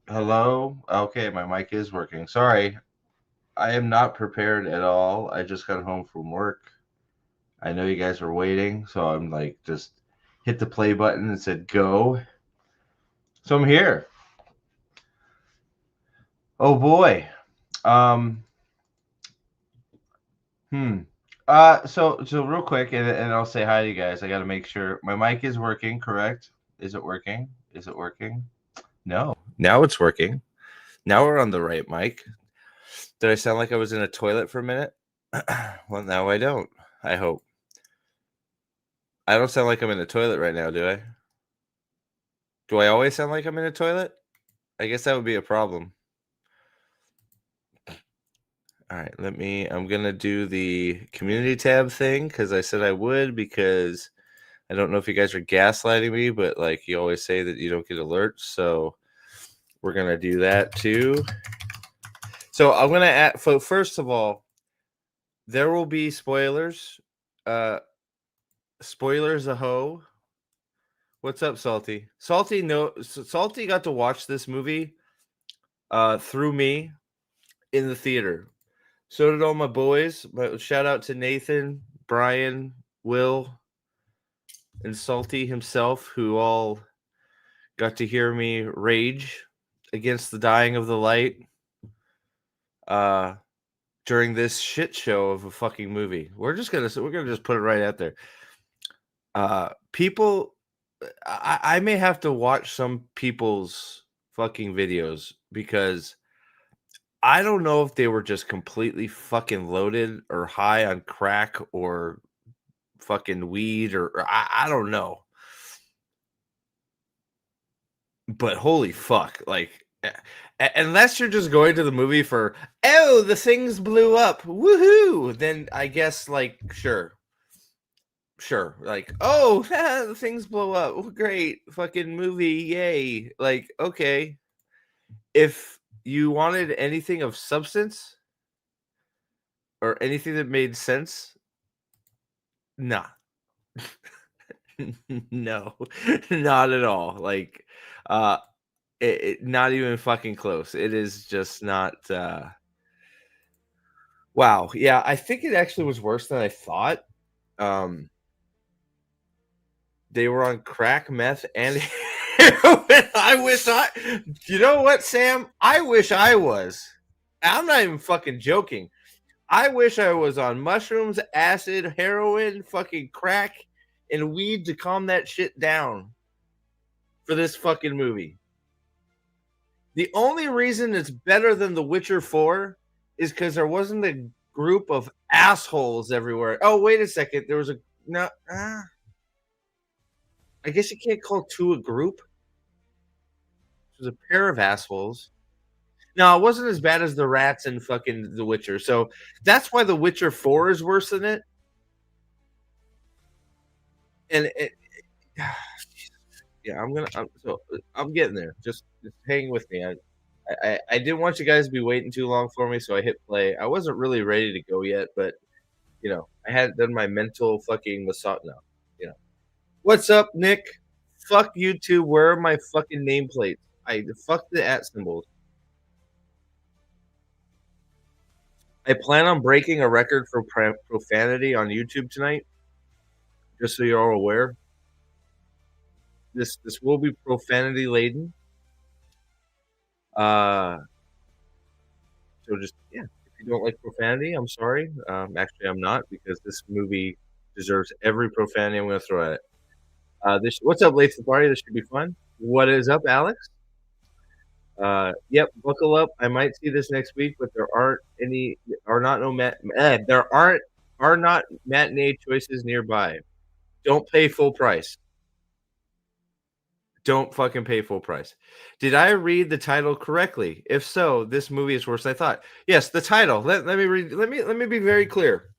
Hello? Okay, my mic is working. Sorry, I am not prepared at all. I just got home from work. I know you guys were waiting, so I'm like just hit the play button and said go. So I'm here. Oh boy. Um hmm. So real quick, and I'll say hi to you guys. I got to make sure my mic is working, correct? Is it working? Is it working? No. Now it's working. Now we're on the right mic. Did I sound like I was in a toilet for a minute? Well, now I don't. I hope. I don't sound like I'm in a toilet right now, do I? Do I always sound like I'm in a toilet? I guess that would be a problem. All right, I'm going to do the community tab thing because I said I would, because I don't know if you guys are gaslighting me, but like you always say that you don't get alerts. So we're going to do that too. So I'm going to add, first of all, there will be spoilers. Spoilers a hoe. What's up, Salty? Salty got to watch this movie through me in the theater. So did all my boys. Shout out to Nathan, Brian, Will, and Salty himself, who all got to hear me rage against the dying of the light during this shit show of a fucking movie. We're gonna just put it right out there. People, I may have to watch some people's fucking videos because I don't know if they were just completely fucking loaded or high on crack or fucking weed or I don't know. But holy fuck, like unless you're just going to the movie for, oh, the things blew up, woohoo, then I guess like sure. Like, oh, the things blow up. Oh, great. Fucking movie. Yay. Like, okay. If you wanted anything of substance or anything that made sense, nah. No, not at all. Like, not even fucking close. It is just not. Wow. Yeah, I think it actually was worse than I thought. Um, they were on crack, meth, and heroin. You know what, Sam? I wish I was. I'm not even fucking joking. I wish I was on mushrooms, acid, heroin, fucking crack, and weed to calm that shit down for this fucking movie. The only reason it's better than The Witcher 4 is because there wasn't a group of assholes everywhere. Oh, wait a second. There was a. No. I guess you can't call two a group. It was a pair of assholes. No, it wasn't as bad as the rats in fucking The Witcher. So that's why The Witcher 4 is worse than it. And yeah, I'm getting there. Just hang with me. I didn't want you guys to be waiting too long for me, so I hit play. I wasn't really ready to go yet, but I hadn't done my mental fucking massage. No, what's up, Nick? Fuck you too. Where are my fucking nameplates? I fuck the at symbols. I plan on breaking a record for profanity on YouTube tonight. Just so you're all aware, this will be profanity laden. Uh, so just yeah, if you don't like profanity, I'm sorry. Actually, I'm not, because this movie deserves every profanity I'm going to throw at it. What's up, late to the party? This should be fun. What is up, Alex? Yep, buckle up. I might see this next week, but there aren't any, are not no there are not matinee choices nearby. Don't pay full price. Don't fucking pay full price. Did I read the title correctly? If so, this movie is worse than I thought. Yes, the title. Let me read. Let me be very clear.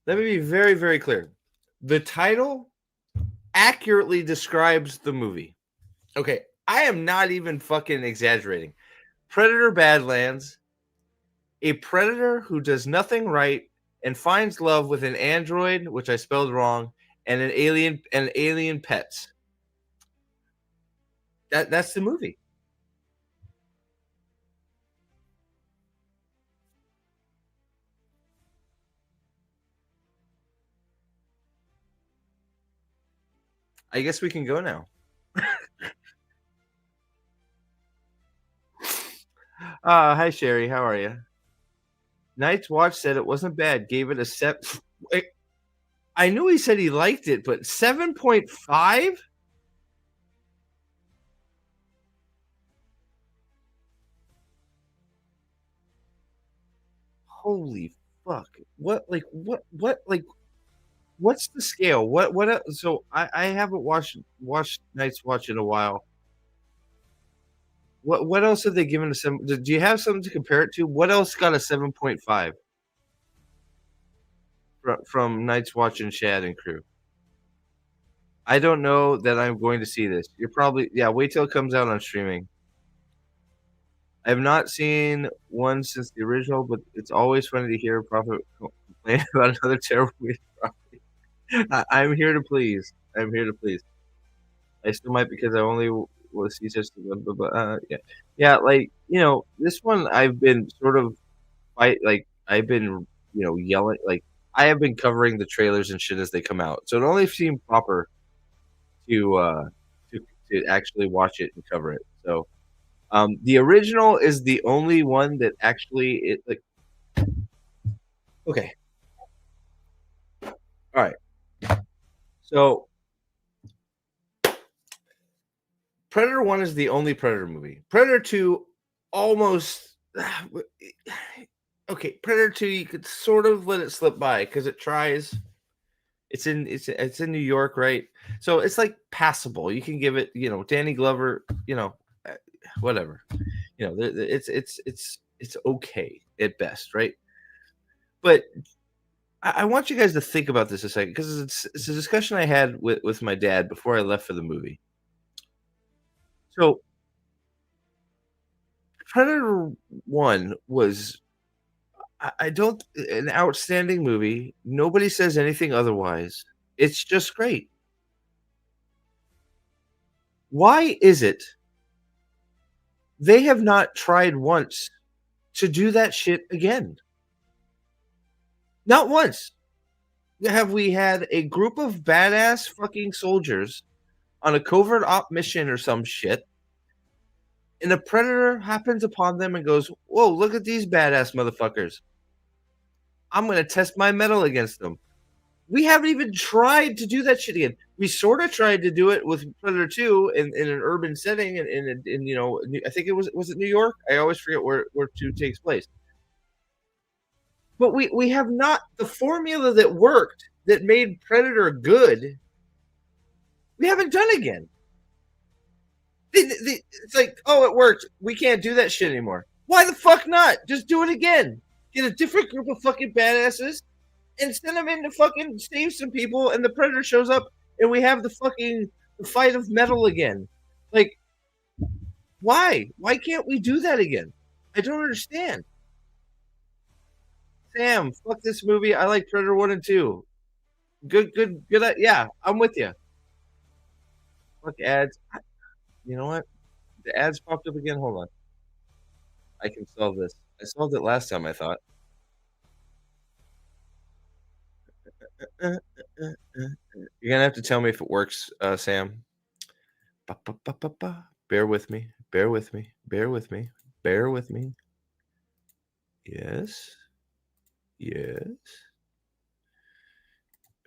Let me be very, very clear. The title accurately describes the movie. Okay, I am not even fucking exaggerating. Predator Badlands, a predator who does nothing right and finds love with an android, which I spelled wrong, and an alien pets. That's the movie. I guess we can go now. Hi Sherry, how are you? Night's Watch said it wasn't bad, gave it a set. I knew he said he liked it, but 7.5? Holy fuck. What's the scale? So I haven't watched Night's Watch in a while. What else have they given a 7? Do you have something to compare it to? What else got a 7.5 from Night's Watch and Shad and crew? I don't know that I'm going to see this. You're probably yeah, wait till it comes out on streaming. I have not seen one since the original, but it's always funny to hear a prophet complain about another terrible movie. I'm here to please. I'm here to please. I still might because I only will see just yeah. Yeah, like, this one I've been sort of I've been, yelling I have been covering the trailers and shit as they come out. So it only seemed proper to to to actually watch it and cover it. So the original is the only one that actually it like okay. All right. So Predator 1 is the only Predator movie. Predator 2 almost okay, Predator 2 you could sort of let it slip by cuz it tries it's in New York, right? So it's like passable. You can give it, Danny Glover, uh, whatever. It's okay at best, right? But I want you guys to think about this a second because it's a discussion I had with my dad before I left for the movie. So Predator 1 was I don't an outstanding movie. Nobody says anything otherwise. It's just great. Why is it they have not tried once to do that shit again? Not once have we had a group of badass fucking soldiers on a covert op mission or some shit, and a predator happens upon them and goes, "Whoa, look at these badass motherfuckers. I'm gonna test my metal against them." We haven't even tried to do that shit again. We sort of tried to do it with Predator 2 in an urban setting, I think was it New York? I always forget where 2 takes place. But we have not the formula that worked that made Predator good. We haven't done again. It's like, oh, it worked. We can't do that shit anymore. Why the fuck not? Just do it again. Get a different group of fucking badasses and send them in to fucking save some people, and the Predator shows up, and we have the fight of metal again. Like, why? Why can't we do that again? I don't understand. Sam, fuck this movie. I like Predator 1 and 2. Good. Yeah, I'm with you. Fuck ads. You know what? The ads popped up again. Hold on. I can solve this. I solved it last time, I thought. You're gonna have to tell me if it works, Sam. Ba, ba, ba, ba, ba. Bear with me. Bear with me. Bear with me. Bear with me. Yes. Yes.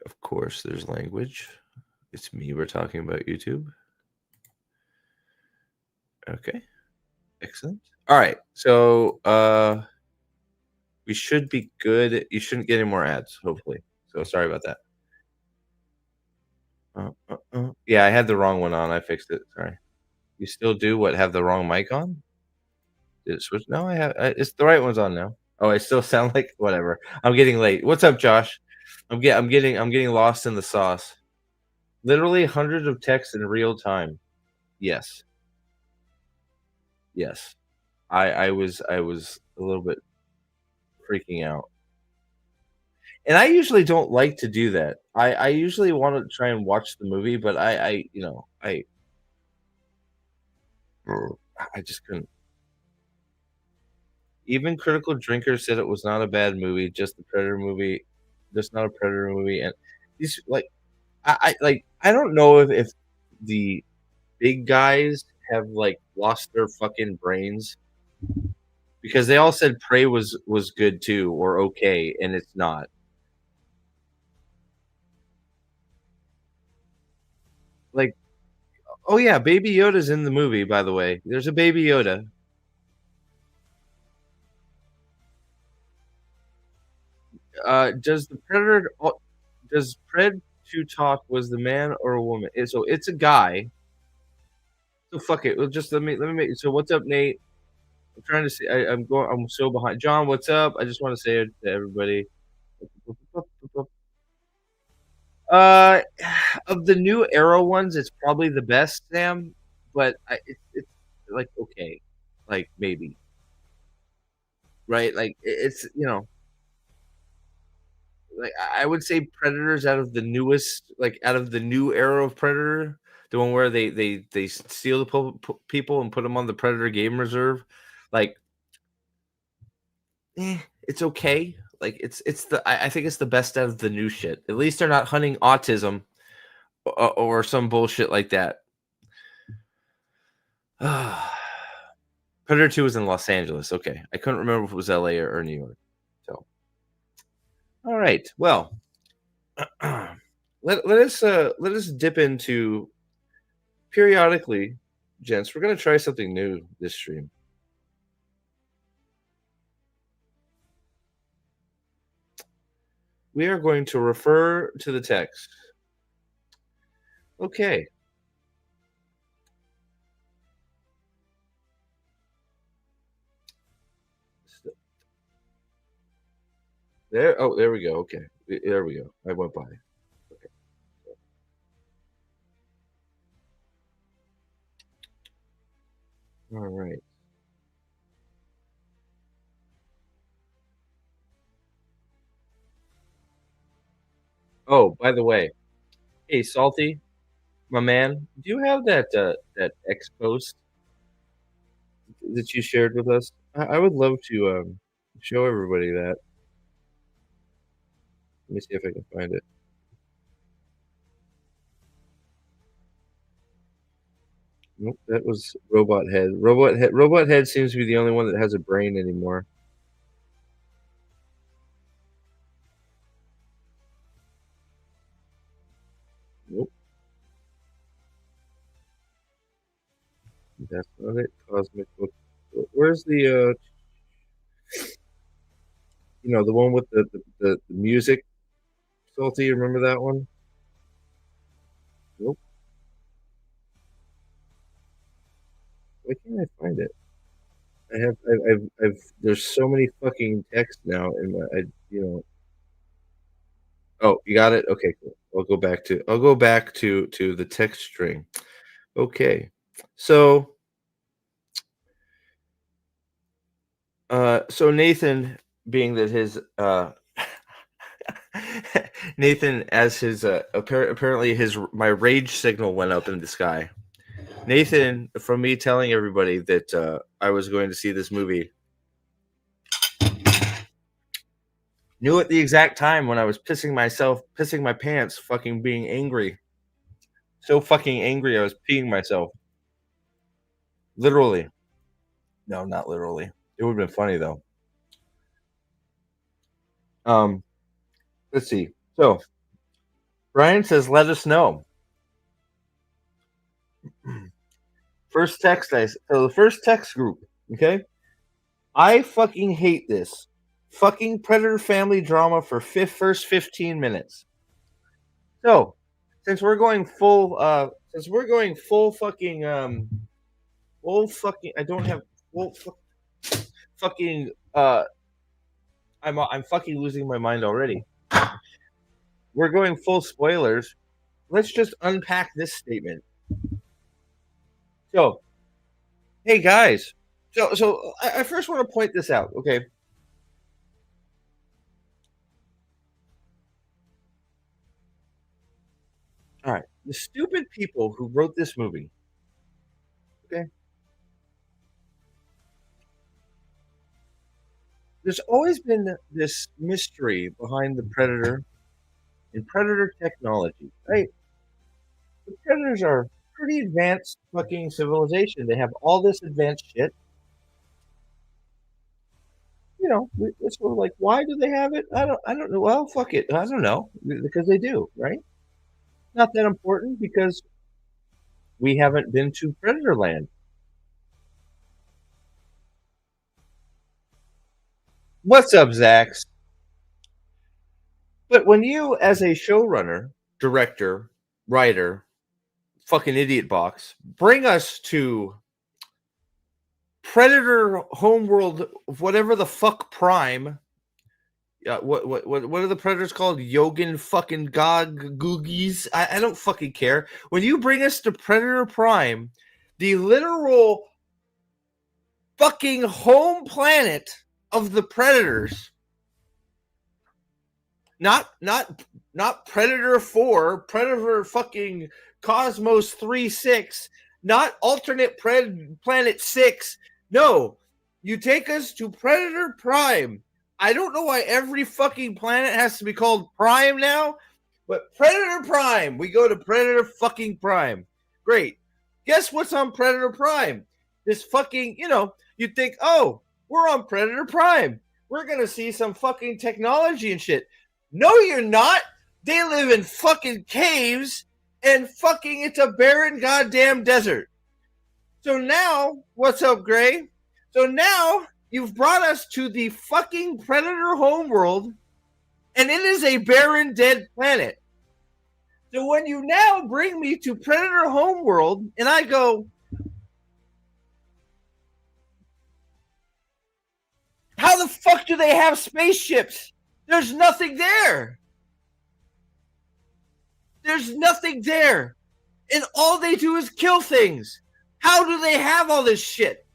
Of course, there's language. It's me we're talking about YouTube. Okay. Excellent. All right. So we should be good. You shouldn't get any more ads, hopefully. So sorry about that. Yeah, I had the wrong one on. I fixed it. Sorry. You still do what? Have the wrong mic on? Did it switch? No, it's the right one's on now. Oh, I still sound like whatever. I'm getting late. What's up, Josh? I'm getting lost in the sauce. Literally hundreds of texts in real time. Yes. Yes. I was a little bit freaking out. And I usually don't like to do that. I usually want to try and watch the movie, but I just couldn't. Even Critical Drinker said it was not a bad movie, just the Predator movie, just not a Predator movie, and these like I don't know if the big guys have like lost their fucking brains because they all said Prey was good too or okay, and it's not. Like, oh yeah, Baby Yoda's in the movie, by the way. There's a Baby Yoda. Does the Predator? Does Pred to talk was the man or a woman? So it's a guy. So fuck it. Well, just let me make. So what's up, Nate? I'm trying to see. I'm going. I'm so behind. John, what's up? I just want to say it to everybody. Uh, of the new Arrow ones, it's probably the best, Sam. But it's like okay, like maybe right. Like it's like I would say Predators out of the newest, like out of the new era of Predator, the one where they steal the people and put them on the Predator game reserve, like it's okay. Like it's the I think it's the best out of the new shit. At least they're not hunting autism or some bullshit like that. Predator 2 was in Los Angeles. Okay, I couldn't remember if it was L.A. or New York. So all right, well. Let us dip into periodically, gents. We're gonna try something new this stream. We are going to refer to the text. Okay. There. Oh, there we go. Okay. There we go. I went by. Okay. All right. Oh, by the way, hey, Salty, my man, do you have that X post that you shared with us? I would love to show everybody that. Let me see if I can find it. Nope, that was Robot Head. Robot Head seems to be the only one that has a brain anymore. Nope, that's not it. Cosmic Book. Where's the the one with the music? Salty, you remember that one? Nope. Why can't I find it? I've there's so many fucking texts now in my Oh, you got it? Okay, cool. I'll go back to the text string. Okay. So so Nathan, being that his Nathan, as his apparently his my rage signal went up in the sky. Nathan, from me telling everybody that I was going to see this movie, knew at the exact time when I was pissing my pants, fucking being angry, so fucking angry I was peeing myself, literally. No, not literally. It would have been funny though. Um, let's see. So Brian says, "Let us know." First text, guys. So the first text group. Okay. I fucking hate this fucking Predator family drama for first 15 minutes. So, since we're going full fucking I don't have full fucking I'm fucking losing my mind already. We're going full spoilers. Let's just unpack this statement. So, hey guys. I first want to point this out, okay? All right. The stupid people who wrote this movie, okay? There's always been this mystery behind the Predator in predator technology, right? The predators are pretty advanced fucking civilization. They have all this advanced shit. It's sort of like, why do they have it? I don't know. Well, fuck it. I don't know because they do, right? Not that important because we haven't been to predator land. What's up, Zax? But when you, as a showrunner, director, writer, fucking idiot box, bring us to Predator Homeworld, whatever the fuck Prime. What are the predators called? Yogan fucking Gog Googies. I don't fucking care. When you bring us to Predator Prime, the literal fucking home planet of the predators, not Predator 4, Predator fucking Cosmos 3-6, not alternate planet 6. No, you take us to Predator Prime. I don't know why every fucking planet has to be called Prime now, but Predator Prime. We go to Predator fucking Prime. Great. Guess what's on Predator Prime? This fucking, you'd think, oh, we're on Predator Prime. We're going to see some fucking technology and shit. No, you're not. They live in fucking caves and fucking it's a barren goddamn desert. So now, what's up, Gray? So now you've brought us to the fucking Predator homeworld and it is a barren, dead planet. So when you now bring me to Predator homeworld and I go, how the fuck do they have spaceships? There's nothing there. There's nothing there. And all they do is kill things. How do they have all this shit?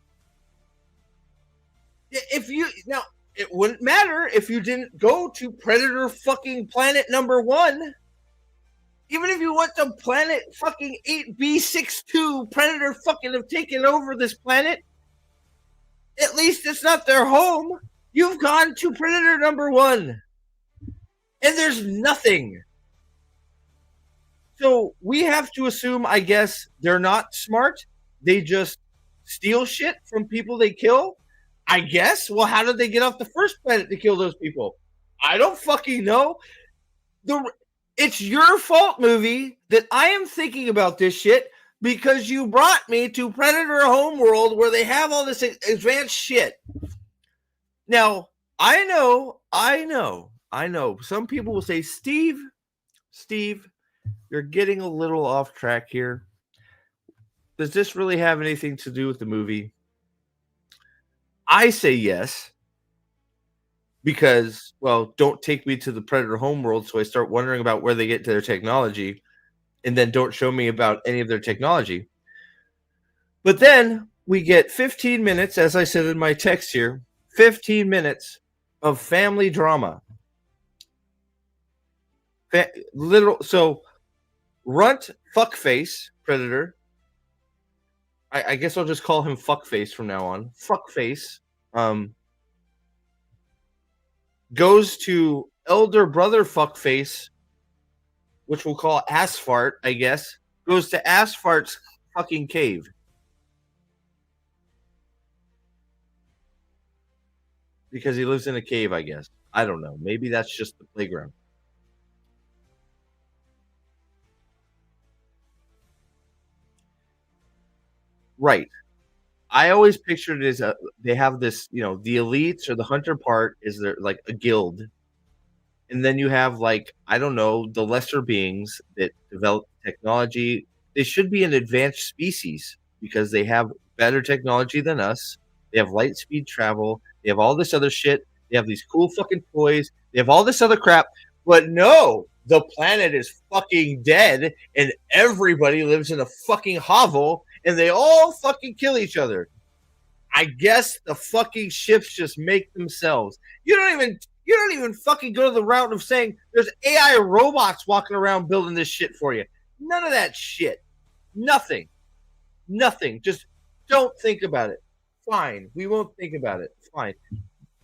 It wouldn't matter if you didn't go to Predator fucking planet number 1. Even if you went to planet fucking 8B62, Predator fucking have taken over this planet. At least it's not their home. You've gone to Predator number 1. And there's nothing. So we have to assume, I guess, they're not smart. They just steal shit from people they kill. I guess. Well, how did they get off the first planet to kill those people? I don't fucking know. It's your fault, movie, that I am thinking about this shit because you brought me to Predator Homeworld where they have all this advanced shit. Now, I know. Some people will say, Steve, you're getting a little off track here. Does this really have anything to do with the movie? I say yes. Because, well, don't take me to the Predator homeworld, so I start wondering about where they get to their technology, and then don't show me about any of their technology. But then we get 15 minutes, as I said in my text here, 15 minutes of family drama. So, Runt Fuckface, Predator. I guess I'll just call him Fuckface from now on. Fuckface. Goes to elder brother Fuckface, which we'll call Assfart, I guess. Goes to Assfart's fucking cave. Because he lives in a cave, I guess. I don't know. Maybe that's just the playground. Right. I always pictured it as they have this, the elites or the hunter part is there like a guild. And then you have like, I don't know, the lesser beings that develop technology. They should be an advanced species because they have better technology than us. They have light speed travel. They have all this other shit. They have these cool fucking toys. They have all this other crap. But no, the planet is fucking dead and everybody lives in a fucking hovel and they all fucking kill each other. I guess the fucking ships just make themselves. You don't even fucking go to the route of saying there's AI robots walking around building this shit for you. None of that shit. Nothing. Just don't think about it. Fine. We won't think about it. Fine.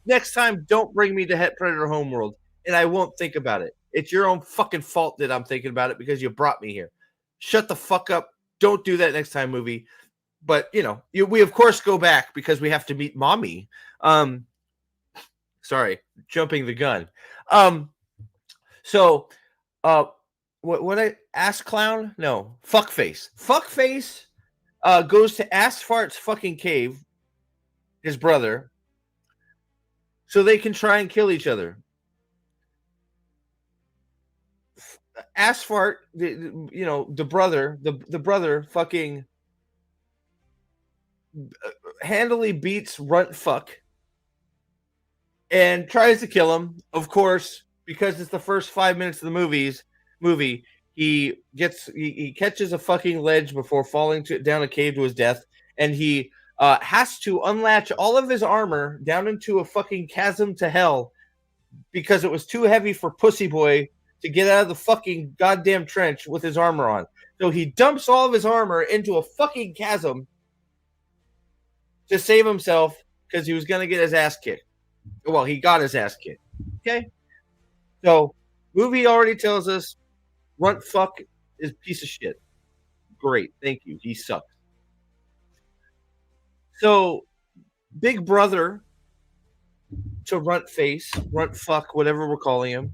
Next time, don't bring me to Predator Homeworld, and I won't think about it. It's your own fucking fault that I'm thinking about it because you brought me here. Shut the fuck up. Don't do that next time, movie. But we of course go back because we have to meet mommy. Sorry, jumping the gun. So what I ass clown? No, fuckface. Fuckface goes to Ass Fart's fucking cave, his brother, so they can try and kill each other. Ass Fart, the brother fucking handily beats Runt Fuck and tries to kill him. Of course, because it's the first 5 minutes of the movie, he catches a fucking ledge before falling down a cave to his death, and he has to unlatch all of his armor down into a fucking chasm to hell because it was too heavy for Pussy Boy to get out of the fucking goddamn trench with his armor on. So he dumps all of his armor into a fucking chasm to save himself because he was going to get his ass kicked. Well, he got his ass kicked. Okay? So, movie already tells us Runt Fuck is a piece of shit. Great. Thank you. He sucks. So, Big Brother to Runt Fuck, whatever we're calling him.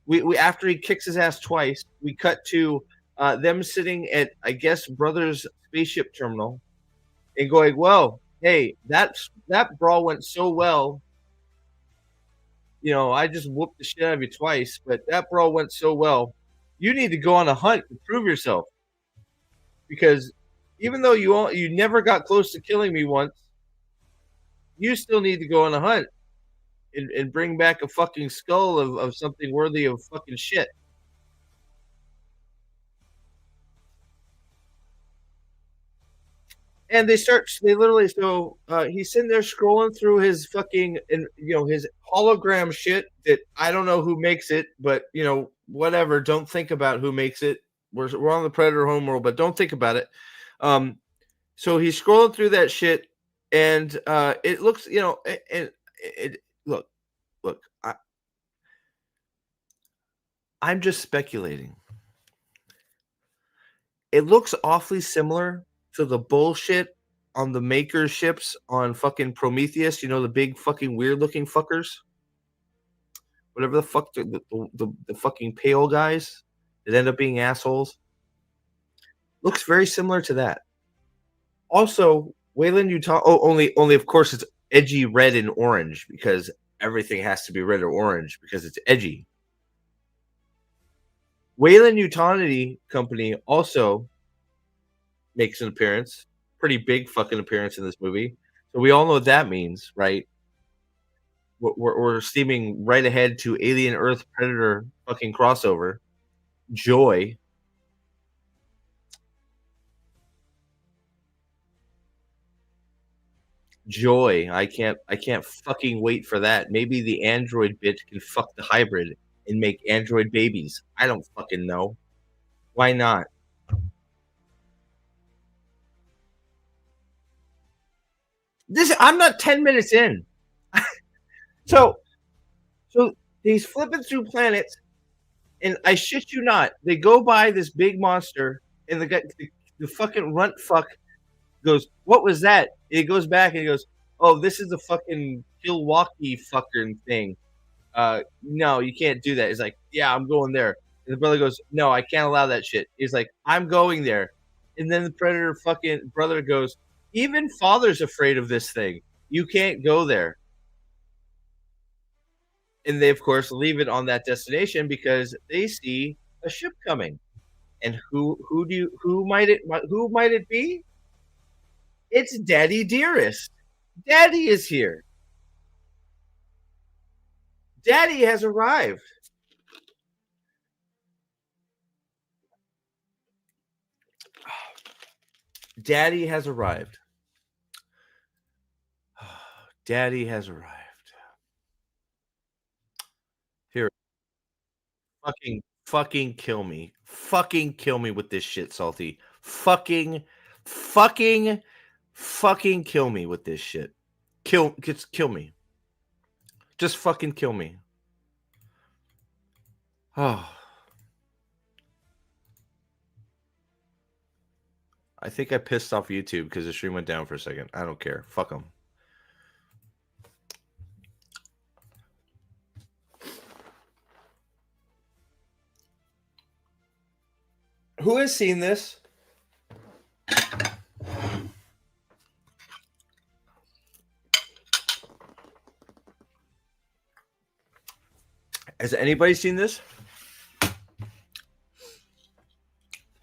We after he kicks his ass twice, we cut to them sitting at, I guess, Brother's spaceship terminal and going, "Whoa, hey, that brawl went so well. I just whooped the shit out of you twice, but that brawl went so well. You need to go on a hunt to prove yourself, because even though you never got close to killing me once, you still need to go on a hunt and bring back a fucking skull of something worthy of fucking shit." And he's sitting there scrolling through his fucking, his hologram shit that I don't know who makes it, but whatever. Don't think about who makes it. We're on the Predator homeworld, but don't think about it. So he's scrolling through that shit, and it looks, look, I'm just speculating. It looks awfully similar to the bullshit on the Maker ships on fucking Prometheus. The big fucking weird looking fuckers, whatever the fuck, the fucking pale guys that end up being assholes. Looks very similar to that. Also, Wayland Utah. Oh, only of course it's edgy red and orange because everything has to be red or orange because it's edgy. Wayland Utahity Company also makes an appearance, pretty big fucking appearance in this movie. So we all know what that means, right? We're steaming right ahead to Alien Earth Predator fucking crossover. Joy. I can't fucking wait for that. Maybe the android bitch can fuck the hybrid and make android babies. I don't fucking know. Why not? I'm not 10 minutes in. So he's flipping through planets, and I shit you not, they go by this big monster, and the fucking Runt Fuck goes, "What was that?" And he goes back and he goes, "Oh, this is a fucking Milwaukee fucking thing. No, you can't do that." He's like, "Yeah, I'm going there." And the brother goes, "No, I can't allow that shit." He's like, "I'm going there." And then the Predator fucking brother goes, "Even father's afraid of this thing. You can't go there." And they of course leave it on that destination because they see a ship coming. And who might it be? It's Daddy Dearest. Daddy is here. Daddy has arrived. Daddy has arrived. Daddy has arrived. Here, fucking kill me. Fucking kill me with this shit, Salty. Fucking kill me with this shit. Kill me. Just fucking kill me. Oh. I think I pissed off YouTube because the stream went down for a second. I don't care. Fuck them. Who has seen this? Has anybody seen this?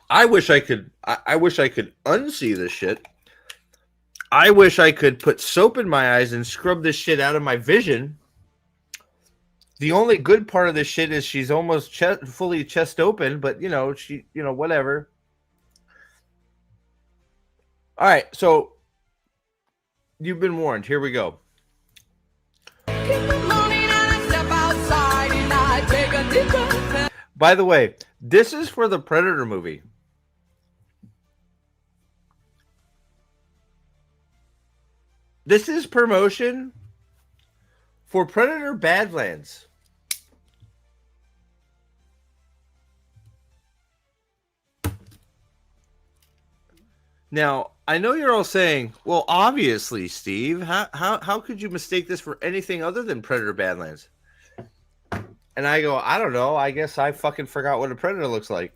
I wish I could. I wish I could unsee this shit. I wish I could put soap in my eyes and scrub this shit out of my vision. The only good part of this shit is she's almost fully chest open, but she, whatever. All right, so you've been warned. Here we go. By the way, this is for the Predator movie. This is promotion for Predator Badlands. Now, I know you're all saying, well, obviously, Steve, how could you mistake this for anything other than Predator Badlands? And I go, I don't know. I guess I fucking forgot what a Predator looks like.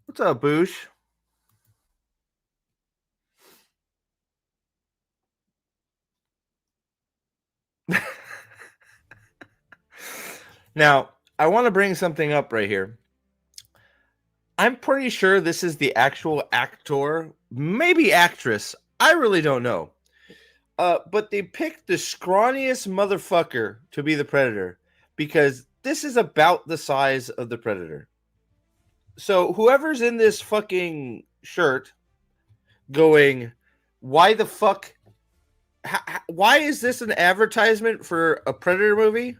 What's up, Boosh? Now, I want to bring something up right here. I'm pretty sure this is the actual actor, maybe actress. I really don't know. But they picked the scrawniest motherfucker to be the Predator because this is about the size of the Predator. So whoever's in this fucking shirt going, why the fuck? Why is this an advertisement for a Predator movie?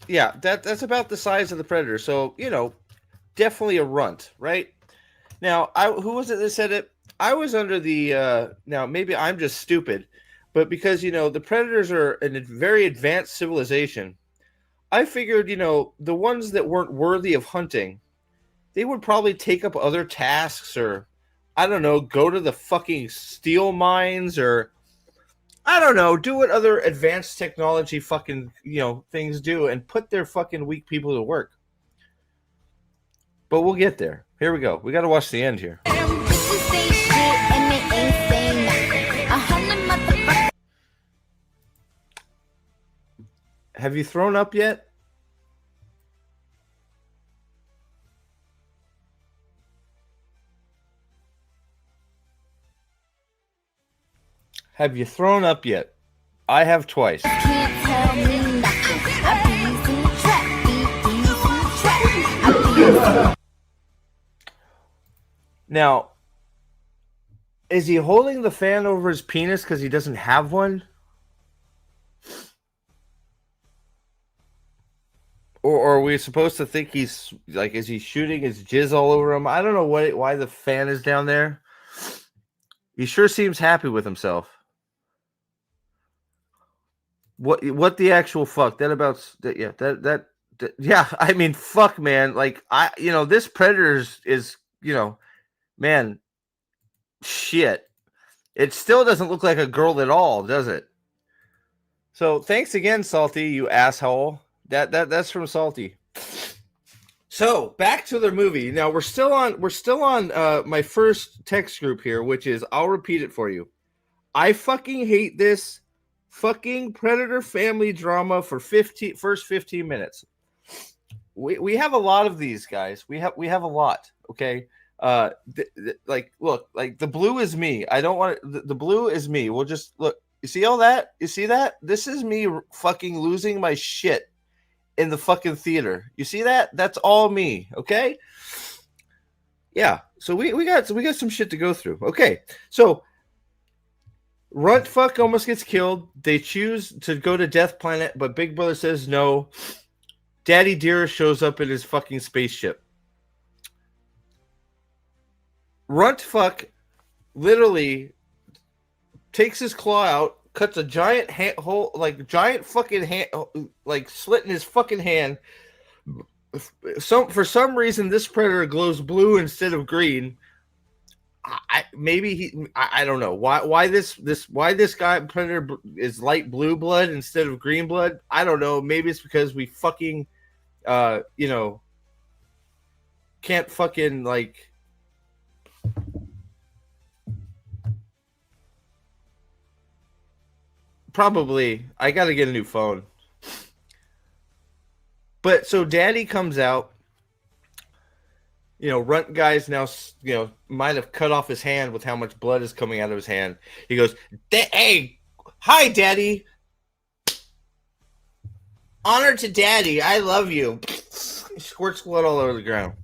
Yeah, that's about the size of the Predator. So, definitely a runt, right? Now, who was it that said it? I was under the, now maybe I'm just stupid, but because, the Predators are a very advanced civilization, I figured, the ones that weren't worthy of hunting, they would probably take up other tasks or, I don't know, go to the fucking steel mines or, I don't know, do what other advanced technology fucking, things do and put their fucking weak people to work. But we'll get there. Here we go. We got to watch the end here. Have you thrown up yet? Have you thrown up yet? I have twice. Now, is he holding the fan over his penis because he doesn't have one? Or are we supposed to think he's like, is he shooting his jizz all over him? I don't know why the fan is down there. He sure seems happy with himself. What the actual fuck? Yeah, I mean, fuck, man. Like, this Predator is, man, shit. It still doesn't look like a girl at all, does it? So thanks again, Salty, you asshole. That's from Salty. So back to the movie. Now we're still on my first text group here, which is, I'll repeat it for you. I fucking hate this fucking Predator family drama for first 15 minutes. We have a lot of these, guys. We have a lot. Okay. Like, look, like the blue is me. I don't want the blue is me. We'll just look. You see all that? You see that? This is me fucking losing my shit in the fucking theater. You see that? That's all me. Okay. Yeah. So we got some shit to go through. Okay. So Runt fuck almost gets killed. They choose to go to Death Planet, but Big Brother says no. Daddy Dearest shows up in his fucking spaceship. Runt fuck literally takes his claw out, cuts a giant hole, like giant fucking hand, like slit in his fucking hand. For some reason, this predator glows blue instead of green. I don't know why this guy predator is light blue blood instead of green blood. I don't know. Maybe it's because we fucking can't fucking like probably I got to get a new phone. But so Daddy comes out. Runt guy's now, might have cut off his hand with how much blood is coming out of his hand. He goes, "Hey, hi, Daddy. Honor to Daddy. I love you." He squirts blood all over the ground.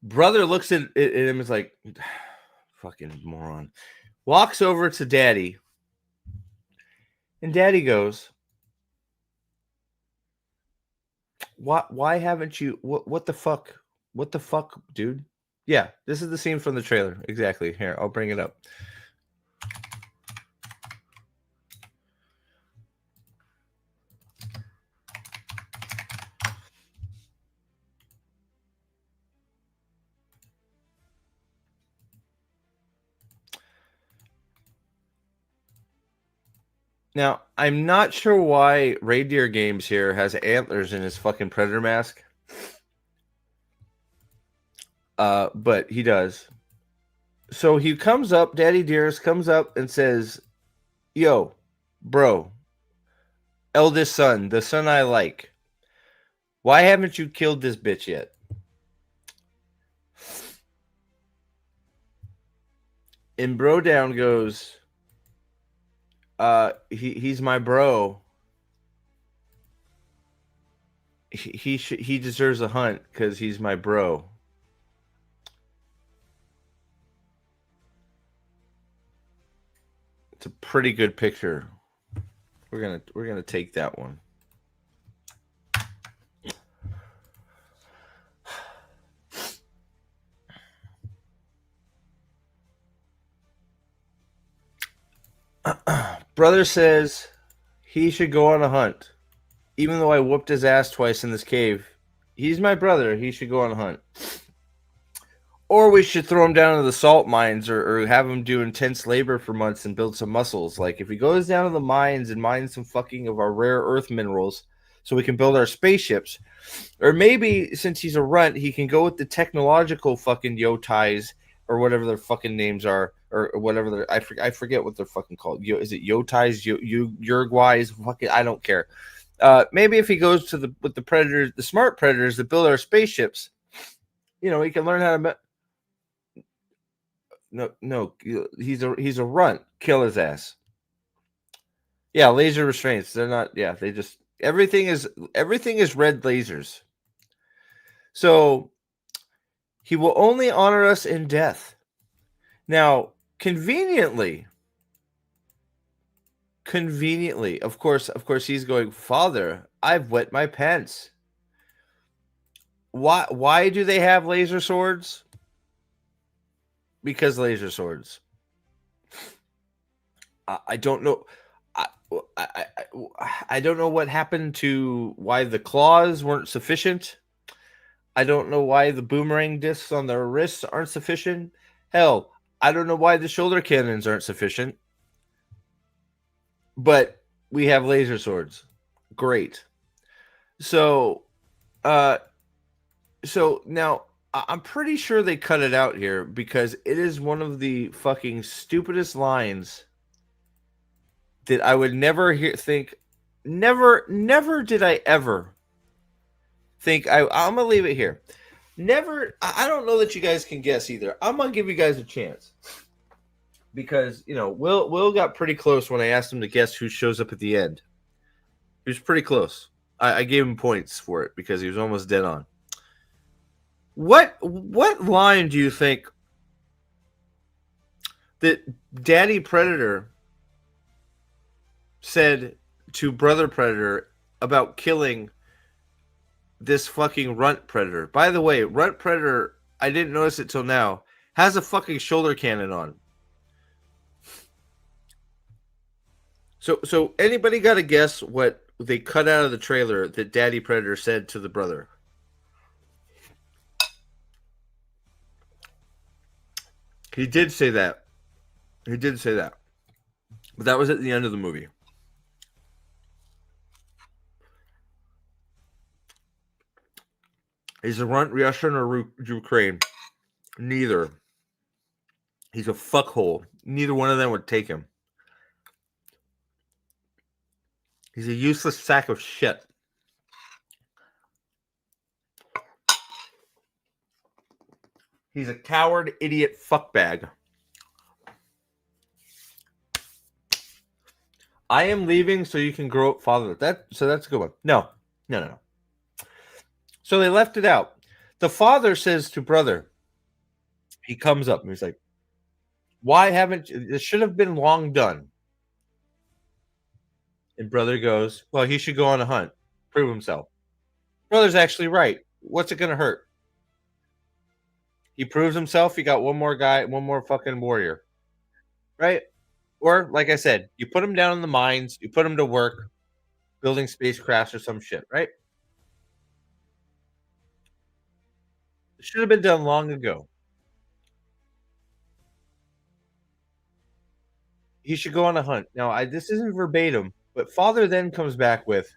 Brother looks at him and is like, "Fucking moron." Walks over to Daddy. And Daddy goes, Why haven't you? What the fuck? What the fuck, dude? Yeah, this is the scene from the trailer. Exactly. Here, I'll bring it up. Now, I'm not sure why Reindeer Games here has antlers in his fucking predator mask. But he does. So he comes up, Daddy Dearest comes up and says, "Yo, bro, eldest son, the son I like, why haven't you killed this bitch yet?" And Bro Down goes, he's my bro. He deserves a hunt because he's my bro. It's a pretty good picture. We're gonna take that one. Brother says he should go on a hunt. Even though I whooped his ass twice in this cave, he's my brother. He should go on a hunt. Or we should throw him down to the salt mines or have him do intense labor for months and build some muscles. Like if he goes down to the mines and mines some fucking of our rare earth minerals so we can build our spaceships. Or maybe since he's a runt, he can go with the technological fucking yotais or whatever their fucking names are, or whatever they're, I forget what they're fucking called. Is it yotais, Uruguays? Fucking, I don't care. Maybe if he goes to with the predators, the smart predators that build our spaceships, he can learn how to. No, he's a runt. Kill his ass. Yeah, laser restraints. They're not. Yeah, they just everything is red lasers. So he will only honor us in death. Now, conveniently, of course, he's going, "Father, I've wet my pants." Why do they have laser swords? Because laser swords. I don't know. I don't know what happened to why the claws weren't sufficient. I don't know why the boomerang discs on their wrists aren't sufficient. Hell, I don't know why the shoulder cannons aren't sufficient. But we have laser swords. Great. So now I'm pretty sure they cut it out here because it is one of the fucking stupidest lines that I would never think. Never did I ever think. I'm gonna leave it here. Never. I don't know that you guys can guess either. I'm gonna give you guys a chance because Will got pretty close when I asked him to guess who shows up at the end. He was pretty close. I gave him points for it because he was almost dead on. What line do you think that Daddy Predator said to Brother Predator about killing this fucking Runt Predator? By the way, Runt Predator, I didn't notice it till now, has a fucking shoulder cannon on. So anybody got to guess what they cut out of the trailer that Daddy Predator said to the brother? He did say that. He did say that. But that was at the end of the movie. He's a runt Russian or Ukraine. Neither. He's a fuckhole. Neither one of them would take him. He's a useless sack of shit. He's a coward, idiot, fuckbag. I am leaving so you can grow up father. So that's a good one. No. So they left it out. The father says to brother, he comes up and he's like, why haven't you, this should have been long done. And brother goes, well, he should go on a hunt, prove himself. Brother's actually right. What's it going to hurt? He proves himself. He got one more guy, one more fucking warrior. Right? Or, like I said, you put him down in the mines, you put him to work building spacecrafts or some shit, right? It should have been done long ago. He should go on a hunt. Now, this isn't verbatim, but father then comes back with,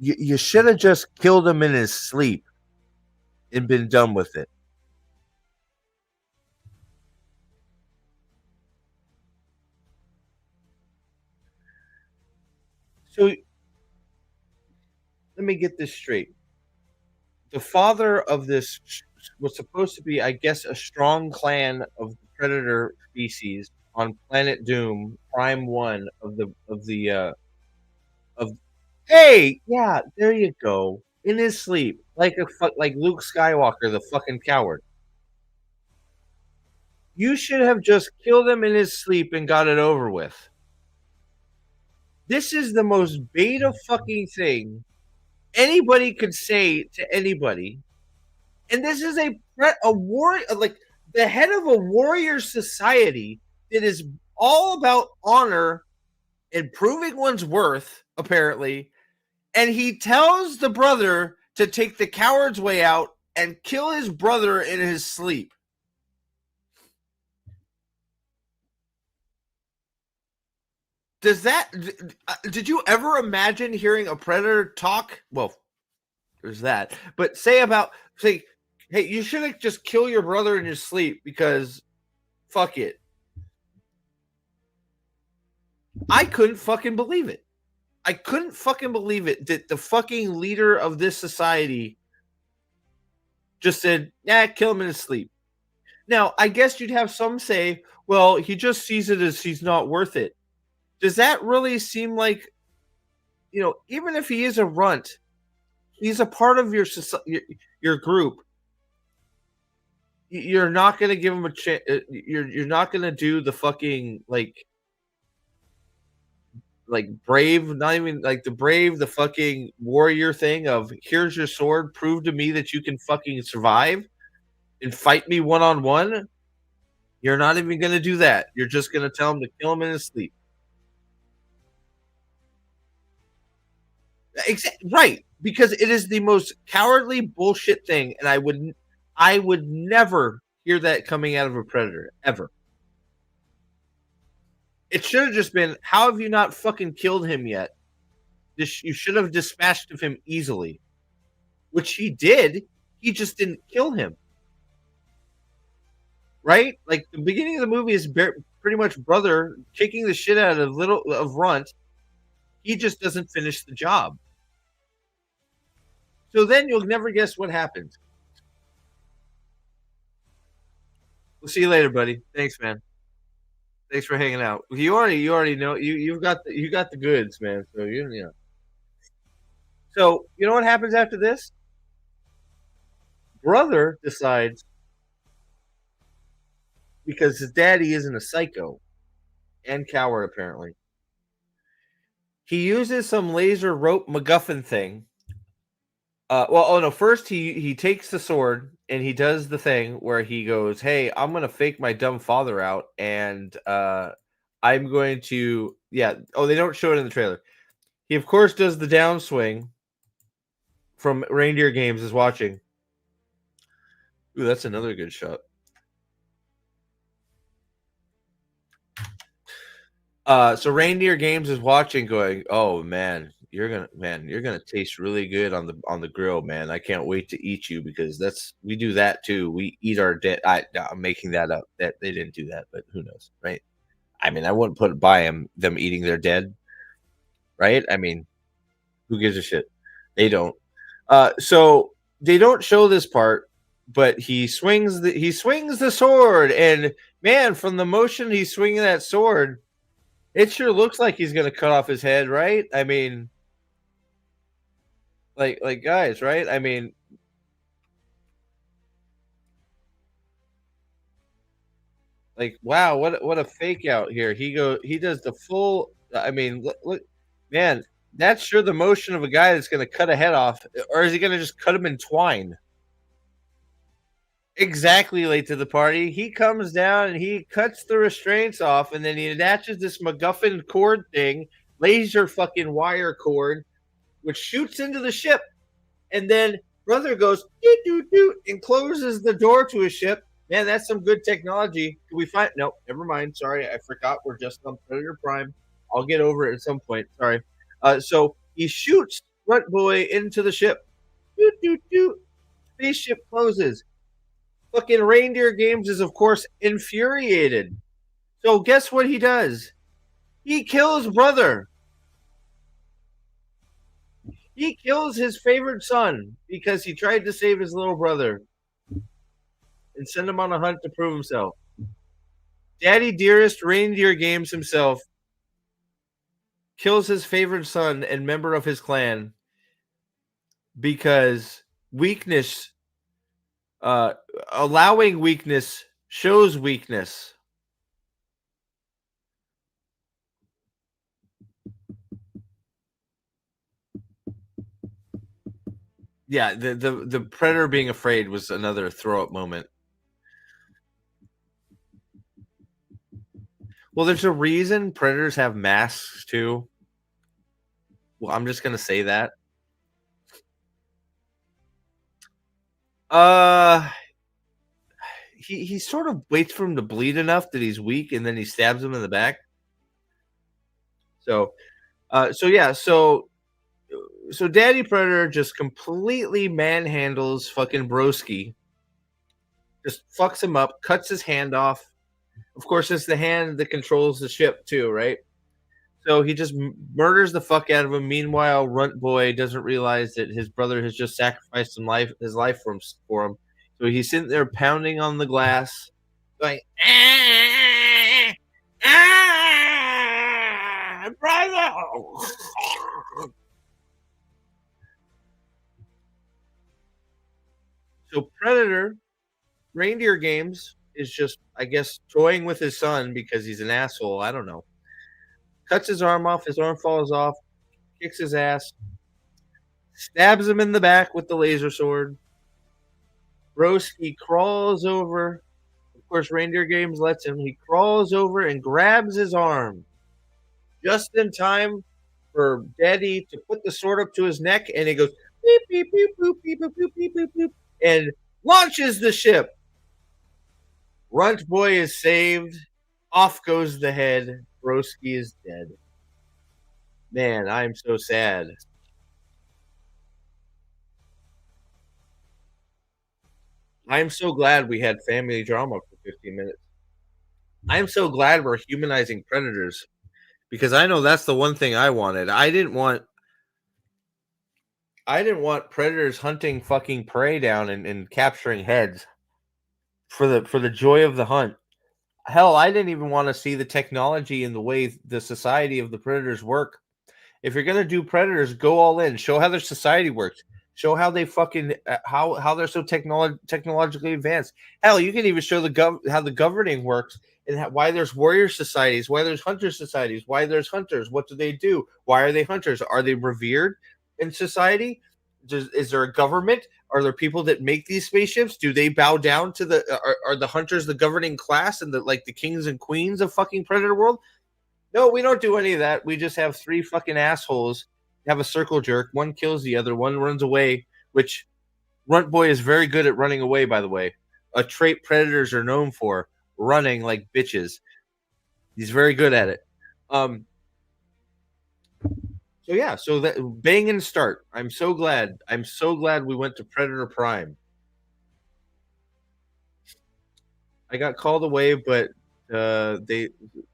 you should have just killed him in his sleep and been done with it. So let me get this straight. The father of this was supposed to be, I guess, a strong clan of the predator species on planet Doom, Prime One of. Hey, yeah, there you go. In his sleep, like Luke Skywalker, the fucking coward. You should have just killed him in his sleep and got it over with. This is the most beta fucking thing anybody could say to anybody. And this is a war, like the head of a warrior society that is all about honor and proving one's worth, apparently. And he tells the brother to take the coward's way out and kill his brother in his sleep. Did you ever imagine hearing a predator talk? Well, there's that. But say, hey, you shouldn't just kill your brother in your sleep because fuck it. I couldn't fucking believe it. I couldn't fucking believe it that the fucking leader of this society just said, "Yeah, kill him in his sleep." Now, I guess you'd have some say, "Well, he just sees it as he's not worth it." Does that really seem like, even if he is a runt, he's a part of your group. You're not going to give him a chance. You're not going to do the fucking like brave, not even like the fucking warrior thing of, here's your sword, prove to me that you can fucking survive and fight me one on one. You're not even going to do that. You're just going to tell him to kill him in his sleep. Right, because it is the most cowardly bullshit thing, and I would never hear that coming out of a predator ever. It should have just been, how have you not fucking killed him yet? You should have dispatched of him easily, which he did. He just didn't kill him. Right? Like the beginning of the movie is pretty much brother kicking the shit out of Runt. He just doesn't finish the job. So then you'll never guess what happens. We'll see you later, buddy. Thanks, man. Thanks for hanging out. You already know, you've got the goods, man. So you know. So you know what happens after this? Brother decides, because his daddy isn't a psycho and coward apparently. He uses some laser rope MacGuffin thing. Well, oh no! First, he takes the sword and he does the thing where he goes, "Hey, I'm gonna fake my dumb father out, and I'm going to yeah." Oh, they don't show it in the trailer. He of course does the downswing from Reindeer Games is watching. Ooh, that's another good shot. So Reindeer Games is watching, going, "Oh man, you're gonna taste really good on the grill, man. I can't wait to eat you because we do that too. We eat our dead. No, I'm making that up. That they didn't do that, but who knows, right? I mean, I wouldn't put it by them eating their dead, right? I mean, who gives a shit? They don't. So they don't show this part, but he swings the sword, and man, from the motion he's swinging that sword, it sure looks like he's gonna cut off his head, right? I mean, like guys, right? I mean, like wow, what a fake out here. He does the full. I mean, look, man, that's sure the motion of a guy that's gonna cut a head off, or is he gonna just cut him in twine? Exactly late to the party. He comes down and he cuts the restraints off, and then he attaches this MacGuffin cord thing, laser fucking wire cord, which shoots into the ship. And then brother goes doot, doot, doot, and closes the door to his ship. Man, that's some good technology. Can we find? No, never mind. Sorry, I forgot. We're just on Predator Prime. I'll get over it at some point. Sorry. So he shoots Grunt Boy into the ship. Doot, doot, doot. Spaceship closes. Fucking Reindeer Games is, of course, infuriated. So guess what he does? He kills brother. He kills his favorite son because he tried to save his little brother and send him on a hunt to prove himself. Daddy Dearest Reindeer Games himself kills his favorite son and member of his clan because weakness, uh, allowing weakness shows weakness. Yeah, the predator being afraid was another throw up moment. Well, there's a reason predators have masks too. Well, I'm just gonna say that. Uh, he sort of waits for him to bleed enough that he's weak, and then he stabs him in the back. So, so Daddy Predator just completely manhandles fucking Broski, just fucks him up, cuts his hand off. Of course, it's the hand that controls the ship too, right? So he just murders the fuck out of him. Meanwhile, Runt Boy doesn't realize that his brother has just sacrificed his life for him. So he's sitting there pounding on the glass, like, brother. So Predator Reindeer Games is just, I guess, toying with his son because he's an asshole. I don't know. Cuts his arm off. His arm falls off. Kicks his ass. Stabs him in the back with the laser sword. Broski crawls over. Of course, Reindeer Games lets him. He crawls over and grabs his arm just in time for Daddy to put the sword up to his neck, and he goes beep beep beep boop beep boop boop beep boop boop and launches the ship. Runt Boy is saved. Off goes the head. Broski is dead. Man, I'm so sad. I'm so glad we had family drama for 15 minutes. I'm so glad we're humanizing predators because I know that's the one thing I wanted. I didn't want predators hunting fucking prey down and capturing heads for the joy of the hunt. Hell, I didn't even want to see the technology and the way the society of the predators work If you're gonna do predators, go all in. Show how their society works. Show how they fucking how they're so technologically advanced. Hell, you can even show how the governing works and why there's warrior societies, why there's hunter societies, why there's hunters. What do they do? Why are they hunters? Are they revered in society? Is there a government? Are there people that make these spaceships? Do they bow down to the? Are the hunters the governing class and the like the kings and queens of fucking predator world? No, we don't do any of that. We just have three fucking assholes have a circle jerk. One kills the other. One runs away, which Runt Boy is very good at running away, by the way. A trait predators are known for running like bitches. He's very good at it. Um, so yeah, so that bang and start. I'm so glad. I'm so glad we went to Predator Prime. I got called away, but they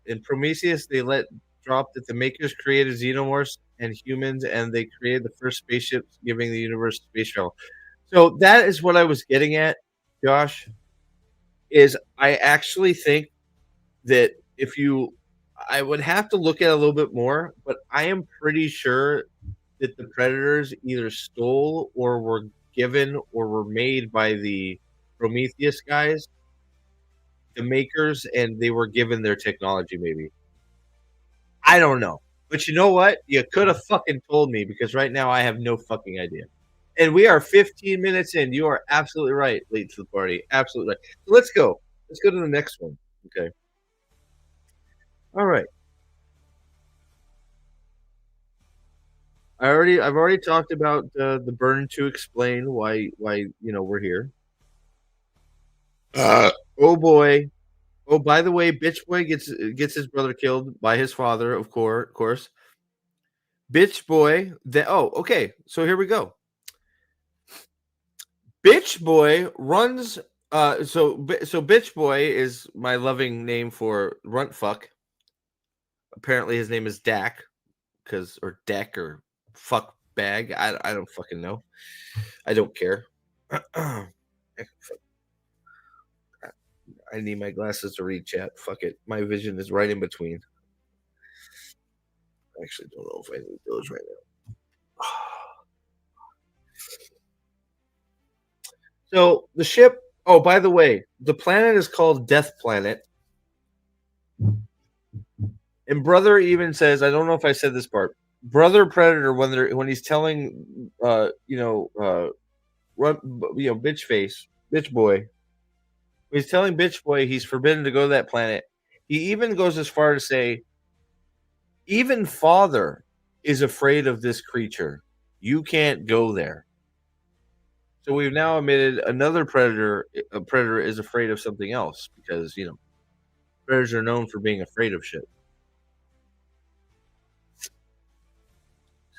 in Prometheus they let drop that the makers created xenomorphs and humans, and they created the first spaceships, giving the universe space travel. So that is what I was getting at, Josh. Is I actually think that if you, I would have to look at it a little bit more, but I am pretty sure that the Predators either stole or were given or were made by the Prometheus guys, the makers, and they were given their technology, maybe. I don't know. But you know what? You could have fucking told me because right now I have no fucking idea. And we are 15 minutes in. You are absolutely right, late to the party. Absolutely right. So let's go. Let's go to the next one. Okay. All right. I've already talked about the burn to explain why we're here. Oh boy. Oh, by the way, bitch boy gets his brother killed by his father, of course. Bitch boy. Okay. So here we go. Bitch boy runs. So bitch boy is my loving name for runt fuck. Apparently his name is Dak, because or Deck or fuck bag. I don't fucking know. I don't care. I need my glasses to read chat. Fuck it. My vision is right in between. I actually don't know if I need those right now. So the ship. Oh, by the way, the planet is called Death Planet. And brother even says, I don't know if I said this part. Brother Predator when he's telling run bitch face, bitch boy. When he's telling bitch boy he's forbidden to go to that planet. He even goes as far to say, even father is afraid of this creature. You can't go there. So we've now admitted another predator. A predator is afraid of something else because predators are known for being afraid of shit.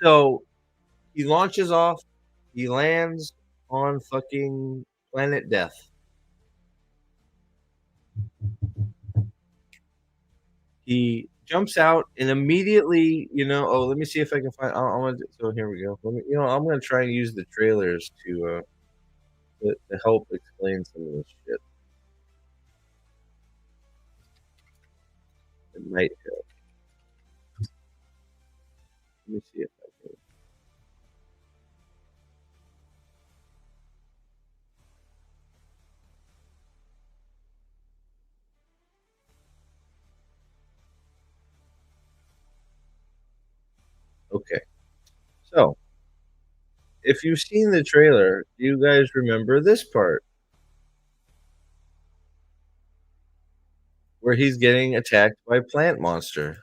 So he launches off. He lands on fucking planet Death. He jumps out and immediately, oh, let me see if I can find. So here we go. I'm gonna try and use the trailers to help explain some of this shit. It might help. Let me see if I can. Okay, so if you've seen the trailer, do you guys remember this part where he's getting attacked by plant monster?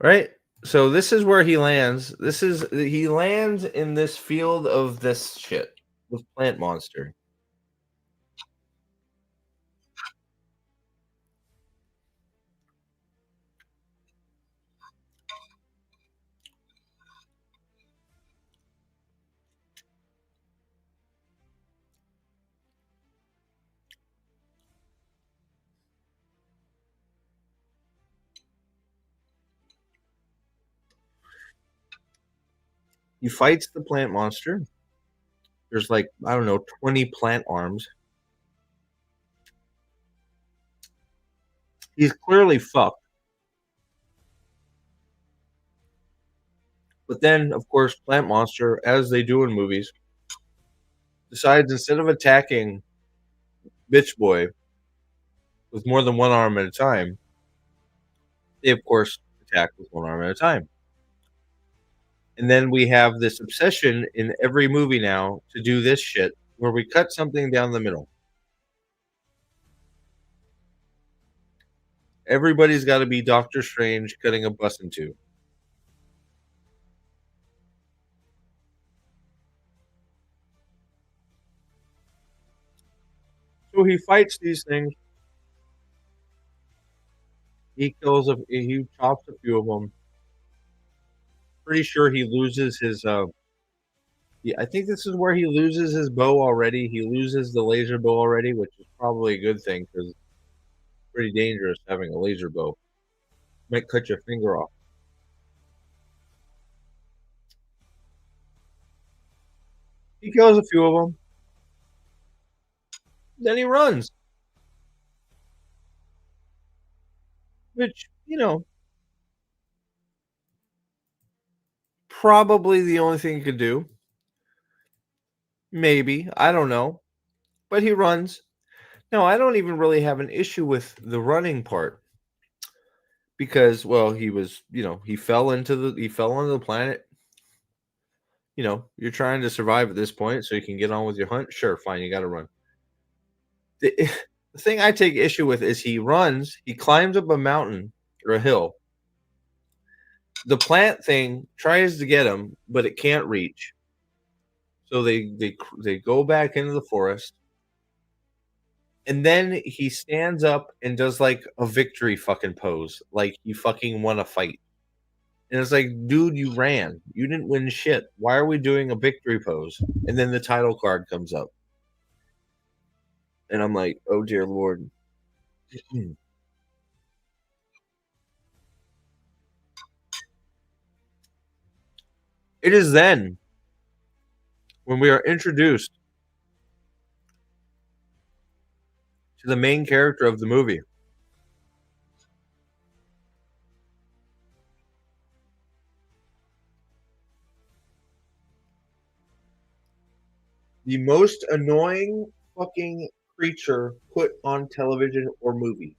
Right? So this is where he lands. He lands in this field of this shit with plant monster. He fights the plant monster. There's like, I don't know, 20 plant arms. He's clearly fucked. But then, of course, Plant Monster, as they do in movies, decides instead of attacking Bitch Boy with more than one arm at a time, they, of course, attack with one arm at a time. And then we have this obsession in every movie now to do this shit where we cut something down the middle. Everybody's got to be Doctor Strange cutting a bus in two. So he fights these things. He chops a few of them. Pretty sure he loses his. I think this is where he loses his bow already. He loses the laser bow already, which is probably a good thing because it's pretty dangerous having a laser bow. Might cut your finger off. He kills a few of them. Then he runs, which, probably the only thing he could do. Maybe. I don't know. But he runs. No, I don't even really have an issue with the running part because, well, he fell onto the planet. You're trying to survive at this point so you can get on with your hunt. Sure, fine, you got to run. The thing I take issue with is he runs, he climbs up a mountain or a hill. The plant thing tries to get him, but it can't reach. So they go back into the forest. And then he stands up and does like a victory fucking pose, like he fucking won a fight. And it's like, dude, you ran. You didn't win shit. Why are we doing a victory pose? And then the title card comes up. And I'm like, oh dear Lord. It is then when we are introduced to the main character of the movie. The most annoying fucking creature put on television or movie.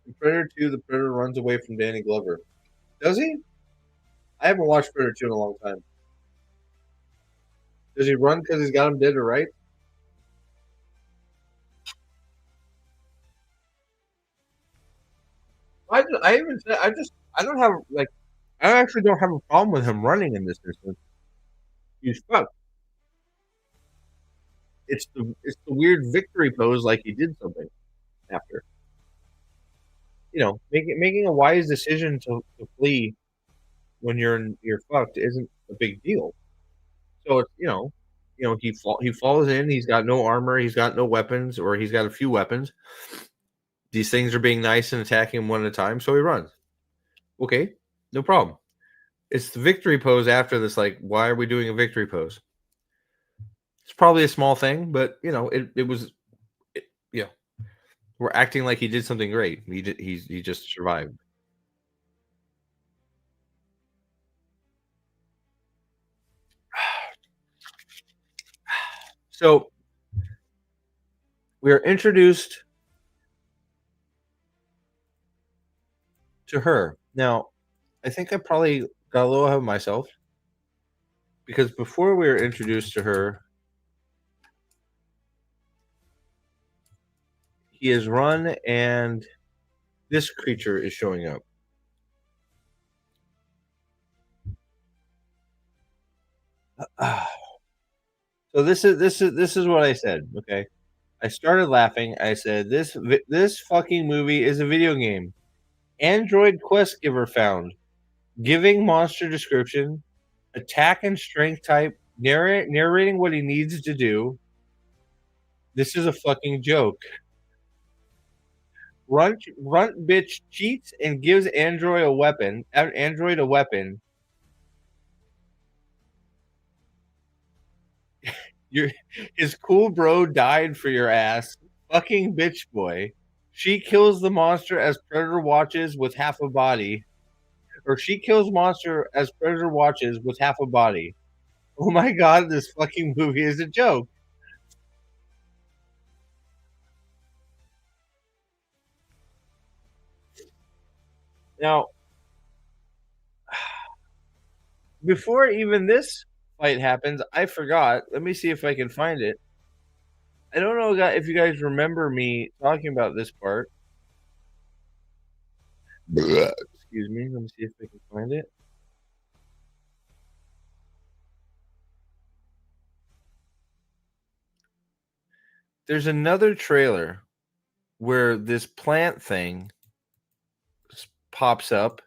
In Predator 2, the Predator runs away from Danny Glover. Does he? I haven't watched Predator 2 in a long time. Does he run because he's got him dead or right? I don't have like I actually don't have a problem with him running in this instance. He's fucked. It's the weird victory pose, like he did something after. Making a wise decision to flee when you're fucked isn't a big deal. So it's he falls in. He's got no armor. He's got no weapons, or he's got a few weapons. These things are being nice and attacking him one at a time, so he runs. Okay, no problem. It's the victory pose after this. Like, why are we doing a victory pose? It's probably a small thing, but it was. We're acting like he did something great. He just survived. So we are introduced to her. Now, I think I probably got a little ahead of myself because before we were introduced to her, he has run and this creature is showing up. So this is what I said. Okay, I started laughing. I said this fucking movie is a video game. Android quest giver found. Giving monster description, attack and strength type, narrating what he needs to do. This is a fucking joke. Runt bitch cheats and gives Android a weapon. Your his cool bro died for your ass. Fucking bitch boy. She kills the monster as Predator watches with half a body. Or she kills monster as Predator watches with half a body. Oh my god, this fucking movie is a joke. Now, before even this fight happens, I forgot. Let me see if I can find it. I don't know if you guys remember me talking about this part. Excuse me. Let me see if I can find it. There's another trailer where this plant thing pops up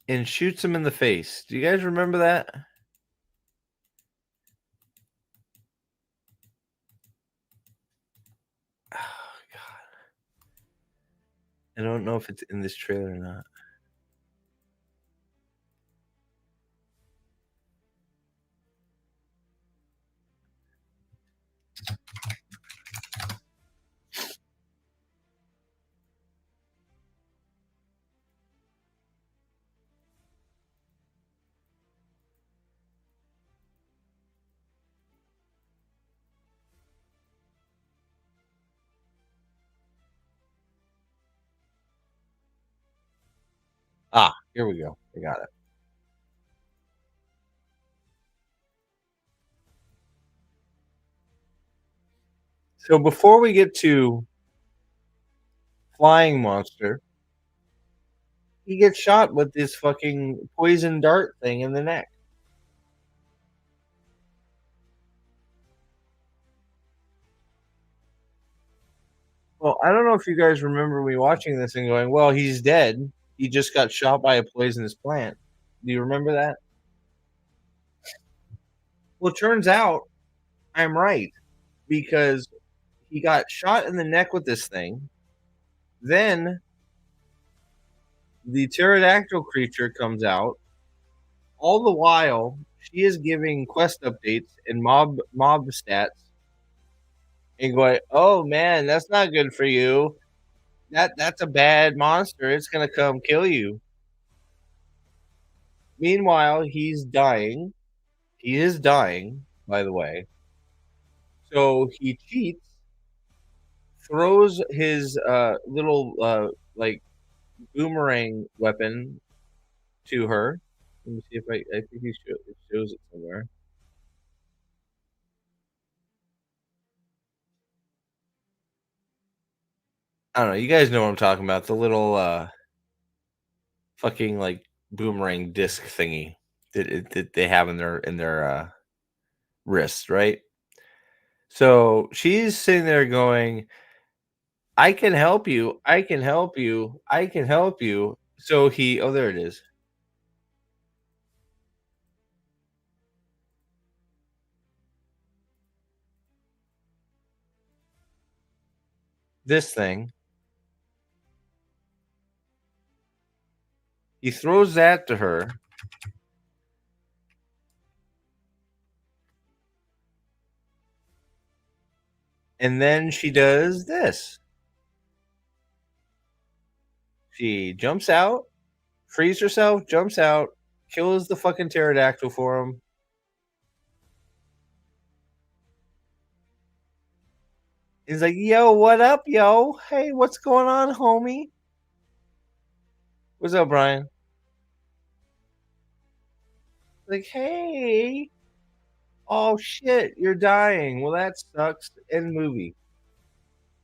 and shoots him in the face. Do you guys remember that? Oh, God. I don't know if it's in this trailer or not. Ah, here we go. I got it. So before we get to Flying Monster, he gets shot with this fucking poison dart thing in the neck. Well, I don't know if you guys remember me watching this and going, "Well, he's dead. He just got shot by a poisonous plant." Do you remember that? Well, it turns out I'm right because he got shot in the neck with this thing. Then the pterodactyl creature comes out. All the while, she is giving quest updates and mob stats and going, "Oh man, that's not good for you. That's a bad monster. It's gonna come kill you." Meanwhile, he's dying. He is dying, by the way. So he cheats, throws his little like boomerang weapon to her. Let me see if I think it shows it somewhere. I don't know. You guys know what I'm talking about. The little fucking like boomerang disc thingy that they have in their wrist, right? So she's sitting there going, "I can help you. I can help you. I can help you." So he, oh, there it is. This thing. He throws that to her. And then she does this. She jumps out, frees herself, jumps out, kills the fucking pterodactyl for him. He's like, "Yo, what up, yo? Hey, what's going on, homie? What's up, Brian?" Like, "Hey, oh shit, you're dying. Well, that sucks." End movie.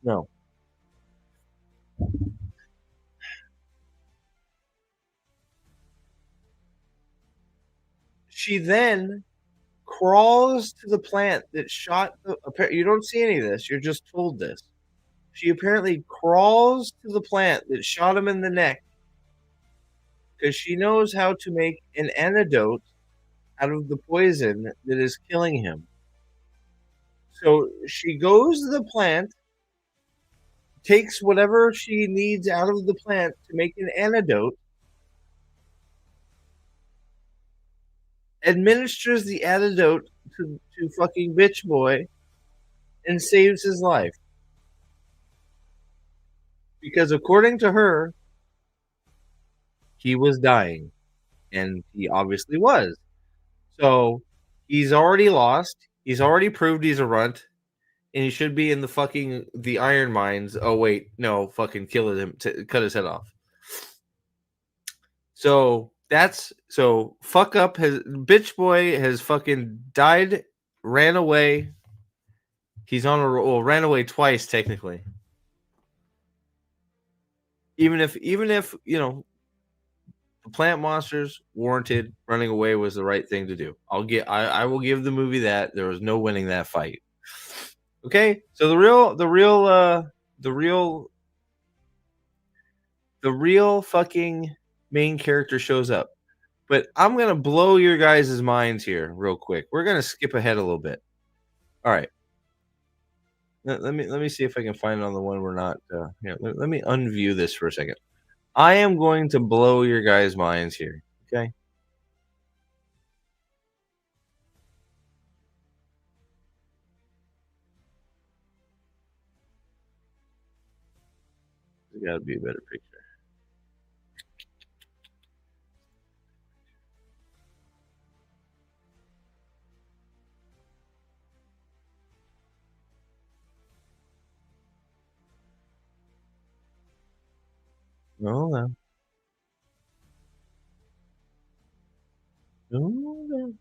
No. She then crawls to the plant that shot the. You don't see any of this. You're just told this. She apparently crawls to the plant that shot him in the neck because she knows how to make an antidote out of the poison that is killing him. So she goes to the plant, takes whatever she needs out of the plant to make an antidote, administers the antidote to fucking bitch boy, and saves his life. Because according to her, he was dying. And he obviously was. So he's already lost. He's already proved he's a runt. And he should be in the fucking the iron mines. Oh wait, no, fucking kill him, cut his head off. So that's so fuck up has bitch boy has fucking died, ran away. He's on a well, ran away twice technically. Even if the plant monsters warranted running away was the right thing to do. I will give the movie that there was no winning that fight. Okay, so the real the real fucking main character shows up. But I'm gonna blow your guys' minds here real quick. We're gonna skip ahead a little bit. All right. Let me see if I can find it on the one we're not. Here, let me unview this for a second. I am going to blow your guys' minds here. Okay. There's got to be a better picture. No, no, no, no.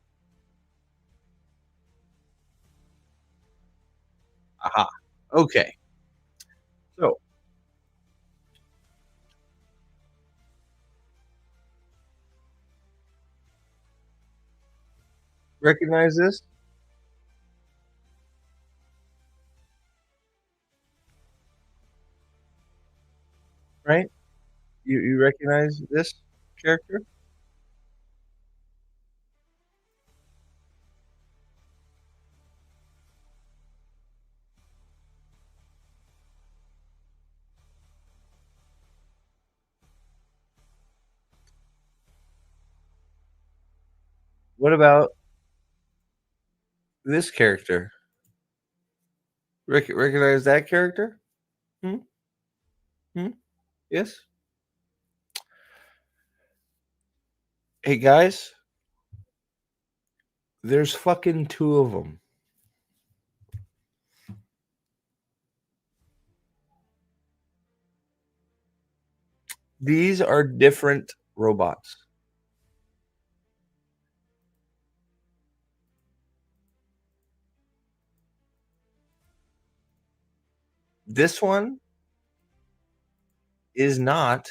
Aha. Okay. So recognize this, right? You recognize this character? What about this character? Recognize that character? Hmm? Hmm? Yes. Hey guys, there's fucking two of them. These are different robots. This one is not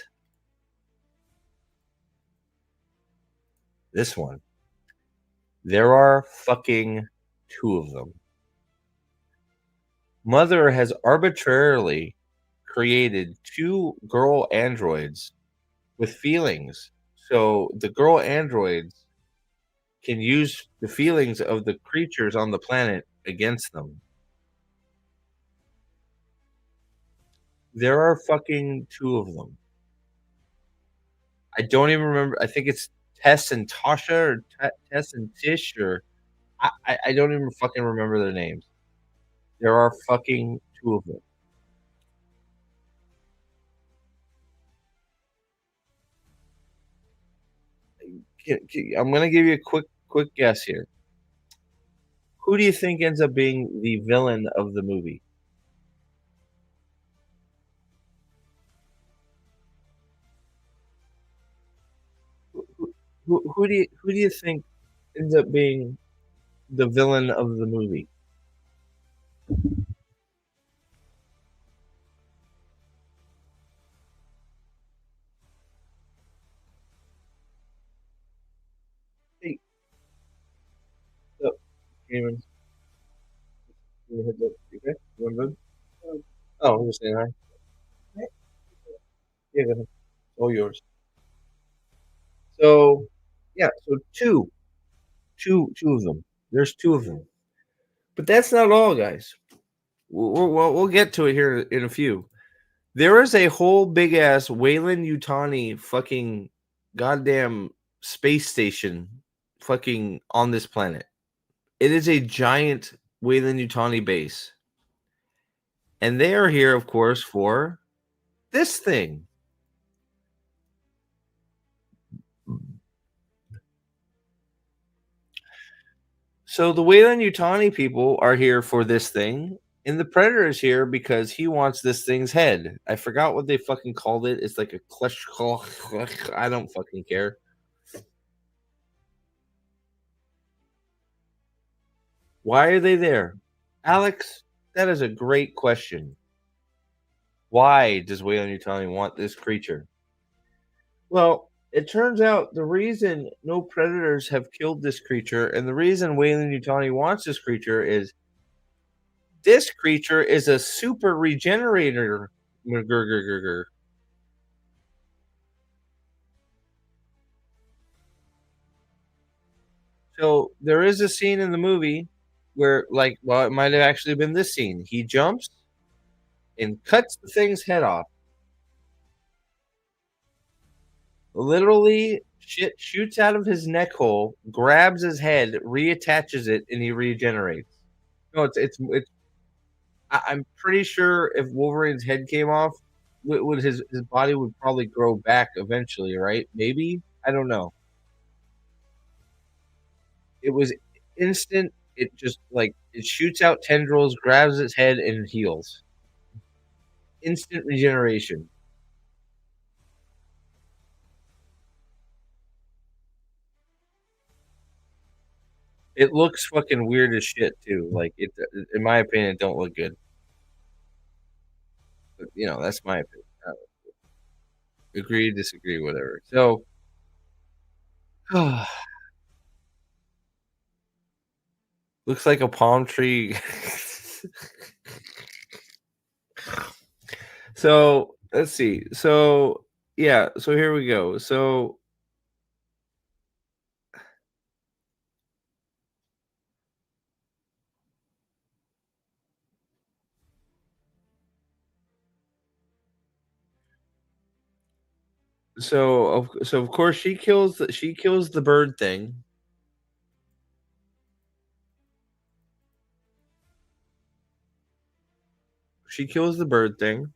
this one. There are fucking two of them. Mother has arbitrarily created two girl androids with feelings. So the girl androids can use the feelings of the creatures on the planet against them. There are fucking two of them. I don't even remember. I think it's Tess and Tasha or Tess and Tish or I don't even fucking remember their names. There are fucking two of them. I'm gonna give you a quick guess here. Who do you think ends up being the villain of the movie? Who do you think ends up being the villain of the movie? Hey, so, Cameron, you heads up. You okay? You want good? Oh, I'm just saying hi. Yeah, go ahead. All yours. So, yeah, so two of them. There's two of them. But that's not all, guys. We'll get to it here in a few. There is a whole big ass Wayland Utani fucking goddamn space station fucking on this planet. It is a giant Wayland Utani base. And they are here, of course, for this thing. So the Wayland Utani people are here for this thing, and the Predator is here because he wants this thing's head. I forgot what they fucking called it. It's like a clutch. I don't fucking care. Why are they there? Alex, that is a great question. Why does Wayland Utani want this creature? Well, it turns out the reason no predators have killed this creature and the reason Wayland Utani wants this creature is this creature is a super regenerator. So there is a scene in the movie where, like, well, it might have actually been this scene. He jumps and cuts the thing's head off. Literally, shit shoots out of his neck hole, grabs his head, reattaches it, and he regenerates. No, it's. I'm pretty sure if Wolverine's head came off, would his body would probably grow back eventually, right? Maybe I don't know. It was instant. It just like it shoots out tendrils, grabs its head, and heals. Instant regeneration. It looks fucking weird as shit too. Like it, in my opinion, it don't look good. But that's my opinion. Agree, disagree, whatever. So, looks like a palm tree. So let's see. So yeah. So here we go. So of course she kills the bird thing. She kills the bird thing,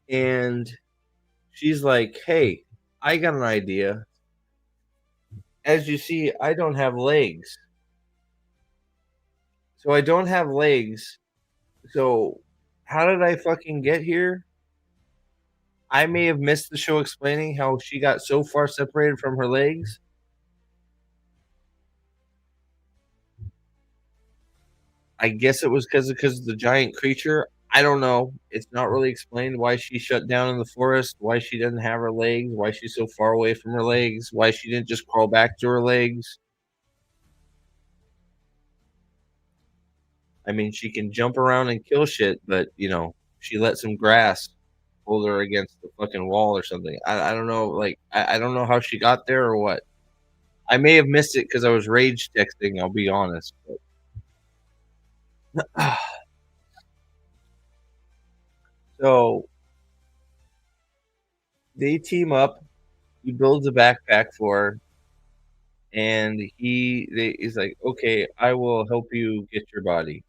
and she's like, "Hey, I got an idea. As you see, I don't have legs. So I don't have legs. So how did I fucking get here? I may have missed the show explaining how she got so far separated from her legs. I guess it was because of the giant creature. I don't know. It's not really explained why she shut down in the forest, why she doesn't have her legs, why she's so far away from her legs, why she didn't just crawl back to her legs. I mean, she can jump around and kill shit, but she let some grass hold her against the fucking wall or something. I don't know. Like I don't know how she got there or what. I may have missed it because I was rage texting. I'll be honest. But so they team up. He builds a backpack for her, and he's like, "Okay, I will help you get your body."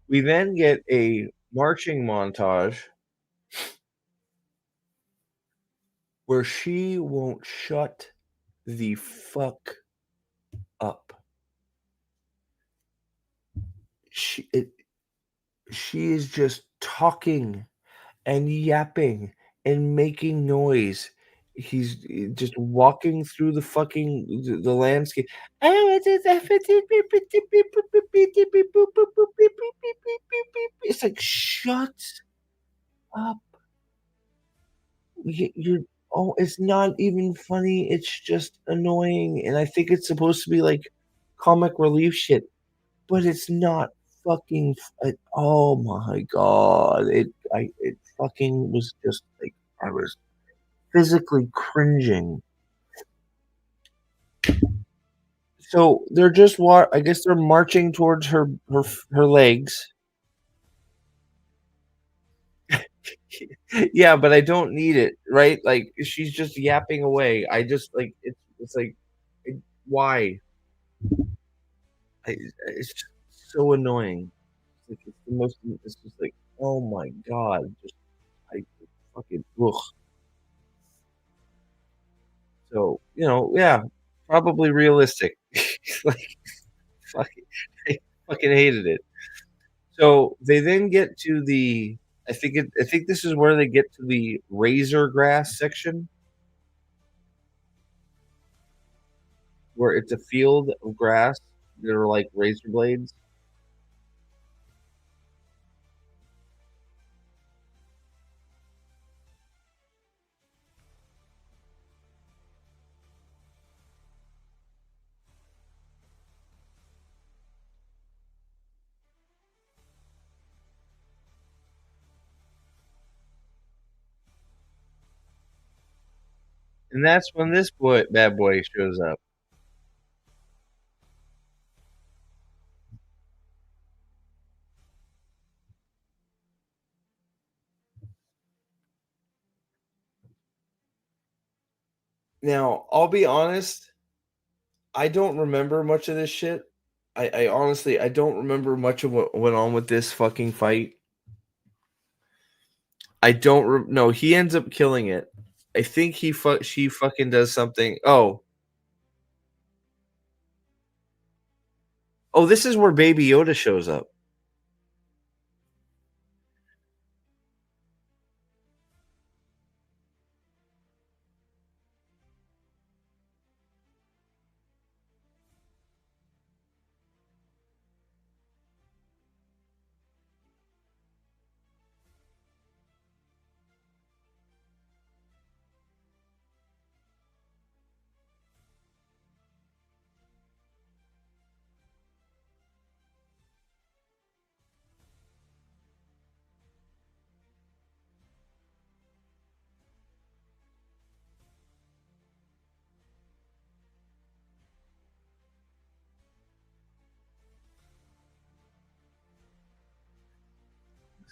We then get a marching montage where she won't shut the fuck up. She it, she is just talking and yapping and making noise. He's just walking through the fucking the landscape. It's like shut up. You're Oh, it's not even funny, it's just annoying, and I think it's supposed to be, like, comic relief shit, but it's not fucking oh my god, it fucking was just, like, I was physically cringing. So, they're just I guess they're marching towards her legs. Yeah, but I don't need it, right? Like, she's just yapping away. I just, like, it's like, it why? It's just so annoying. Like, it's the most it's just like, "Oh my god." Just I fucking ugh. So, yeah, probably realistic. Like, fucking I fucking hated it. So, they then get to I think this is where they get to the razor grass section, where it's a field of grass that are like razor blades, and that's when this bad boy shows up. Now, I'll be honest, I don't remember much of this shit. I honestly I don't remember much of what went on with this fucking fight. I don't no, he ends up killing it. I think she fucking does something. Oh, this is where Baby Yoda shows up.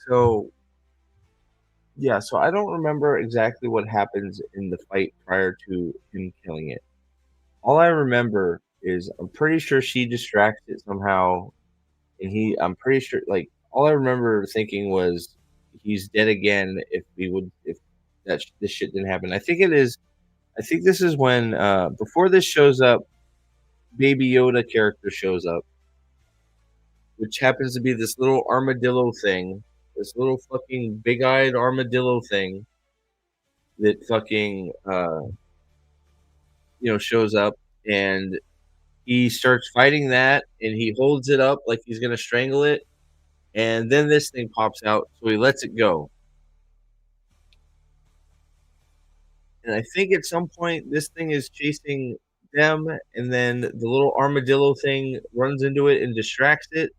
So, yeah, so I don't remember exactly what happens in the fight prior to him killing it. All I remember is I'm pretty sure she distracts it somehow, and I'm pretty sure, like, all I remember thinking was he's dead again if this shit didn't happen. I think this is when, before this shows up, Baby Yoda character shows up, which happens to be this little armadillo thing, this little fucking big-eyed armadillo thing that fucking, shows up, and he starts fighting that, and he holds it up like he's gonna strangle it, and then this thing pops out, so he lets it go. And I think at some point this thing is chasing them, and then the little armadillo thing runs into it and distracts it,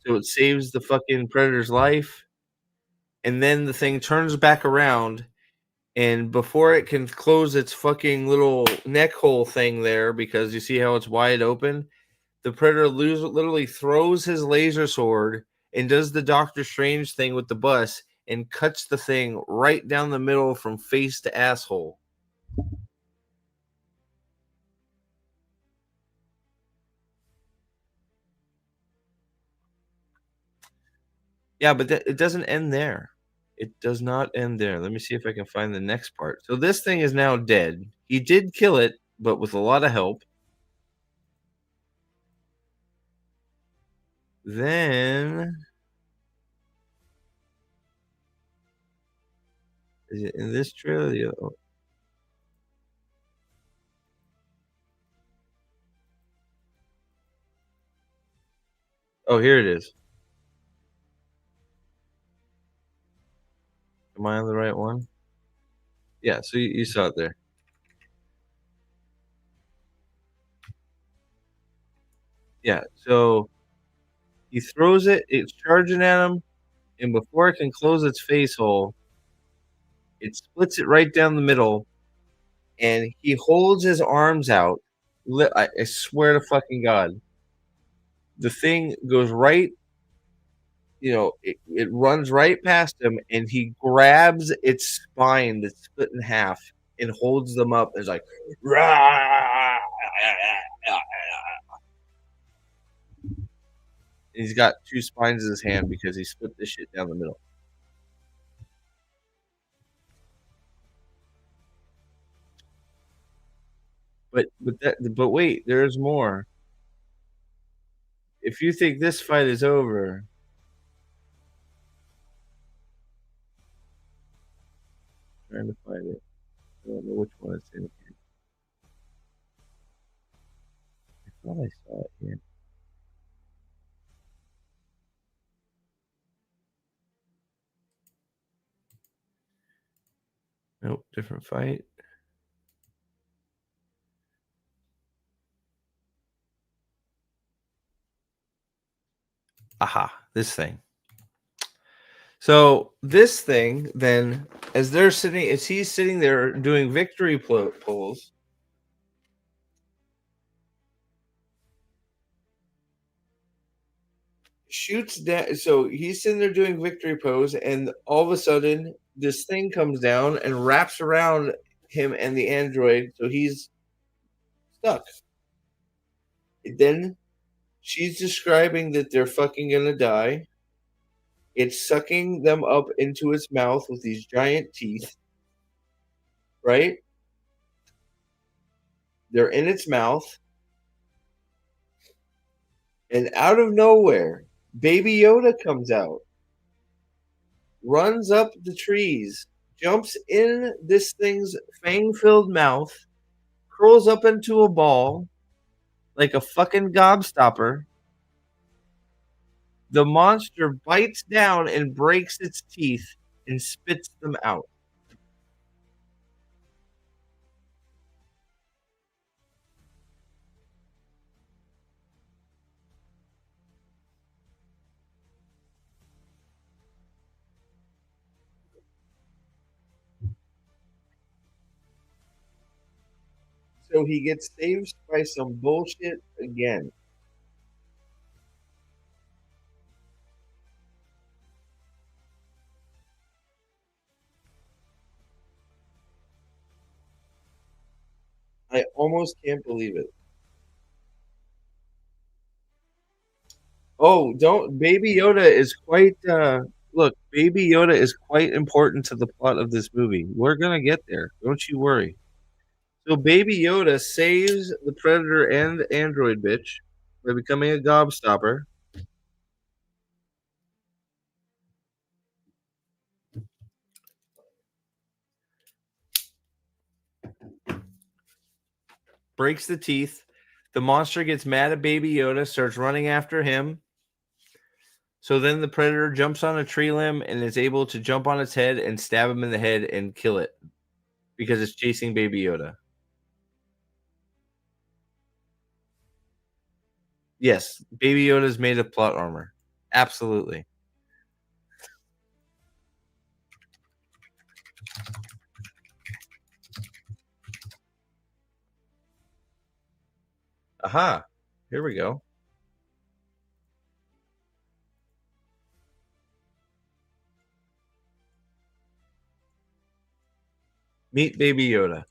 so it saves the fucking predator's life, and then the thing turns back around, and before it can close its fucking little neck hole thing there, because you see how it's wide open, the predator literally throws his laser sword and does the Doctor Strange thing with the bus and cuts the thing right down the middle from face to asshole. Yeah, but it doesn't end there. It does not end there. Let me see if I can find the next part. So this thing is now dead. He did kill it, but with a lot of help. Then is it in this trailer? Oh, here it is. Am I on the right one? Yeah, so you saw it there. Yeah, so he throws it, it's charging at him, and before it can close its face hole, it splits it right down the middle, and he holds his arms out. I swear to fucking God, the thing goes right, it runs right past him, and he grabs its spine that's split in half and holds them up. And is like, "Rah!" And he's got two spines in his hand because he split this shit down the middle. But wait, there's more. If you think this fight is over, trying to find it. I don't know which one it's in. I thought I saw it here. Nope, different fight. Aha, this thing. So this thing, then, as he's sitting there doing victory pulls, shoots down. So he's sitting there doing victory pose, and all of a sudden, this thing comes down and wraps around him and the android, so he's stuck. Then she's describing that they're fucking gonna die. It's sucking them up into its mouth with these giant teeth, right? They're in its mouth, and out of nowhere, Baby Yoda comes out, runs up the trees, jumps in this thing's fang filled mouth, curls up into a ball like a fucking gobstopper. The monster bites down and breaks its teeth and spits them out. So he gets saved by some bullshit again. I almost can't believe it. Oh, don't Baby Yoda is quite look, Baby Yoda is quite important to the plot of this movie. We're gonna get there. Don't you worry. So Baby Yoda saves the Predator and the android bitch by becoming a gobstopper. Breaks the teeth. The monster gets mad at Baby Yoda, starts running after him. So then the Predator jumps on a tree limb and is able to jump on its head and stab him in the head and kill it because it's chasing Baby Yoda. Yes, Baby Yoda is made of plot armor. Absolutely. Aha. Here we go. Meet Baby Yoda.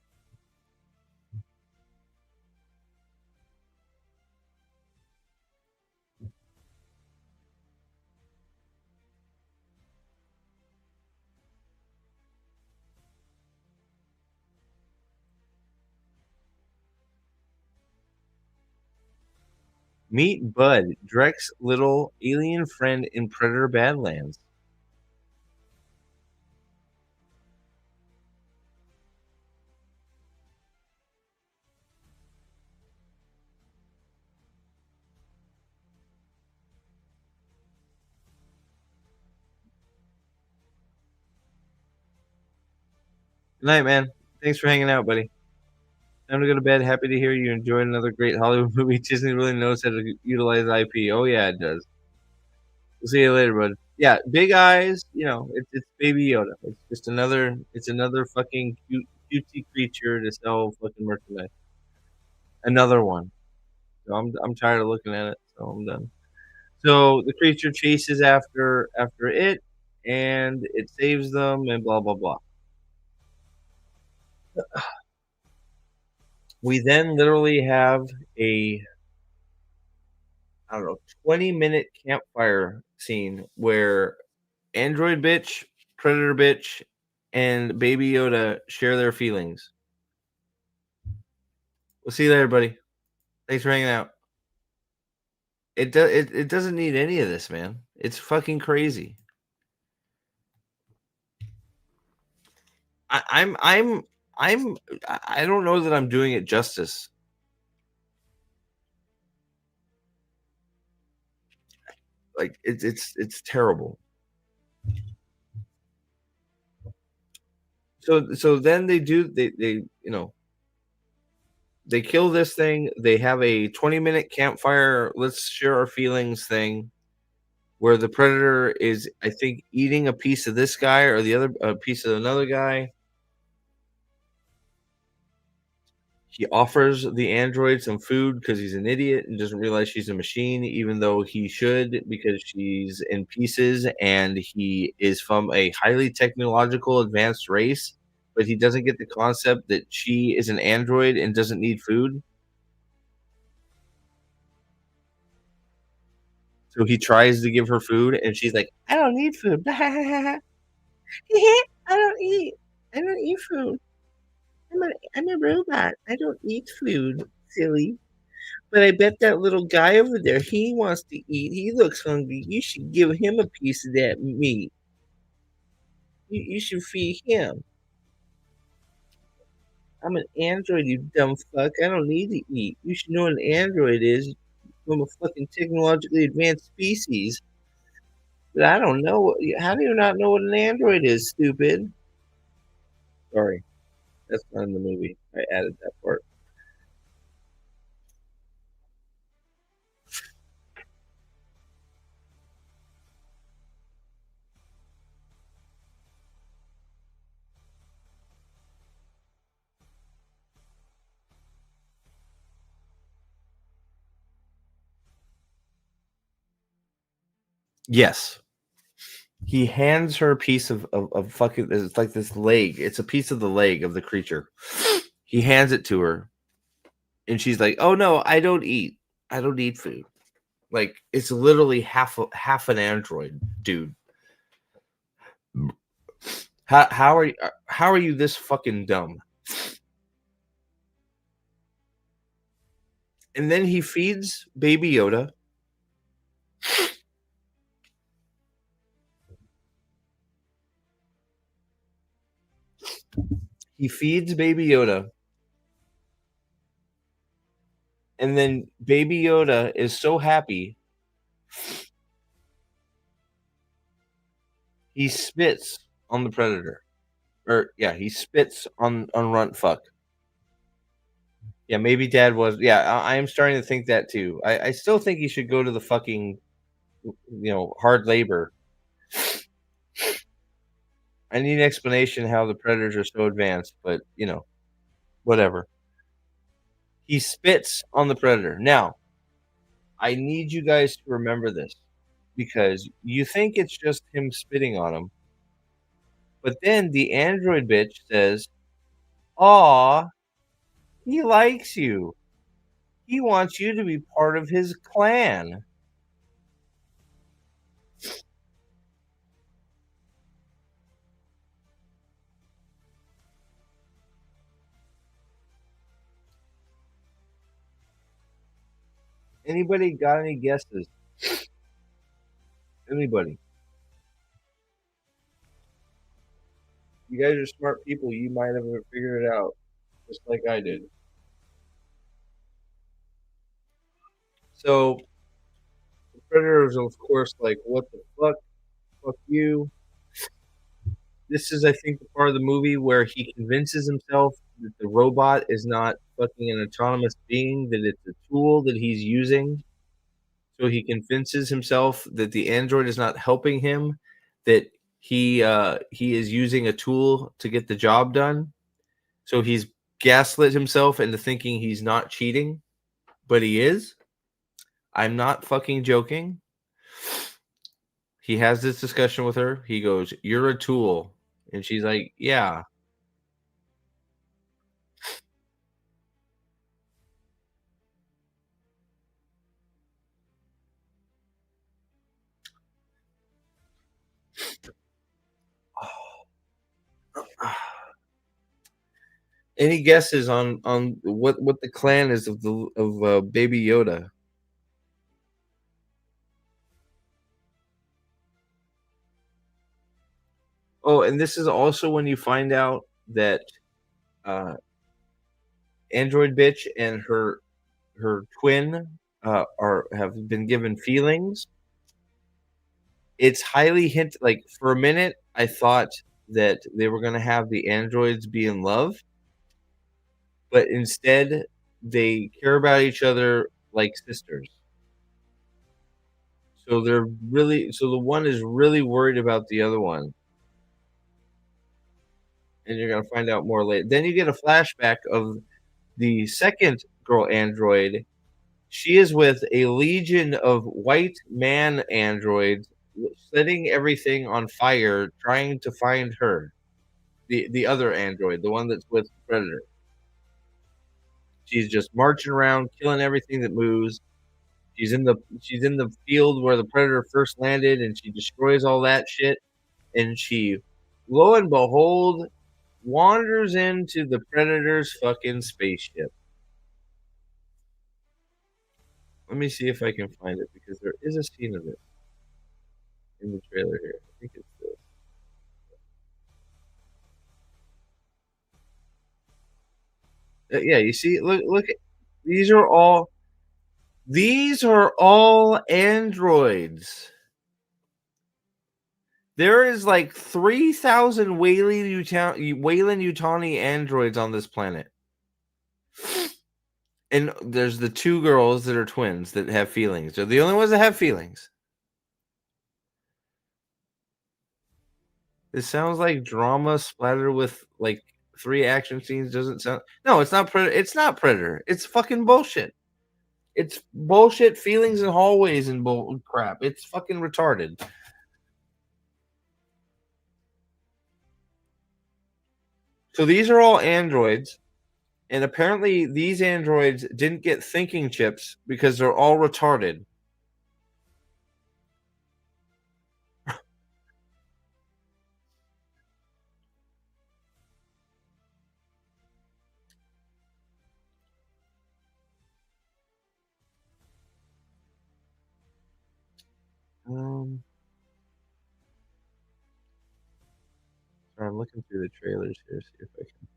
Meet Bud, Drek's little alien friend in Predator Badlands. Good night, man. Thanks for hanging out, buddy. Time to go to bed. Happy to hear you enjoyed another great Hollywood movie. Disney really knows how to utilize IP. Oh yeah, it does. We'll see you later, bud. Yeah, big eyes. You know, it's Baby Yoda. It's just another. It's another fucking cutesy creature to sell fucking merchandise. Another one. So I'm tired of looking at it. So I'm done. So the creature chases after it, and it saves them, and blah blah blah. We then literally have a I don't know 20-minute campfire scene where Android bitch, Predator bitch, and Baby Yoda share their feelings. We'll see you later, buddy. Thanks for hanging out. It doesn't need any of this, man. It's fucking crazy. I, I'm I'm I'm I don't know that I'm doing it justice. Like it's terrible. So then they you know they kill this thing. They have a 20-minute campfire. Let's share our feelings thing where the predator is, I think, eating a piece of this guy or the other a piece of another guy. He offers the android some food because he's an idiot and doesn't realize she's a machine, even though he should because she's in pieces and he is from a highly technological advanced race. But he doesn't get the concept that she is an android and doesn't need food. So he tries to give her food, and she's like, "I don't need food. I don't eat. I don't eat food. I'm a robot. I don't eat food. Silly." But I bet that little guy over there, he wants to eat. He looks hungry. You should give him a piece of that meat. You should feed him. I'm an android, you dumb fuck. I don't need to eat. You should know what an android is. I'm a fucking technologically advanced species. But I don't know. How do you not know what an android is, stupid? Sorry, that's not in the movie. I added that part. Yes. He hands her a piece of fucking it's like this leg. It's a piece of the leg of the creature. He hands it to her and she's like, "Oh no, I don't eat. I don't eat food." Like it's literally half an android, dude. How are you this fucking dumb? And then he feeds Baby Yoda. He feeds Baby Yoda, and then Baby Yoda is so happy he spits on the predator. Or yeah, he spits on Runt Fuck. Yeah, maybe Dad was. Yeah, I am starting to think that too. I still think he should go to the fucking hard labor. I need an explanation how the predators are so advanced, but whatever. He spits on the predator. Now, I need you guys to remember this because you think it's just him spitting on him, but then the android bitch says, "Aw, he likes you. He wants you to be part of his clan." Anybody got any guesses? Anybody? You guys are smart people. You might have figured it out, just like I did. So the predators, of course, like, what the fuck? Fuck you. this is, I think, the part of the movie where he convinces himself that the robot is not fucking an autonomous being, that it's a tool that he's using. So he convinces himself that the android is not helping him, that he is using a tool to get the job done. So he's gaslit himself into thinking he's not cheating, but he is. I'm not fucking joking. He has this discussion with her. He goes, "You're a tool." And she's like, "Yeah." Any guesses on what the clan is of the of Baby Yoda? Oh, and this is also when you find out that uh, Android bitch and her twin are have been given feelings. It's highly hint like for a minute I thought that they were gonna have the androids be in love, but instead they care about each other like sisters. So the one is really worried about the other one, and you're gonna find out more later. Then you get a flashback of the second girl android. She is with a legion of white man androids setting everything on fire, trying to find her. The other android, the one that's with Predator. She's just marching around, killing everything that moves. She's in the field where the Predator first landed, and she destroys all that shit. And she, lo and behold, wanders into the Predator's fucking spaceship. Let me see if I can find it because there is a scene of it in the trailer here. I think it's this. Yeah, you see, look at these are all androids. There is like 3,000 Wayland-Yutani androids on this planet. And there's the two girls that are twins that have feelings. They're the only ones that have feelings. It sounds like drama splattered with like three action scenes. Doesn't sound. No, it's not Predator. It's not Predator. It's fucking bullshit. It's bullshit. Feelings in hallways and bull crap. It's fucking retarded. So these are all androids, and apparently these androids didn't get thinking chips because they're all retarded. Um, I'm looking through the trailers here, see if I can.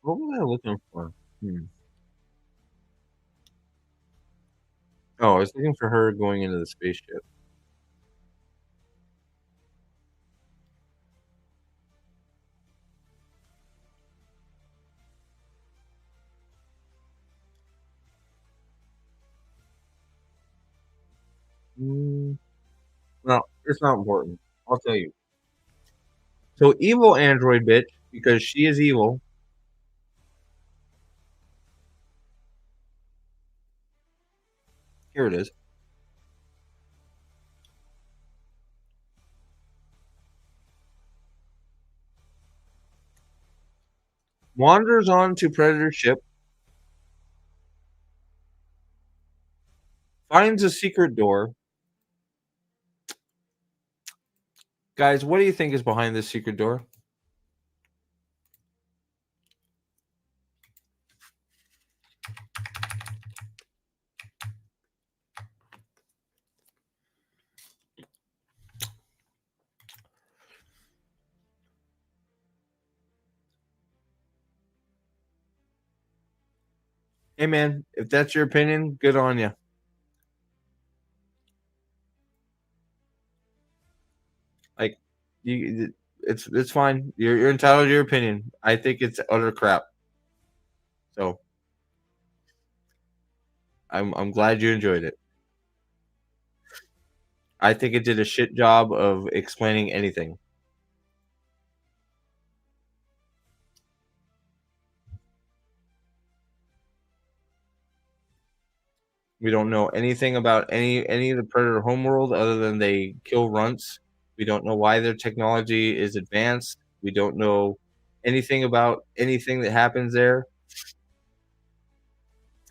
What was I looking for? Hmm. Oh, I was looking for her going into the spaceship. Mm, no, it's not important. I'll tell you. So evil android bitch, because she is evil, here it is, wanders onto Predator's ship, finds a secret door. Guys, what do you think is behind this secret door? Hey, man, if that's your opinion, good on you. Like, you it's fine. You're entitled to your opinion. I think it's utter crap. So, I'm glad you enjoyed it. I think it did a shit job of explaining anything. We don't know anything about any of the Predator homeworld other than they kill runts. We don't know why their technology is advanced. We don't know anything about anything that happens there.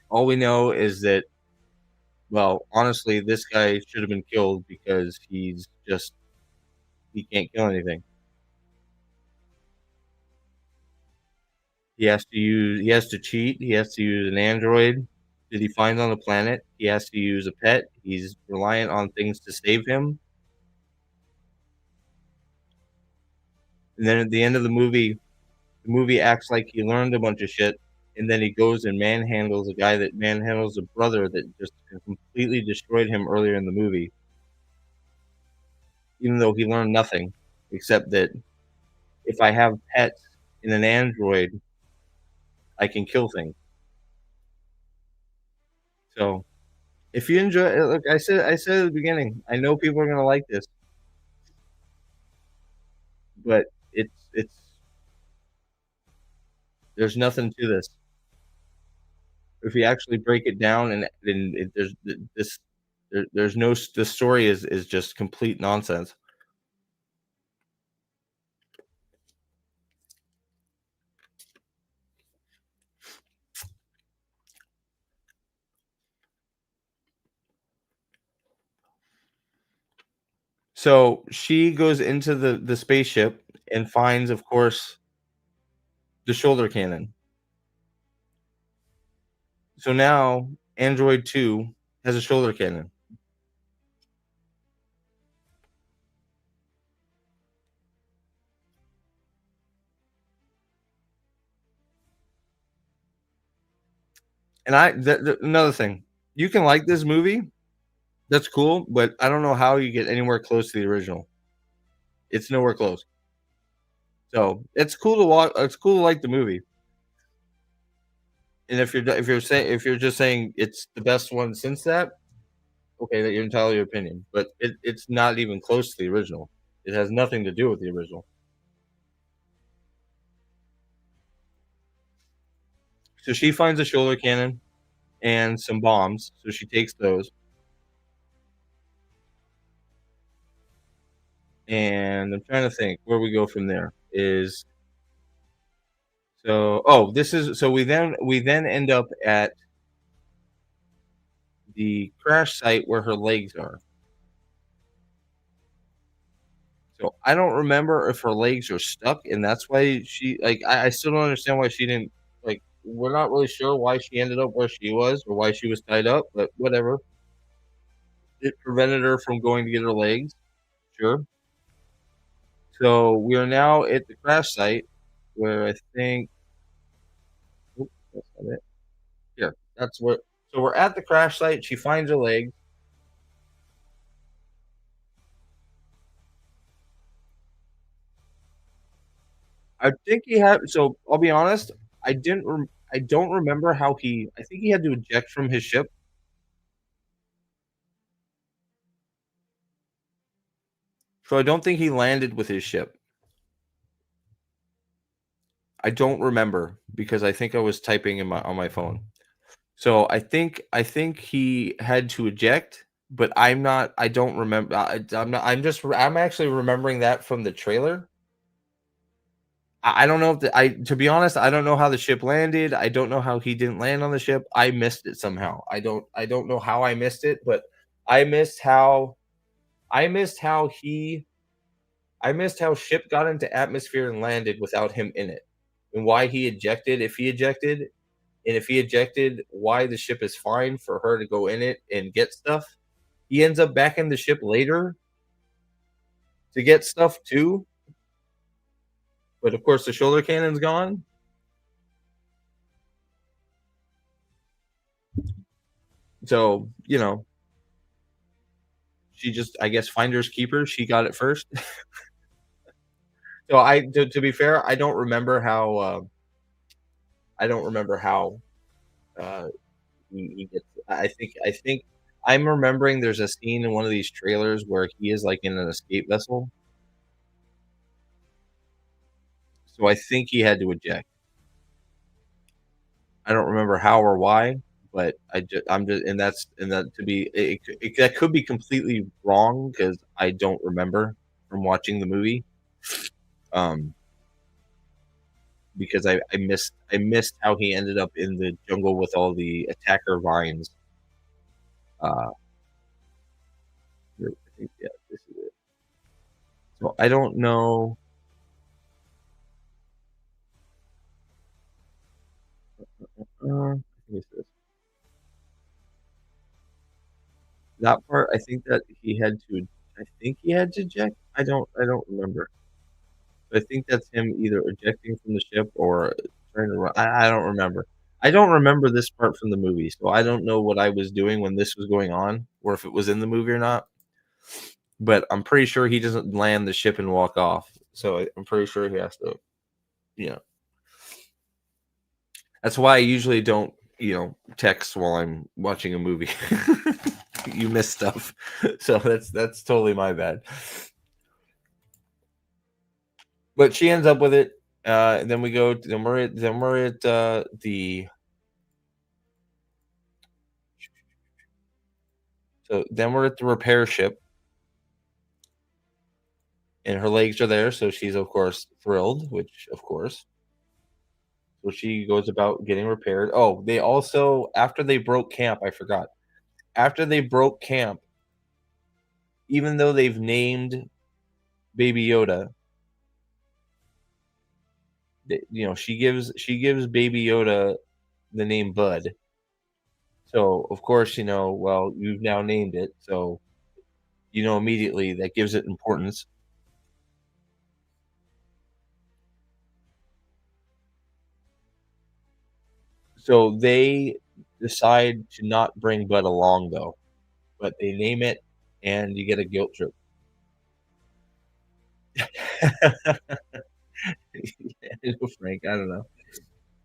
All we know is that, well, honestly, this guy should have been killed because he can't kill anything. He has to cheat. He has to use an android that he finds on the planet. He has to use a pet. He's reliant on things to save him. And then at the end of the movie acts like he learned a bunch of shit, and then he goes and manhandles a guy that manhandles a brother that just completely destroyed him earlier in the movie, even though he learned nothing except that if I have pets in an android, I can kill things. So if you enjoy, look, I said at the beginning, I know people are gonna like this, but it's there's nothing to this. If you actually break it down and this there's no the story is just complete nonsense. So she goes into the spaceship and finds, of course, the shoulder cannon. So now Android 2 has a shoulder cannon. And another thing, you can like this movie, that's cool, but I don't know how you get anywhere close to the original. It's nowhere close. So it's cool to watch. It's cool to like the movie. And if you're just saying it's the best one since that, okay, that you're entitled to your opinion. But it's not even close to the original. It has nothing to do with the original. So she finds a shoulder cannon and some bombs. So she takes those, and I'm trying to think where we go from there. Is so oh this is so we then end up at the crash site where her legs are. So I don't remember if her legs are stuck, and that's why she like I still don't understand why she didn't like. We're not really sure why she ended up where she was or why she was tied up, but whatever. It prevented her from going to get her legs. Sure. So we are now at the crash site where I think oop, that's not it. Here, that's what. So we're at the crash site. She finds her legs. I think he had. So I'll be honest. I don't remember how he. I think he had to eject from his ship. So I don't think he landed with his ship. I don't remember because I think I was typing in my on my phone. So I think he had to eject, but I'm not. I don't remember. I'm not. I'm just. I'm actually remembering that from the trailer. I don't know if I. To be honest, I don't know how the ship landed. I don't know how he didn't land on the ship. I missed it somehow. I don't know how I missed it, but I missed how. I missed how he. I missed how ship got into atmosphere and landed without him in it, and why he ejected. If he ejected, and if he ejected, why the ship is fine for her to go in it and get stuff. He ends up back in the ship later to get stuff too, but of course the shoulder cannon's gone. So, she just, I guess, finders keepers. She got it first. So to be fair, I don't remember how uh, he gets. I think I'm remembering there's a scene in one of these trailers where he is like in an escape vessel. So I think he had to eject. I don't remember how or why, but I'm just, and that to be that could be completely wrong because I don't remember from watching the movie. Um, because I missed how he ended up in the jungle with all the attacker vines. Uh, I think, yeah, this is it. So I don't know. I think it's this. That part. I think that he had to. I think he had to eject. I don't remember. I think that's him either ejecting from the ship or trying to run. I don't remember. I don't remember this part from the movie, so I don't know what I was doing when this was going on, or if it was in the movie or not. But I'm pretty sure he doesn't land the ship and walk off. So I'm pretty sure he has to. Yeah, that's why I usually don't, text while I'm watching a movie. You miss stuff, so that's totally my bad. But she ends up with it. And then we go. Then we're at the. So then we're at the repair ship, and her legs are there, so she's of course thrilled. Which of course, so she goes about getting repaired. Oh, they also, after they broke camp, I forgot. After they broke camp, even though they've named Baby Yoda, she gives Baby Yoda the name Bud. So of course, well, you've now named it, so immediately that gives it importance. So they decide to not bring Bud along though, but they name it, and you get a guilt trip. Frank, I don't know.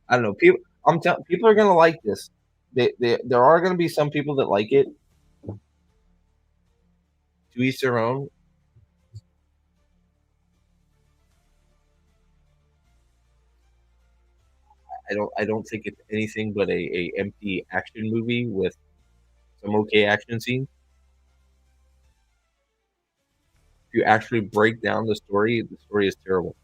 I don't know. People are gonna like this. There are gonna be some people that like it. To each their own. I don't think it's anything but a empty action movie with some okay action scenes. If you actually break down the story is terrible.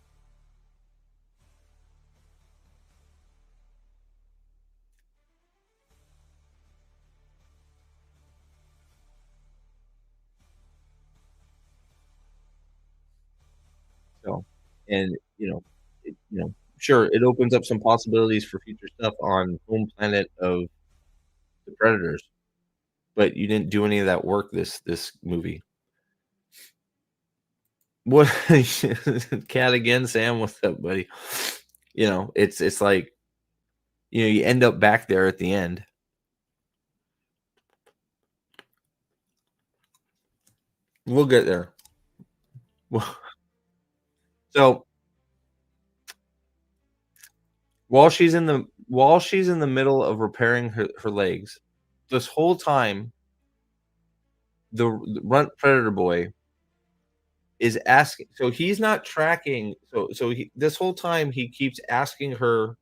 So, and sure, it opens up some possibilities for future stuff on home planet of the Predators, but you didn't do any of that work this movie. What cat again, Sam? What's up, buddy? It's like you end up back there at the end. We'll get there. So while she's in the middle of repairing her legs, this whole time the runt predator boy is asking. So he's not tracking. This whole time he keeps asking her,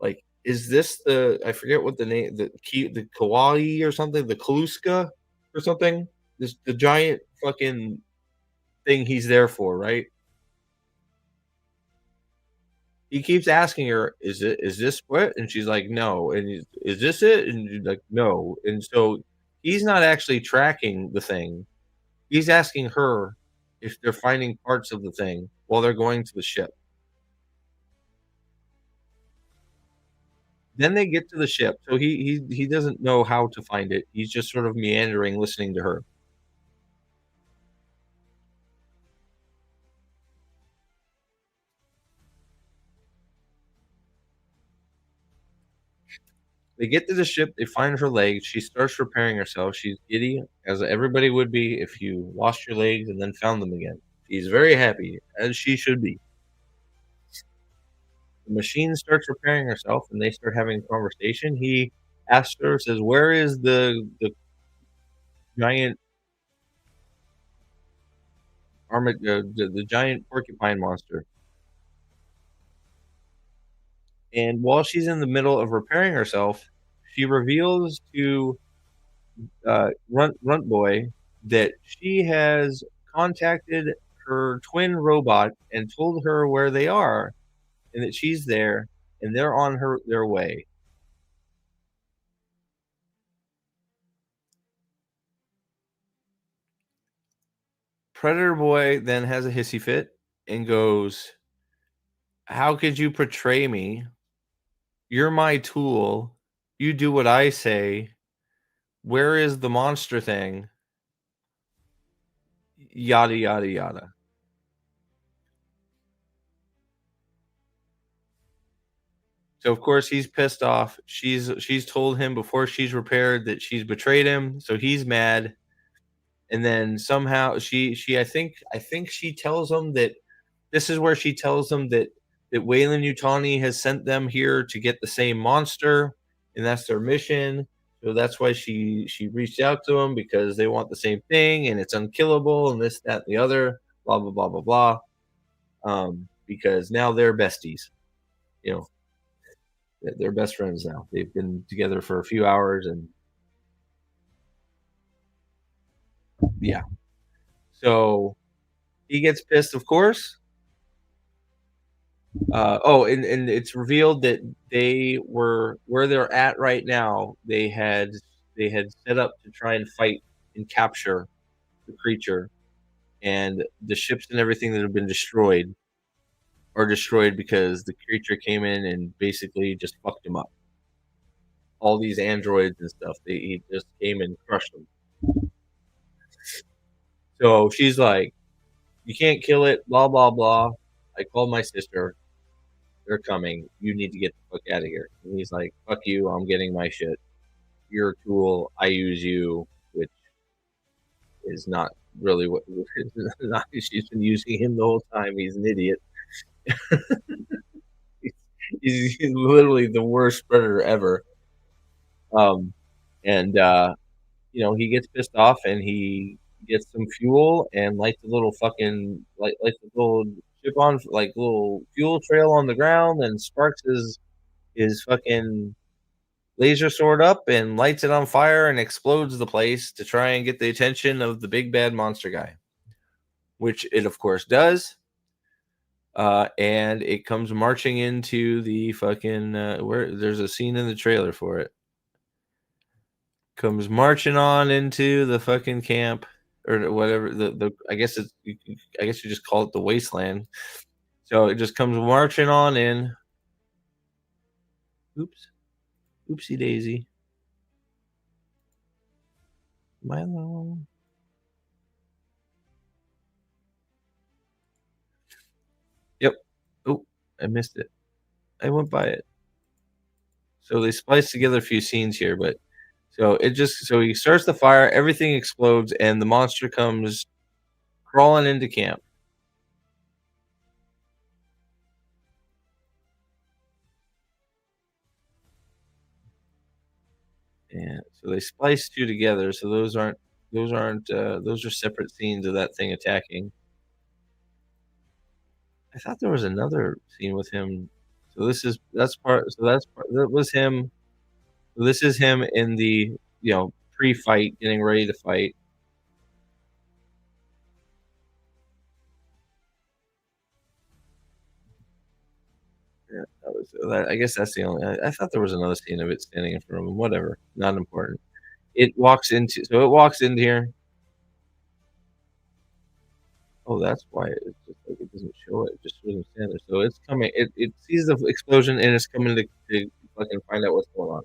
like, is this the, I forget what the name, the kawaii or something, the kaluska or something, this the giant fucking thing he's there for, right? He keeps asking her, is this what? And she's like, no. And is this it? And she's like, no. And so he's not actually tracking the thing. He's asking her if they're finding parts of the thing while they're going to the ship. Then they get to the ship. So he doesn't know how to find it. He's just sort of meandering, listening to her. They get to the ship, they find her legs, she starts repairing herself, she's giddy, as everybody would be if you lost your legs and then found them again. She's very happy, as she should be. The machine starts repairing herself, and they start having a conversation. He asks her, says, "Where is the giant the giant porcupine monster?" And while she's in the middle of repairing herself, she reveals to Runt Boy that she has contacted her twin robot and told her where they are, and that she's there, and they're on their way. Predator Boy then has a hissy fit and goes, "How could you betray me? You're my tool. You do what I say. Where is the monster thing?" Yada yada yada. So of course he's pissed off. She's told him before she's repaired that she's betrayed him, so he's mad. And then somehow I think she tells him that this is where she tells him that Wayland Utani has sent them here to get the same monster, and that's their mission. So that's why she reached out to him because they want the same thing, and it's unkillable, and this, that, and the other, blah blah blah blah blah. Because now they're besties. You know, they're best friends now. They've been together for a few hours, and yeah. So he gets pissed, of course. And it's revealed that they were where they're at right now. They had set up to try and fight and capture the creature, and the ships and everything that have been destroyed are destroyed because the creature came in and basically just fucked them up. All these androids and stuff, he just came and crushed them. So she's like, "You can't kill it." Blah blah blah. I called my sister. They're coming. You need to get the fuck out of here. And he's like, "Fuck you. I'm getting my shit. You're a tool. I use you," which is not really what not, she's been using him the whole time. He's an idiot. He's literally the worst predator ever. Um, and he gets pissed off and he gets some fuel and lights a little fucking lights a little ship on like little fuel trail on the ground and sparks his fucking laser sword up and lights it on fire and explodes the place to try and get the attention of the big bad monster guy, which it of course does. And it comes marching into the fucking where there's a scene in the trailer for it. Comes marching on into the fucking camp or whatever. The I guess you just call it the wasteland. So it just comes marching on in. Oops, oopsie daisy. Milo. Yep. Oh, I missed it. I went by it. So they splice together a few scenes here, but so he starts the fire, everything explodes, and the monster comes crawling into camp. And so they splice two together. So those are separate scenes of that thing attacking. I thought there was another scene with him. So that was him. So this is him in the pre-fight, getting ready to fight. Yeah, I guess that's the only. I thought there was another scene of it standing in front of him. Whatever, not important. It walks into here. Oh, that's why it's just like it doesn't show it. It just shows him stand there. So it's coming. It sees the explosion and it's coming to fucking find out what's going on.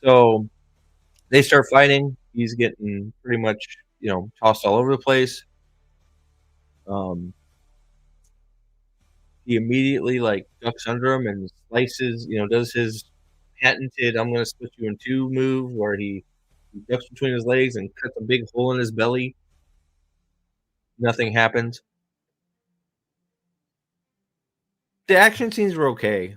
So they start fighting. He's getting pretty much tossed all over the place. Um, he immediately, like, ducks under him and slices, does his patented "I'm gonna split you in 2" move where he ducks between his legs and cuts a big hole in his belly. Nothing happens. The action scenes were okay.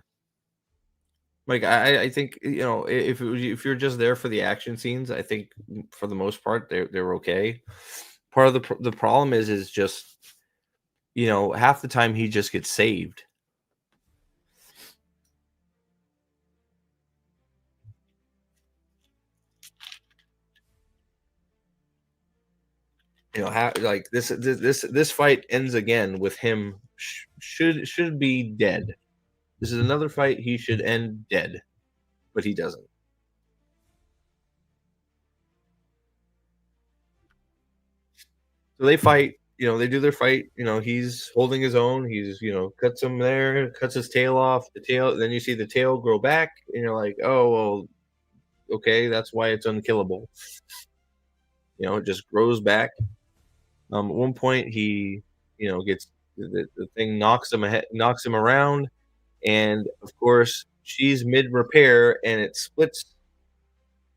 Like, I think, if you're just there for the action scenes, I think, for the most part, they're okay. Part of the problem is just, half the time he just gets saved. Like, this fight ends again with him should be dead. This is another fight he should end dead, but he doesn't. So they fight, they do their fight, he's holding his own, he's, cuts him there, cuts his tail off, the tail, then you see the tail grow back, and you're like, "Oh, well, okay, that's why it's unkillable." It just grows back. At one point he, gets the thing knocks him around, and of course she's mid repair and it splits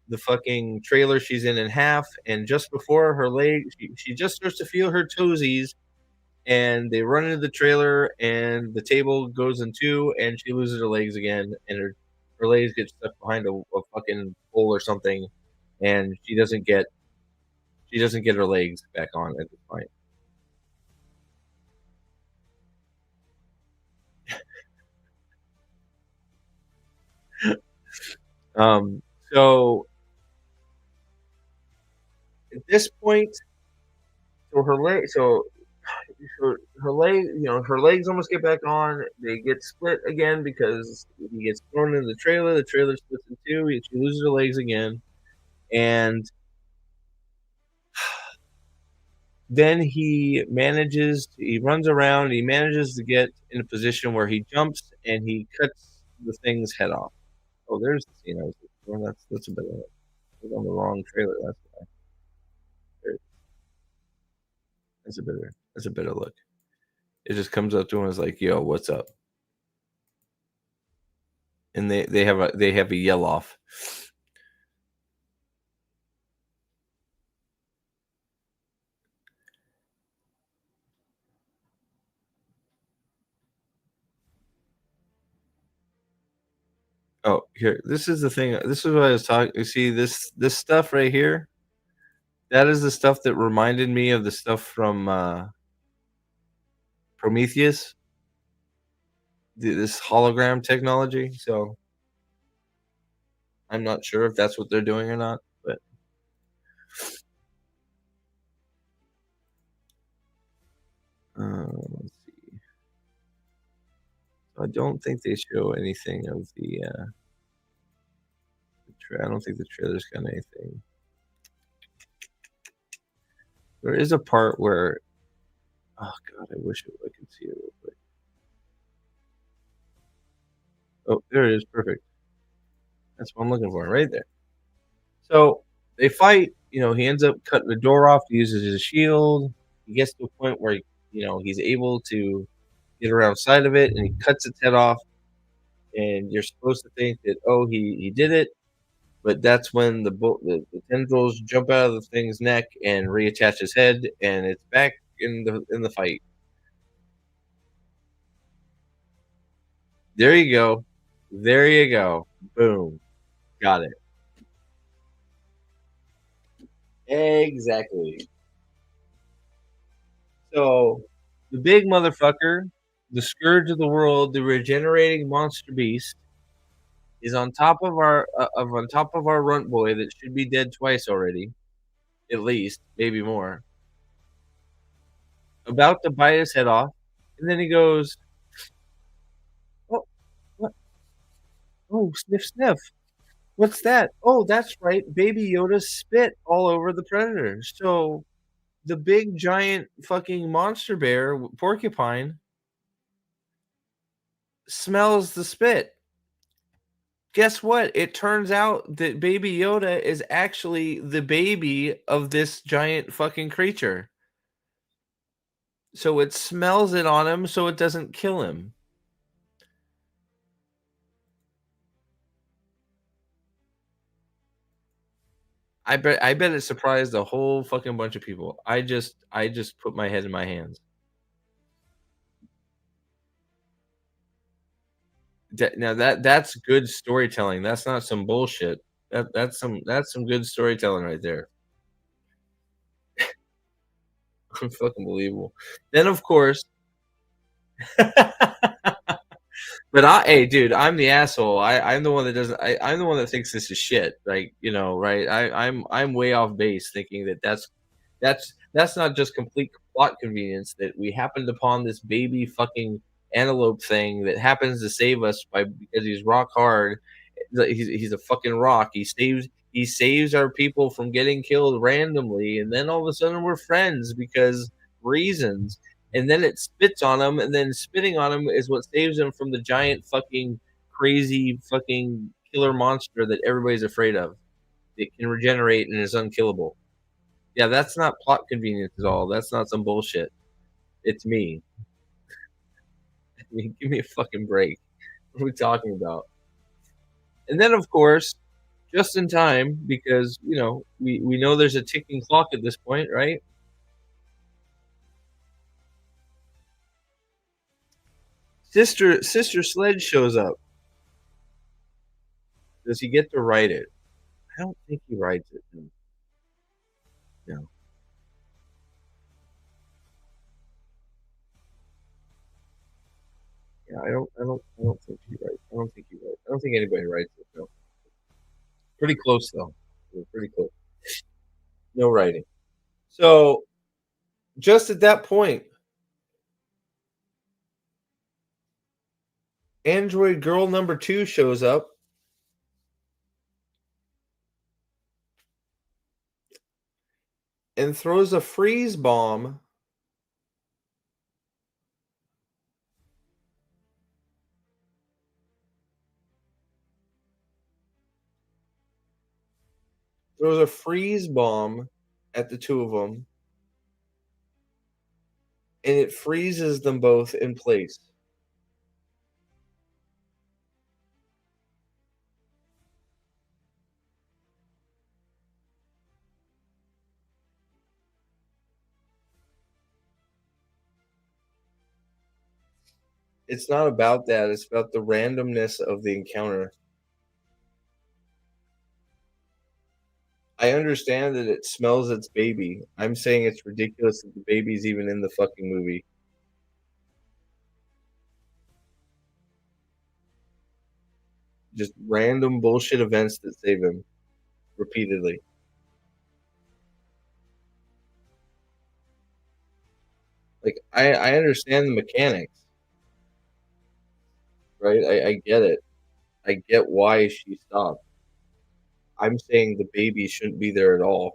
the fucking trailer she's in half, and just before her leg, she just starts to feel her toesies, and they run into the trailer and the table goes in two and she loses her legs again, and her legs get stuck behind a fucking pole or something, and she doesn't get her legs back on at this point. Um, so at this point, her leg, her legs almost get back on. They get split again because he gets thrown in the trailer. The trailer splits in two. She loses her legs again, and then he runs around. He manages to get in a position where he jumps and he cuts the thing's head off. Oh, there's the scene I was looking for. That's a bit of it. I was on the wrong trailer. That's why. That's a better. That's a better look. It just comes up to him and is like, "Yo, what's up?" And they have a yell off. Oh, here. This is the thing. This is what I was talking. You see this stuff right here. That is the stuff that reminded me of the stuff from Prometheus. This hologram technology. So I'm not sure if that's what they're doing or not. But let's see. I don't think they show anything of I don't think the trailer's got anything. There is a part where, oh god, I wish I could see it real quick. Oh, there it is. Perfect. That's what I'm looking for, right there. So they fight. He ends up cutting the door off. He uses his shield. He gets to a point where he's able to get around side of it, and he cuts its head off. And you're supposed to think that, oh, he did it, but that's when the tendrils jump out of the thing's neck and reattach his head, and it's back in the fight. There you go. There you go. Boom. Got it. Exactly. So the big motherfucker, the scourge of the world, the regenerating monster beast, is on top of our runt boy that should be dead twice already, at least, maybe more. About to bite his head off, and then he goes, "Oh, what? Oh, sniff, sniff. What's that? Oh, that's right. Baby Yoda spit all over the predator." So the big giant fucking monster bear porcupine smells the spit. Guess what? It turns out that Baby Yoda is actually the baby of this giant fucking creature. So it smells it on him so it doesn't kill him. I bet it surprised a whole fucking bunch of people. I just put my head in my hands. Now that's good storytelling. That's not some bullshit. That's some good storytelling right there. Fucking believable. Then, of course but hey, dude, I'm the asshole. I'm the one that doesn't. I'm the one that thinks this is shit. Like, right? I'm way off base, thinking that that's not just complete plot convenience that we happened upon this baby fucking antelope thing that happens to save us by because he's rock hard. He's a fucking rock. He saves our people from getting killed randomly, and then all of a sudden we're friends because reasons. And then it spits on him, and then spitting on him is what saves him from the giant fucking crazy fucking killer monster that everybody's afraid of. It can regenerate and is unkillable. Yeah, that's not plot convenience at all. That's not some bullshit. It's me. I mean, give me a fucking break. What are we talking about? And then, of course, just in time, because we know there's a ticking clock at this point, right? Sister Sledge shows up. Does he get to write it? I don't think he writes it. No, no. Yeah, I don't think he writes. I don't think he writes. I don't think anybody writes it. No. Pretty close though. We're pretty close. No writing. So just at that point, Android girl number two shows up and throws a freeze bomb. Throws a freeze bomb at the two of them, and it freezes them both in place. It's not about that. It's about the randomness of the encounter. I understand that it smells its baby. I'm saying it's ridiculous that the baby's even in the fucking movie. Just random bullshit events that save him repeatedly. Like I understand the mechanics, right? I get it. I get why she stopped. I'm saying the baby shouldn't be there at all.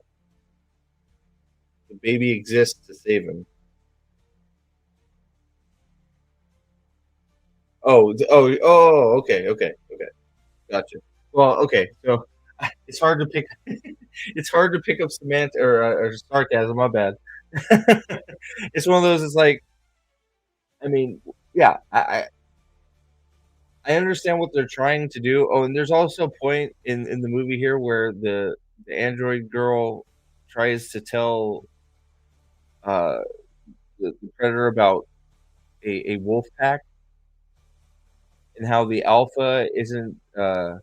The baby exists to save him. Okay, okay, okay. Gotcha. Well, okay, so it's hard to pick. It's hard to pick up semantic or sarcasm. My bad. It's one of those. It's like, I mean, yeah, I understand what they're trying to do. Oh, and there's also a point in the movie here where the android girl tries to tell uh the predator about a wolf pack and how the alpha isn't the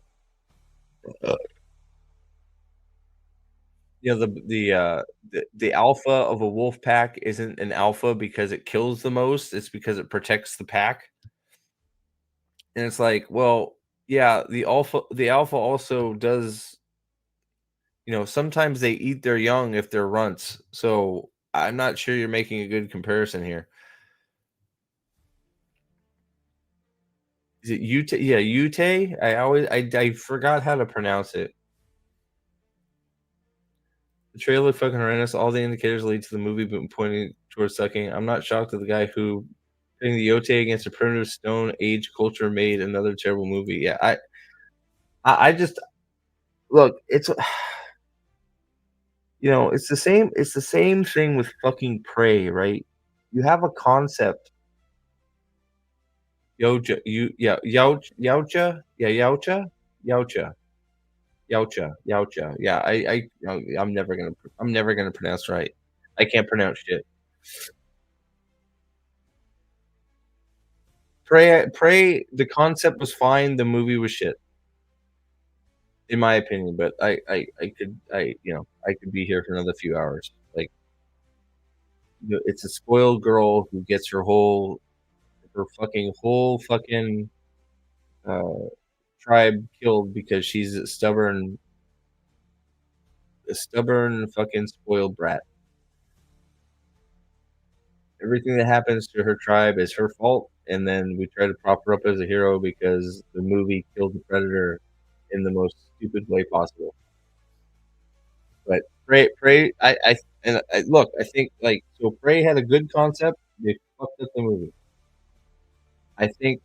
alpha of a wolf pack isn't an alpha because it kills the most, it's because it protects the pack. And it's like, well, yeah, the alpha also does, sometimes they eat their young if they're runts. So I'm not sure you're making a good comparison here. Is it Ute? Yeah, Ute. I forgot how to pronounce it. The trailer looked fucking horrendous. All the indicators lead to the movie but pointing towards sucking. I'm not shocked that the guy who pitting the Yote against a primitive stone age culture made another terrible movie. Yeah, I just look. It's the same. It's the same thing with fucking Prey, right? You have a concept. Yoja, you yeah, Yautja? Yeah, Yautja? Yautja. Yautja, Yautja. Yeah, I'm never gonna pronounce right. I can't pronounce shit. Prey, the concept was fine, the movie was shit, in my opinion, but I could be here for another few hours. Like, it's a spoiled girl who gets her whole fucking, uh, tribe killed because she's a stubborn fucking spoiled brat. Everything that happens to her tribe is her fault, and then we try to prop her up as a hero because the movie killed the predator in the most stupid way possible. But Prey, look, I think like so. Prey had a good concept. They fucked up the movie. I think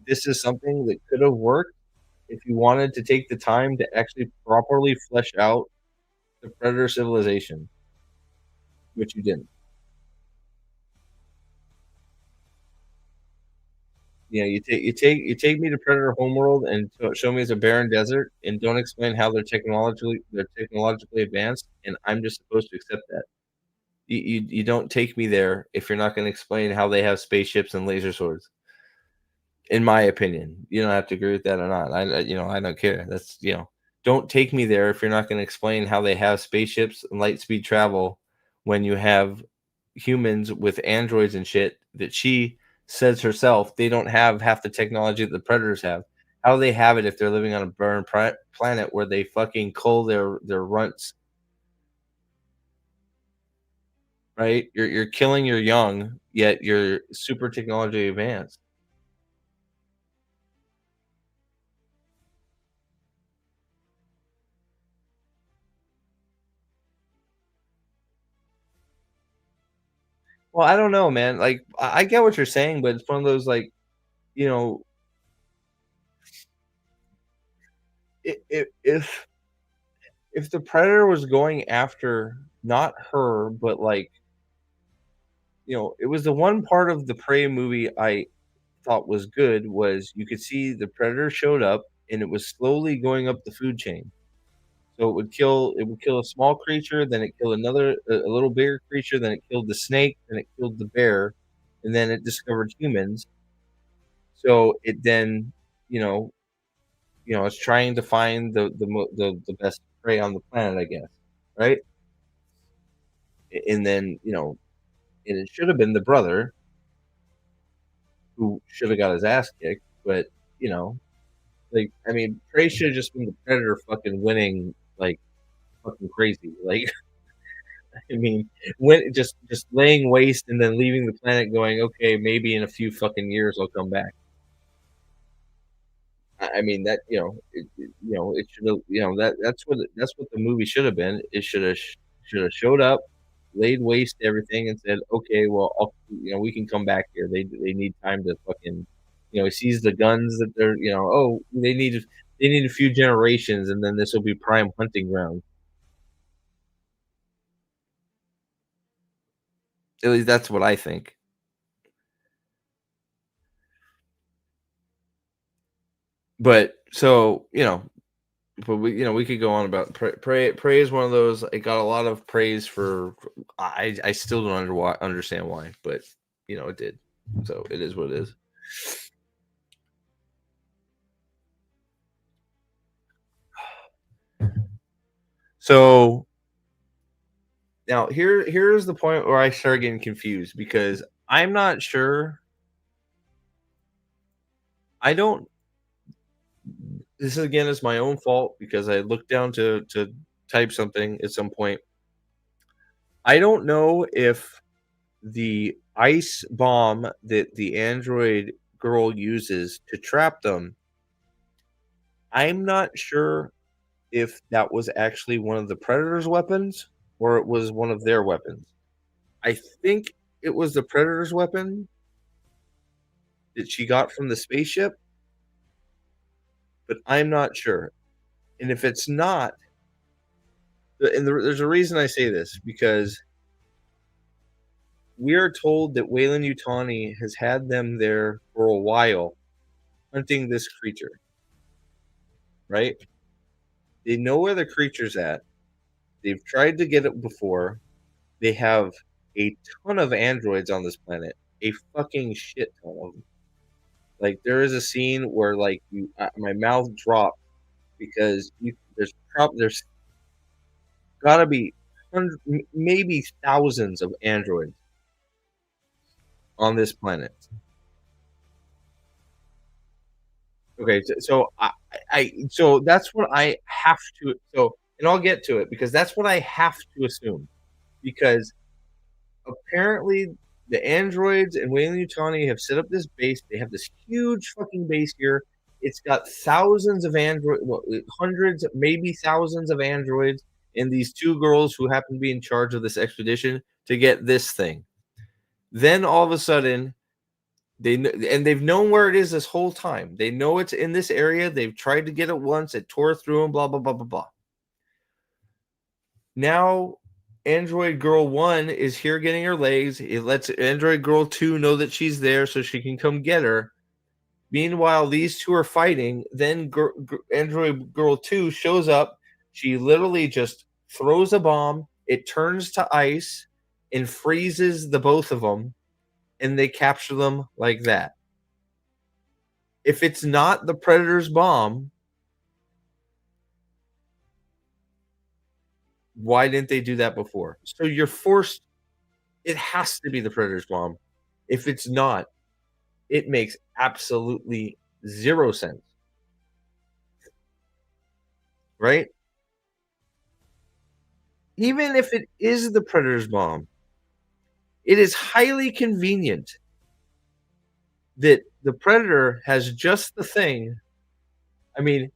this is something that could have worked if you wanted to take the time to actually properly flesh out the predator civilization, which you didn't. You take me to Predator Homeworld and show me it's a barren desert, and don't explain how they're technologically advanced, and I'm just supposed to accept that. You don't take me there if you're not going to explain how they have spaceships and laser swords. In my opinion, you don't have to agree with that or not. I don't care. Don't take me there if you're not going to explain how they have spaceships and light speed travel when you have humans with androids and shit that she says herself they don't have half the technology that the predators have. How do they have it if they're living on a burned planet where they fucking cull their runts, right? You're killing your young, yet you're super technology advanced. Well, I don't know, man. Like, I get what you're saying, but it's one of those like, you know, if the predator was going after not her, but like, it was the one part of the Prey movie I thought was good was you could see the predator showed up and it was slowly going up the food chain. So it would kill a small creature, then it killed a little bigger creature, then it killed the snake, then it killed the bear, and then it discovered humans. So it then, you know, it's trying to find the best prey on the planet, I guess, right? And then, and it should have been the brother who should have got his ass kicked, but you know, like I mean, Prey should have just been the predator fucking winning like fucking crazy. Like I mean, when just laying waste and then leaving the planet going, okay, maybe in a few fucking years I'll come back. I mean that it should have that's what the movie should have been. It should have showed up, laid waste to everything, and said, okay, well, we can come back here. They need time to fucking he sees the guns that they're they need a few generations, and then this will be prime hunting ground. At least that's what I think. But so but we could go on about Prey is one of those. It got a lot of praise for. I still don't understand why, but it did. So it is what it is. So now here's the point where I start getting confused because I'm not sure. I don't. This again is my own fault because I looked down to type something at some point. I don't know if the ice bomb that the android girl uses to trap them, I'm not sure if that was actually one of the predator's weapons or it was one of their weapons. I think it was the predator's weapon that she got from the spaceship, but I'm not sure. And if it's not, there's a reason I say this because we are told that Wayland Utani has had them there for a while hunting this creature, right? They know where the creature's at. They've tried to get it before. They have a ton of androids on this planet, a fucking shit ton of them. Like there is a scene where like my mouth dropped because there's gotta be maybe thousands of androids on this planet. Okay, so that's what I have to and I'll get to it because that's what I have to assume because apparently the androids and Wayland Utani have set up this base. They have this huge fucking base here. It's got thousands of well, hundreds, maybe thousands of androids, and these two girls who happen to be in charge of this expedition to get this thing. Then all of a sudden, they've known where it is this whole time. They know it's in this area. They've tried to get it once. It tore through them. Blah blah blah blah blah. Now Android Girl 1 is here getting her legs. It lets Android Girl 2 know that she's there so she can come get her. Meanwhile, these two are fighting. Then Android Girl 2 shows up. She literally just throws a bomb. It turns to ice and freezes the both of them, and they capture them like that. If it's not the Predator's bomb, why didn't they do that before? So you're forced. It has to be the Predator's bomb. If it's not, it makes absolutely zero sense. Right? Even if it is the Predator's bomb, it is highly convenient that the Predator has just the thing. I mean,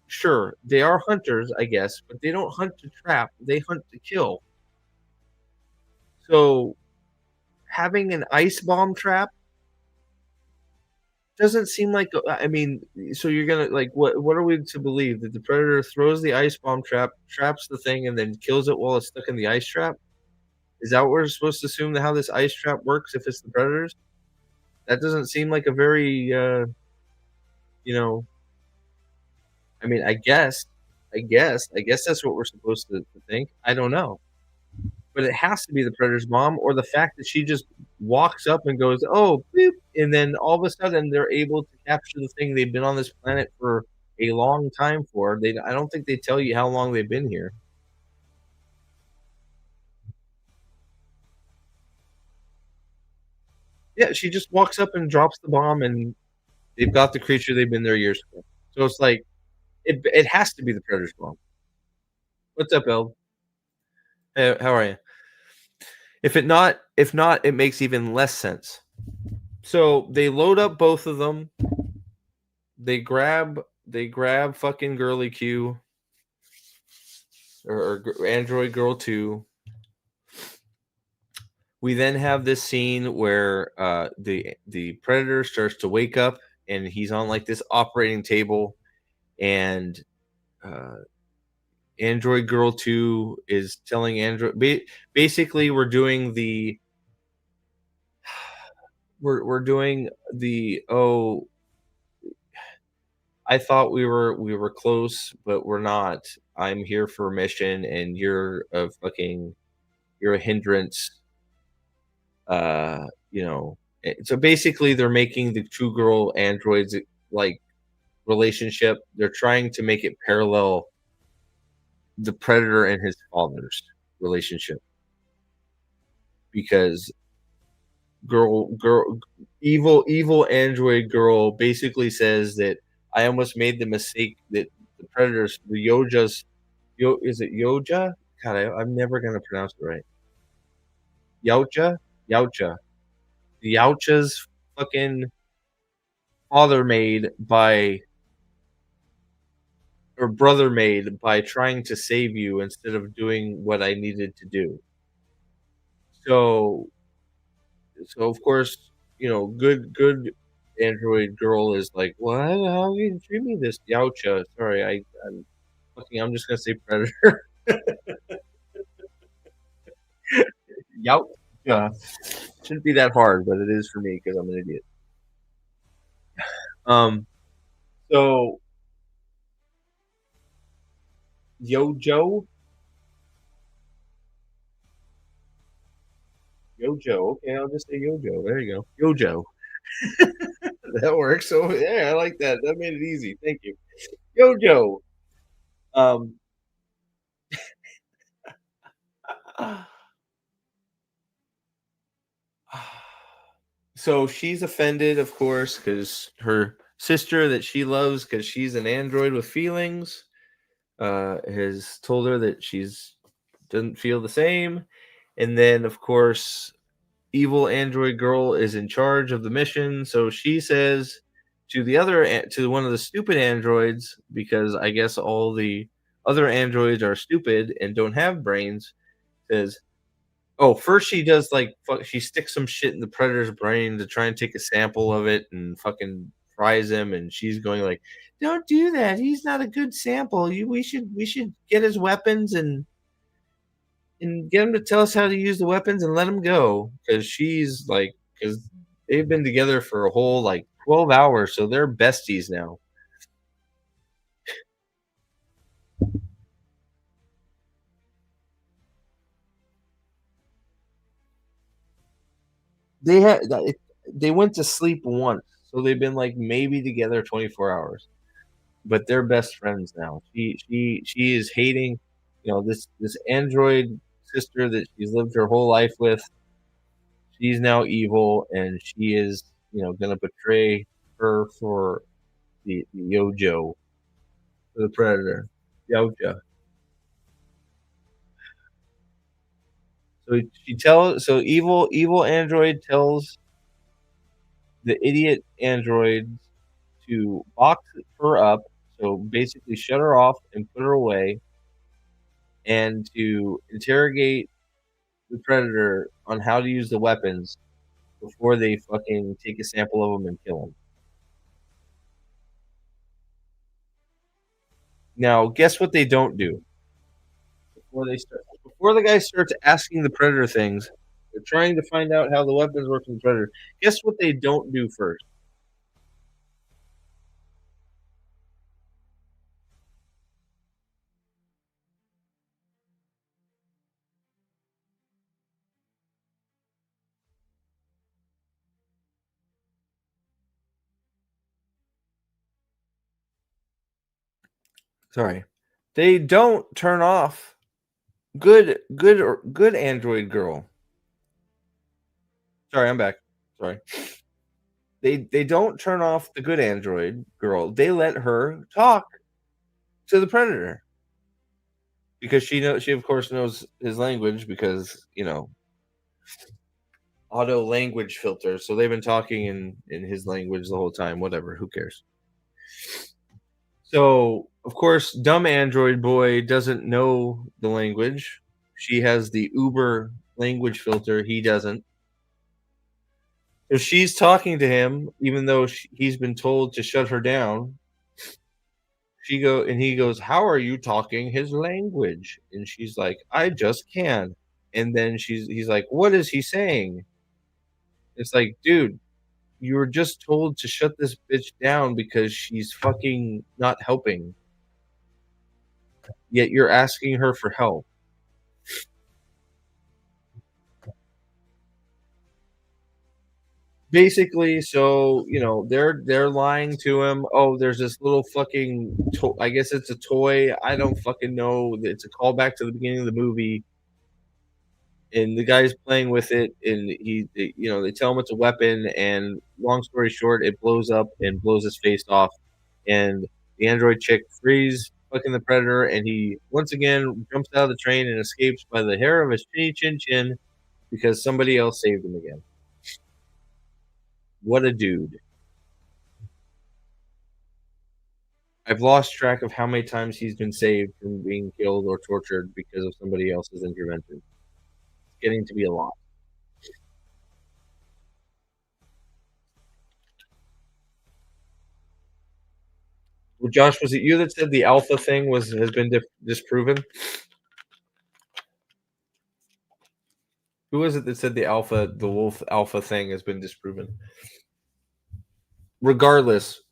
sure, they are hunters, I guess, but they don't hunt to trap, they hunt to kill. So having an ice bomb trap doesn't seem like I mean, so you're gonna like what are we to believe that the Predator throws the ice bomb trap, traps the thing, and then kills it while it's stuck in the ice trap? Is that what we're supposed to assume that how this ice trap works if it's the Predators? That doesn't seem like a very you know, I mean, I guess that's what we're supposed to think. I don't know. But it has to be the Predator's mom or the fact that she just walks up and goes, "Oh, boop," and then all of a sudden they're able to capture the thing they've been on this planet for a long time for. I don't think they tell you how long they've been here. Yeah, she just walks up and drops the bomb, and they've got the creature they've been there years for. So it's like it has to be the Predator's mom. What's up, El? Hey, how are you? If not, it makes even less sense. So they load up both of them. They grab fucking girly Q or Android Girl 2. We then have this scene where the Predator starts to wake up and he's on like this operating table, and Android Girl 2 is telling basically we're doing the I thought we were close, but we're not. I'm here for a mission, and you're a hindrance. Uh, so basically, they're making the two girl androids like relationship. They're trying to make it parallel the predator and his father's relationship because girl evil android girl basically says that I almost made the mistake that the predators the yojas is it yoja god I'm never gonna pronounce it right yaucha the yaucha's fucking father made by or brother made by trying to save you instead of doing what I needed to do. So so of course, good android girl is like, "What? How you treat me this Yaucha?" Sorry, I'm just gonna say predator. Yout. Yeah, shouldn't be that hard, but it is for me because I'm an idiot. Um, so Yojo, Yojo. Okay, I'll just say Yojo. There you go, Yojo. That works. So yeah, I like that. That made it easy. Thank you, Yojo. Um, so she's offended, of course, because her sister that she loves, because she's an android with feelings, has told her that she's doesn't feel the same. And then, of course, evil android girl is in charge of the mission. So she says to one of the stupid androids, because I guess all the other androids are stupid and don't have brains, says, oh, first she does like she sticks some shit in the predator's brain to try and take a sample of it and fucking fries him, and she's going like, "Don't do that. He's not a good sample. We should get his weapons and get him to tell us how to use the weapons and let him go." Because she's like, because they've been together for a whole like 12 hours, so they're besties now. They had they went to sleep once, so they've been like maybe together 24 hours. But they're best friends now. She is hating, this android sister that she's lived her whole life with. She's now evil, and she is gonna betray her for the Yojo, for the predator. Yojo. So evil android tells the idiot android to box her up, so basically shut her off and put her away, and to interrogate the predator on how to use the weapons before they fucking take a sample of them and kill them. Now, guess what they don't do before the guy starts asking the predator things. They're trying to find out how the weapons work from the predator. Guess what they don't do first? Sorry, they don't turn off good android girl. Sorry, I'm back. Sorry. They don't turn off the good android girl. They let her talk to the predator because she of course knows his language because auto language filter. So they've been talking in his language the whole time. Whatever, who cares? So of course, dumb android boy doesn't know the language. She has the Uber language filter. He doesn't. If she's talking to him, even though he's been told to shut her down, he goes, "How are you talking his language?" And she's like, "I just can." And then he's like, "What is he saying?" It's like, dude, you were just told to shut this bitch down because she's fucking not helping. Yet you're asking her for help. Basically, so they're lying to him. Oh, there's this little fucking I guess it's a toy. I don't fucking know. It's a callback to the beginning of the movie, and the guy's playing with it, and they tell him it's a weapon, and long story short, it blows up and blows his face off, and the android chick frees fucking the predator, and he once again jumps out of the train and escapes by the hair of his chinny chin chin because somebody else saved him again. What a dude. I've lost track of how many times he's been saved from being killed or tortured because of somebody else's intervention. It's getting to be a lot. Well, Josh, was it you that said the alpha thing has been disproven? Who was it that said the wolf alpha thing has been disproven? Regardless,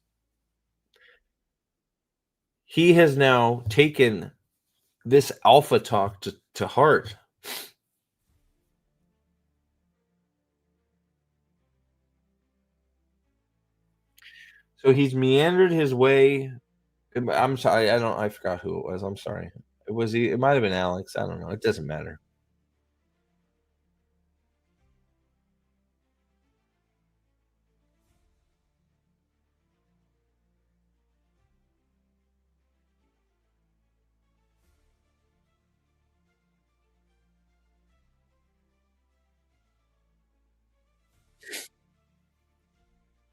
he has now taken this alpha talk to heart. So he's meandered his way. I'm sorry, I forgot who it was. I'm sorry. It might have been Alex. I don't know. It doesn't matter.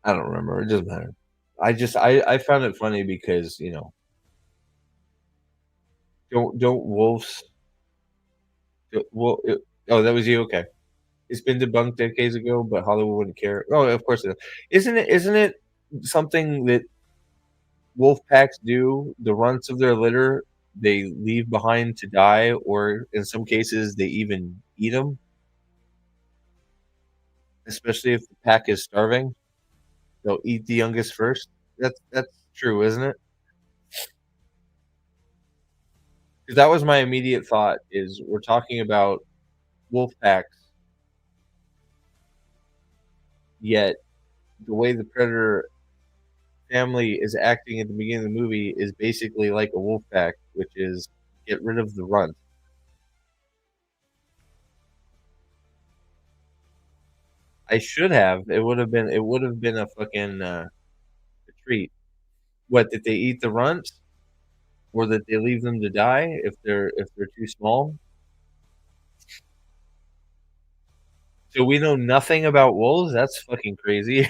I don't remember. It doesn't matter. I found it funny because, don't wolves well, oh, that was you? Okay. It's been debunked decades ago, but Hollywood wouldn't care. Oh, of course it is. Isn't it something that wolf packs do? The runts of their litter, they leave behind to die, or in some cases, they even eat them, especially if the pack is starving. They'll eat the youngest first. That's true, isn't it? 'Cause that was my immediate thought is we're talking about wolf packs, yet the way the predator family is acting at the beginning of the movie is basically like a wolf pack, which is get rid of the runt. I should have. It would have been a fucking, a treat. What, did they eat the runts? Or that they leave them to die if they're too small? So we know nothing about wolves? That's fucking crazy.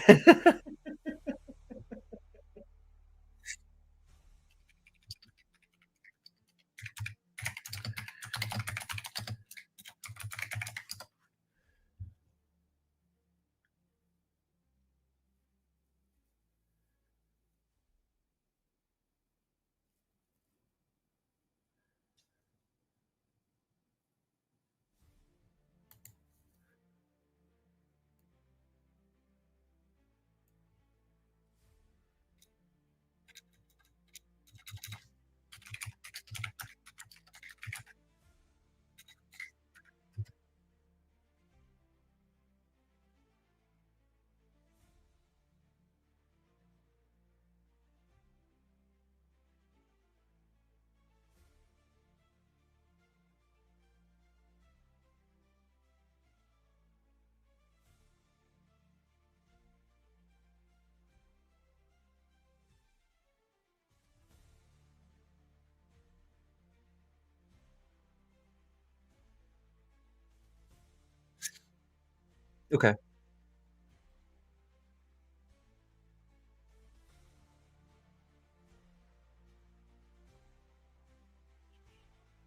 Okay.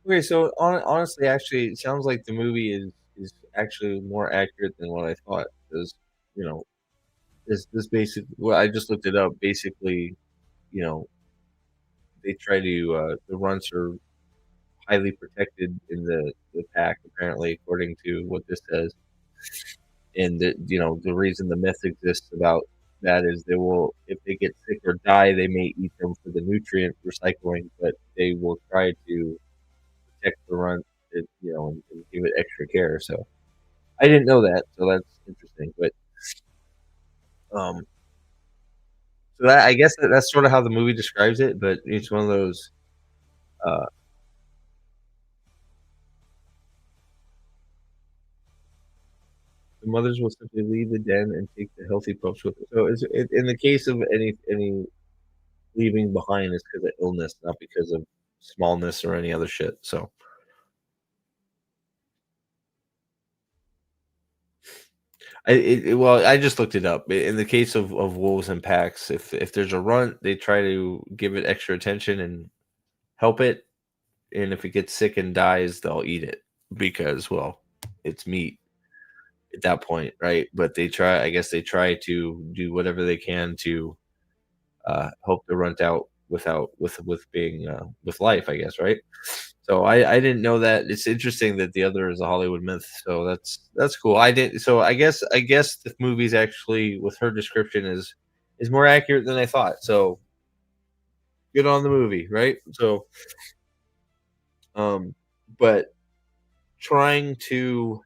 Okay, so honestly, actually, it sounds like the movie is actually more accurate than what I thought. Because you know, this basic well, I just looked it up. Basically, you know, they try to the runts are highly protected in the pack, apparently, according to what this says. And the reason the myth exists about that is they will, if they get sick or die, they may eat them for the nutrient recycling, but they will try to protect the runt, and give it extra care. So I didn't know that, so that's interesting. But um, so that I guess that's sort of how the movie describes it. But it's one of those. Uh, the mothers will simply leave the den and take the healthy pups with them. So in the case of any leaving behind is because of illness, not because of smallness or any other shit. So well, I just looked it up. In the case of wolves and packs, if there's a runt, they try to give it extra attention and help it, and if it gets sick and dies, they'll eat it because, well, it's meat at that point, right? But I guess they try to do whatever they can to help the runt out with being with life, I guess, right? So I didn't know that. It's interesting that the other is a Hollywood myth, so that's cool. I didn't so I guess the movie's actually with her description is more accurate than I thought. So good on the movie, right? So um but trying to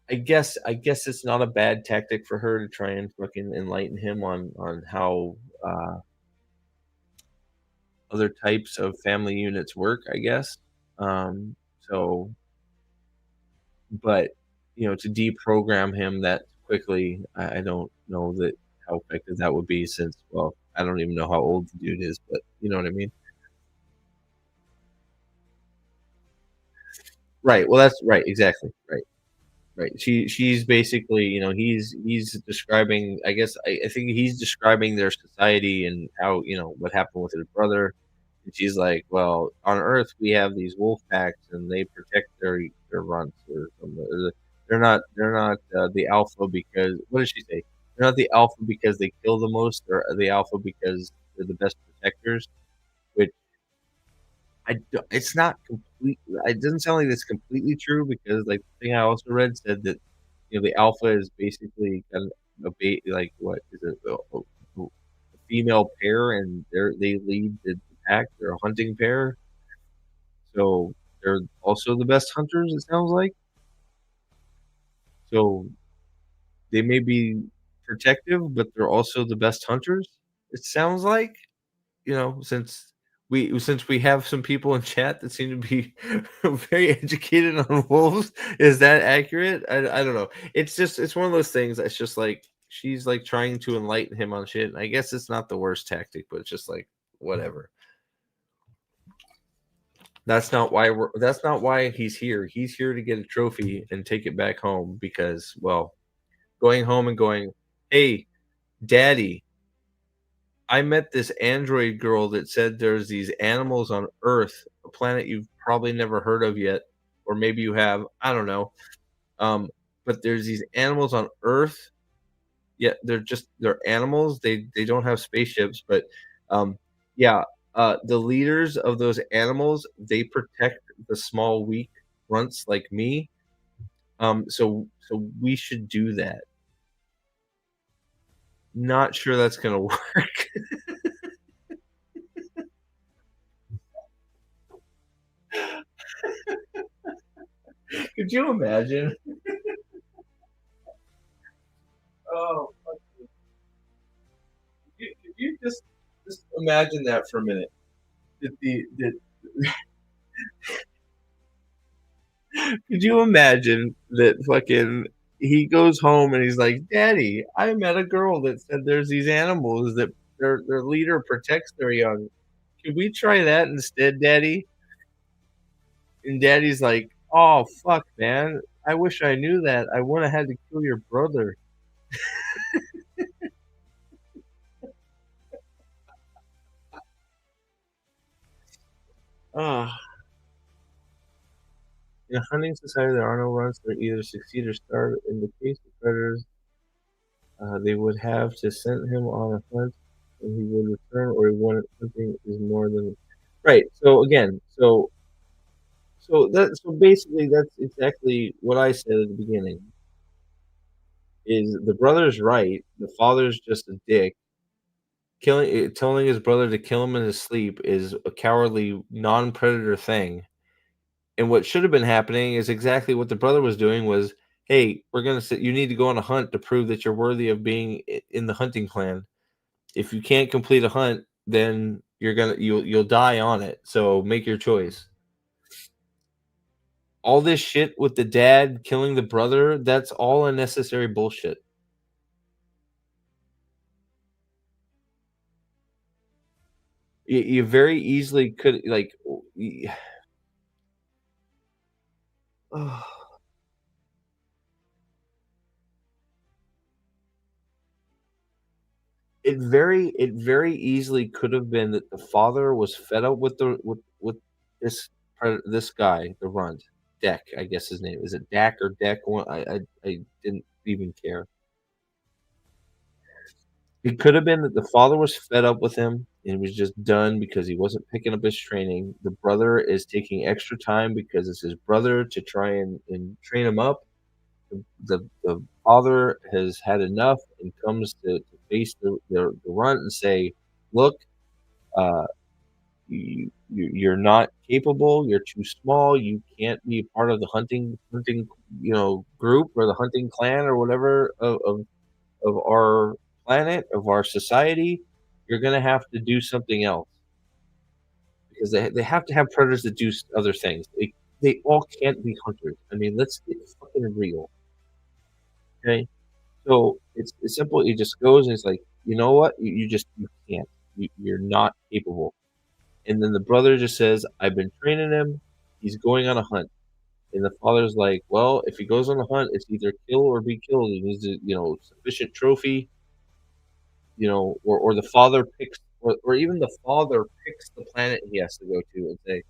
I guess it's not a bad tactic for her to try and fucking enlighten him on how other types of family units work, I guess. So but, to deprogram him that quickly, I don't know that how effective that would be since, well, I don't even know how old the dude is, but you know what I mean? Right, well, that's right, exactly, right. Right. She's basically, he's describing I think he's describing their society and how, what happened with his brother. And she's like, well, on Earth we have these wolf packs and they protect their runts or something. They're not the alpha because what does she say? They're not the alpha because they kill the most, or the alpha because they're the best protectors, which it's not complete. It doesn't sound like it's completely true because, like, the thing I also read said that, the alpha is basically kind of like, what is it? A female pair, and they lead the pack. They're a hunting pair, so they're also the best hunters, it sounds like. So they may be protective, but they're also the best hunters, it sounds like. Since we have some people in chat that seem to be very educated on wolves, is that accurate? I don't know. It's one of those things that's just like she's like trying to enlighten him on shit. And I guess it's not the worst tactic, but it's just like whatever. That's not why he's here. He's here to get a trophy and take it back home because, well, going home and going, "Hey, daddy, I met this android girl that said there's these animals on Earth, a planet you've probably never heard of yet, or maybe you have, I don't know. Um, but there's these animals on Earth, yet they're animals. They don't have spaceships, but um, yeah, the leaders of those animals, they protect the small, weak runts like me. So we should do that. Not sure that's gonna work. Could you imagine? Oh, could you just imagine that for a minute? Did could you imagine that fucking he goes home and he's like, "Daddy, I met a girl that said there's these animals that their leader protects their young. Could we try that instead, Daddy?" And Daddy's like, "Oh, fuck, man. I wish I knew that. I wouldn't have had to kill your brother." Ah, in a hunting society, there are no runs that either succeed or starve. In the case of predators, they would have to send him on a hunt, and he would return, or he wouldn't. Hunting is more than right. So again, so basically, that's exactly what I said at the beginning. Is the brother's right? The father's just a dick. Telling his brother to kill him in his sleep is a cowardly, non-predator thing. And what should have been happening is exactly what the brother was doing. Was, hey, we're gonna sit. You need to go on a hunt to prove that you're worthy of being in the hunting clan. If you can't complete a hunt, then you'll die on it. So make your choice. All this shit with the dad killing the brother, that's all unnecessary bullshit. You very easily could like it very easily could have been that the father was fed up with this guy, the runt, Deck, I guess his name is it Dak or Deck? One, I didn't even care. It could have been that the father was fed up with him. and it was just done because he wasn't picking up his training. The brother is taking extra time because it's his brother to try and train him up. The father has had enough and comes to face the runt and say, "Look, uh, you're not capable. You're too small. You can't be part of the hunting group or the hunting clan or whatever of our planet, of our society. You're gonna have to do something else because they have to have predators that do other things. They all can't be hunters. I mean, let's get fucking real, okay? So it's simple. He just goes and it's like, you know what? You can't. You're not capable. And then the brother just says, I've been training him. He's going on a hunt. And the father's like, well, if he goes on a hunt, it's either kill or be killed. He needs a, sufficient trophy, or the father picks, or even the father picks the planet he has to go to and say,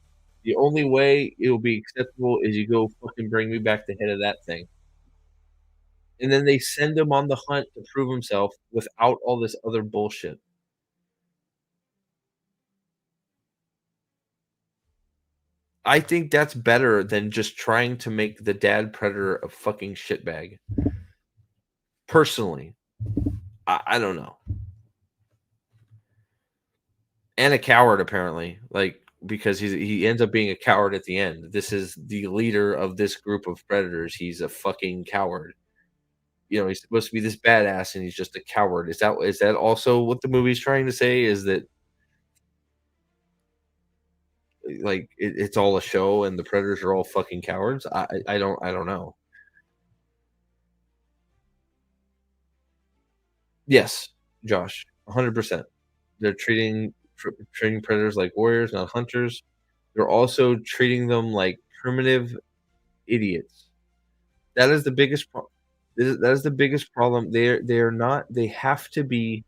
the only way it'll be acceptable is you go fucking bring me back the head of that thing. And then they send him on the hunt to prove himself without all this other bullshit. I think that's better than just trying to make the dad predator a fucking shitbag. Personally, I don't know. And a coward apparently, like because he ends up being a coward at the end. This is the leader of this group of predators. He's a fucking coward. He's supposed to be this badass, and he's just a coward. Is that also what the movie's trying to say? Is that like it's all a show, and the predators are all fucking cowards? I don't know. Yes, Josh, 100%. They're treating predators like warriors, not hunters. They're also treating them like primitive idiots. That is the biggest problem. That is the biggest problem. They're not. They have to be.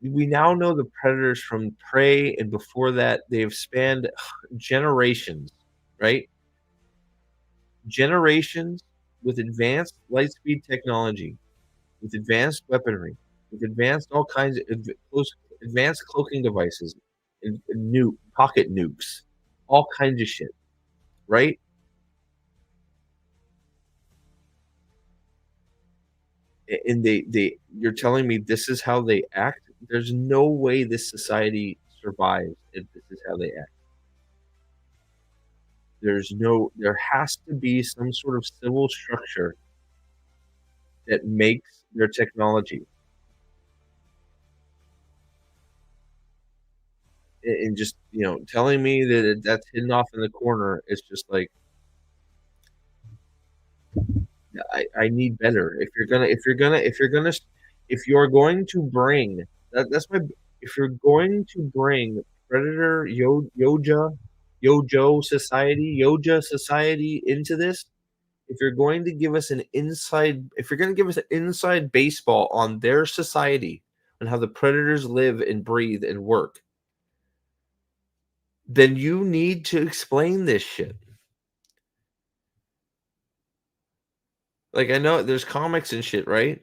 We now know the predators from prey, and before that, they've spanned generations, right? Generations with advanced light speed technology, with advanced weaponry, with advanced all kinds of advanced cloaking devices, and pocket nukes, all kinds of shit, right? And you're telling me this is how they act? There's no way this society survives if this is how they act. There has to be some sort of civil structure that makes their technology. And just, telling me that that's hidden off in the corner is just like, I need better. If you're going to bring that's my if you're going to bring Predator Yoja society into this, if you're going to give us an inside baseball on their society and how the Predators live and breathe and work, then you need to explain this shit. Like I know there's comics and shit, right?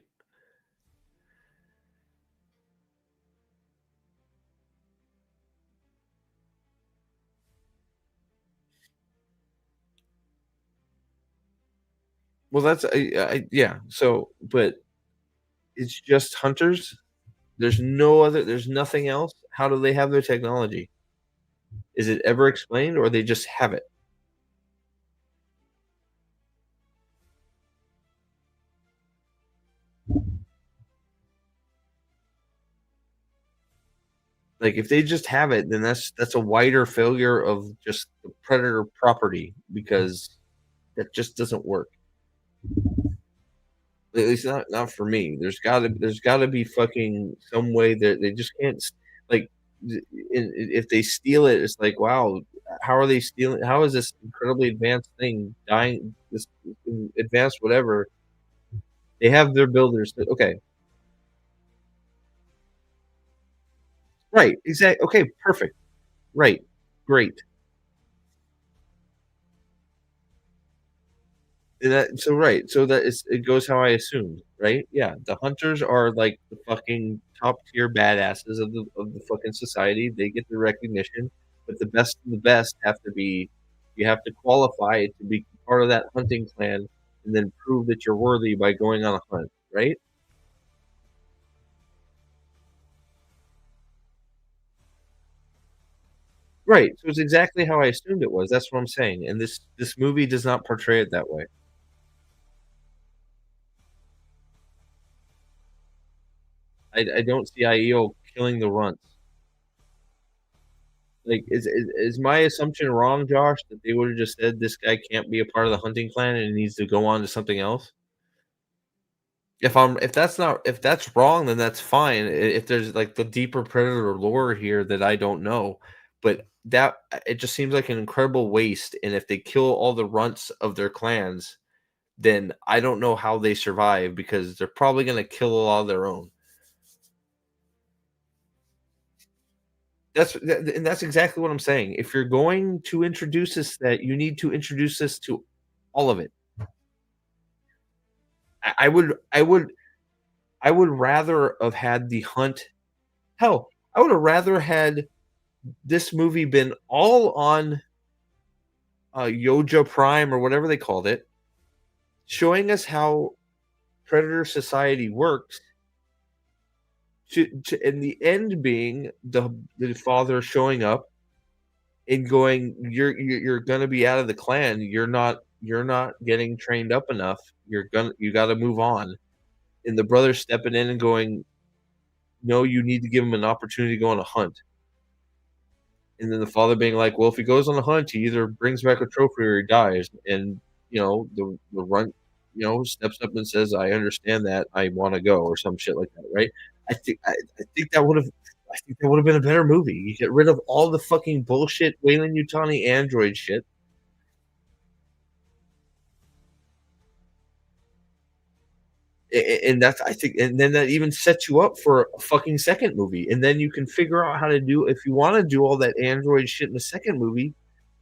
Well, that's yeah. So, but it's just hunters. There's nothing else. How do they have their technology? Is it ever explained or they just have it? Like if they just have it, then that's a wider failure of just the predator property because that just doesn't work. At least not for me. There's gotta be fucking some way that they just can't like if they steal it, it's like wow, how are they stealing? How is this incredibly advanced thing dying? This advanced whatever they have their builders. Okay, right, exactly. Okay, perfect. Right, great. And that so right, so that is it goes how I assumed, right? Yeah, the hunters are like the fucking top tier badasses of the fucking society. They get the recognition, but the best of the best have to be you have to qualify to be part of that hunting clan and then prove that you're worthy by going on a hunt, right? Right. So it's exactly how I assumed it was. That's what I'm saying. And this movie does not portray it that way. I don't see Aiel killing the runts. Like, is my assumption wrong, Josh, that they would've just said this guy can't be a part of the hunting clan and he needs to go on to something else? If that's wrong, then that's fine. If there's, like, the deeper predator lore here that I don't know, but that it just seems like an incredible waste, and if they kill all the runts of their clans, then I don't know how they survive because they're probably gonna kill a lot of their own. And that's exactly what I'm saying. If you're going to introduce this, that you need to introduce this to all of it. I would rather have had the hunt. Hell, I would have rather had this movie been all on Yoja Prime or whatever they called it, showing us how predator society works. In the end, being the father showing up and going, you're gonna be out of the clan. You're not getting trained up enough. You got to move on. And the brother stepping in and going, no, you need to give him an opportunity to go on a hunt. And then the father being like, well, if he goes on a hunt, he either brings back a trophy or he dies. And the runt, steps up and says, I understand that. I want to go or some shit like that, right? I think that would have I think that would have been a better movie. You get rid of all the fucking bullshit Wayland Yutani android shit. And that's I think, and then that even sets you up for a fucking second movie, and then you can figure out how to do if you want to do all that android shit in the second movie.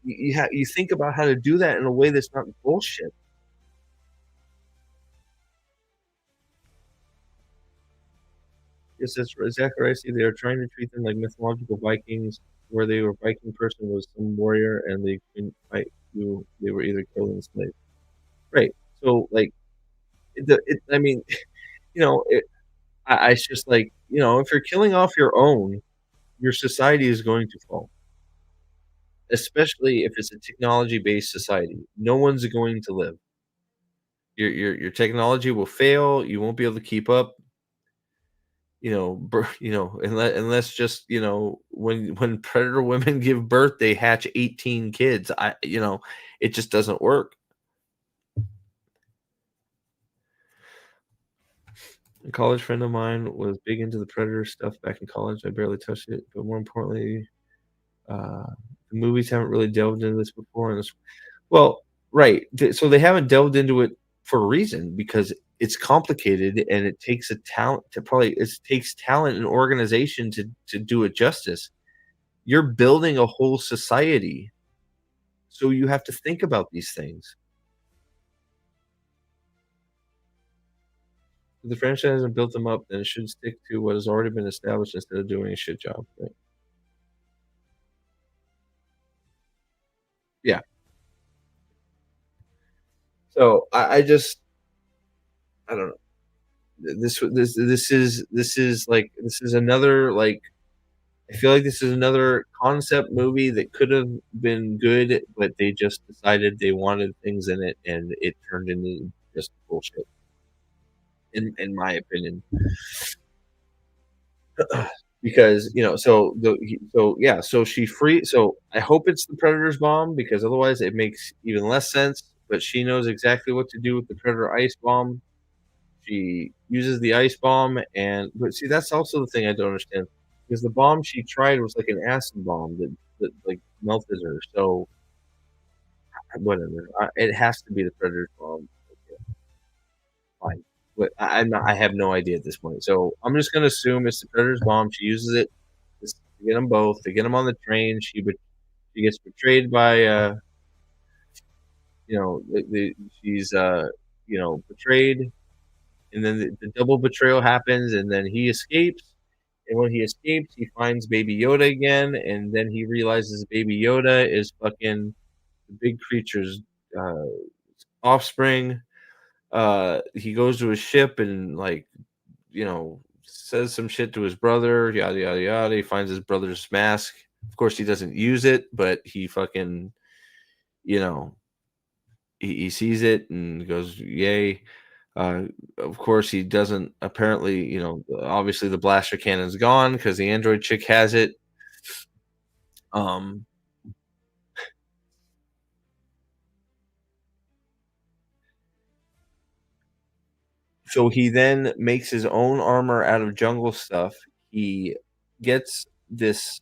You think about how to do that in a way that's not bullshit. Yes, that's exactly right. I see. They are trying to treat them like mythological Vikings, where they were Viking person was some warrior, and they couldn't fight you. They were either killed or enslaved. Right. So, like, I mean, it's just like if you're killing off your own, your society is going to fall. Especially if it's a technology-based society. No one's going to live. Your technology will fail, you won't be able to keep up, unless just, when predator women give birth, they hatch 18 kids. It just doesn't work. A college friend of mine was big into the predator stuff back in college. I barely touched it, but more importantly, uh, the movies haven't really delved into this before, and this well, right. So they haven't delved into it for a reason because it's complicated and it takes a talent to probably it takes talent and organization to do it justice. You're building a whole society, so you have to think about these things. If the franchise hasn't built them up, then it should stick to what has already been established instead of doing a shit job. Right? Yeah. So I don't know. This is another like I feel like this is another concept movie that could have been good, but they just decided they wanted things in it, and it turned into just bullshit, in my opinion. Because so she free. So I hope it's the Predator's bomb because otherwise it makes even less sense. But she knows exactly what to do with the Predator ice bomb. She uses the ice bomb, but see, that's also the thing I don't understand because the bomb she tried was like an acid bomb that like melted her. So whatever, it has to be the Predator's bomb. Okay, fine, but I'm not. I have no idea at this point. So I'm just gonna assume it's the Predator's bomb. She uses it to get them both. To get them on the train. She gets betrayed by she's betrayed, and then the double betrayal happens, and then he escapes. And when he escapes, he finds Baby Yoda again, and then he realizes Baby Yoda is fucking the big creature's uh, offspring. He goes to his ship and says some shit to his brother, yada yada yada. He finds his brother's mask. Of course, he doesn't use it, but he fucking, you know, he sees it and goes, "Yay!" Uh, of course, he doesn't. Apparently, obviously the blaster cannon's gone because the android chick has it. Um, so he then makes his own armor out of jungle stuff. He gets this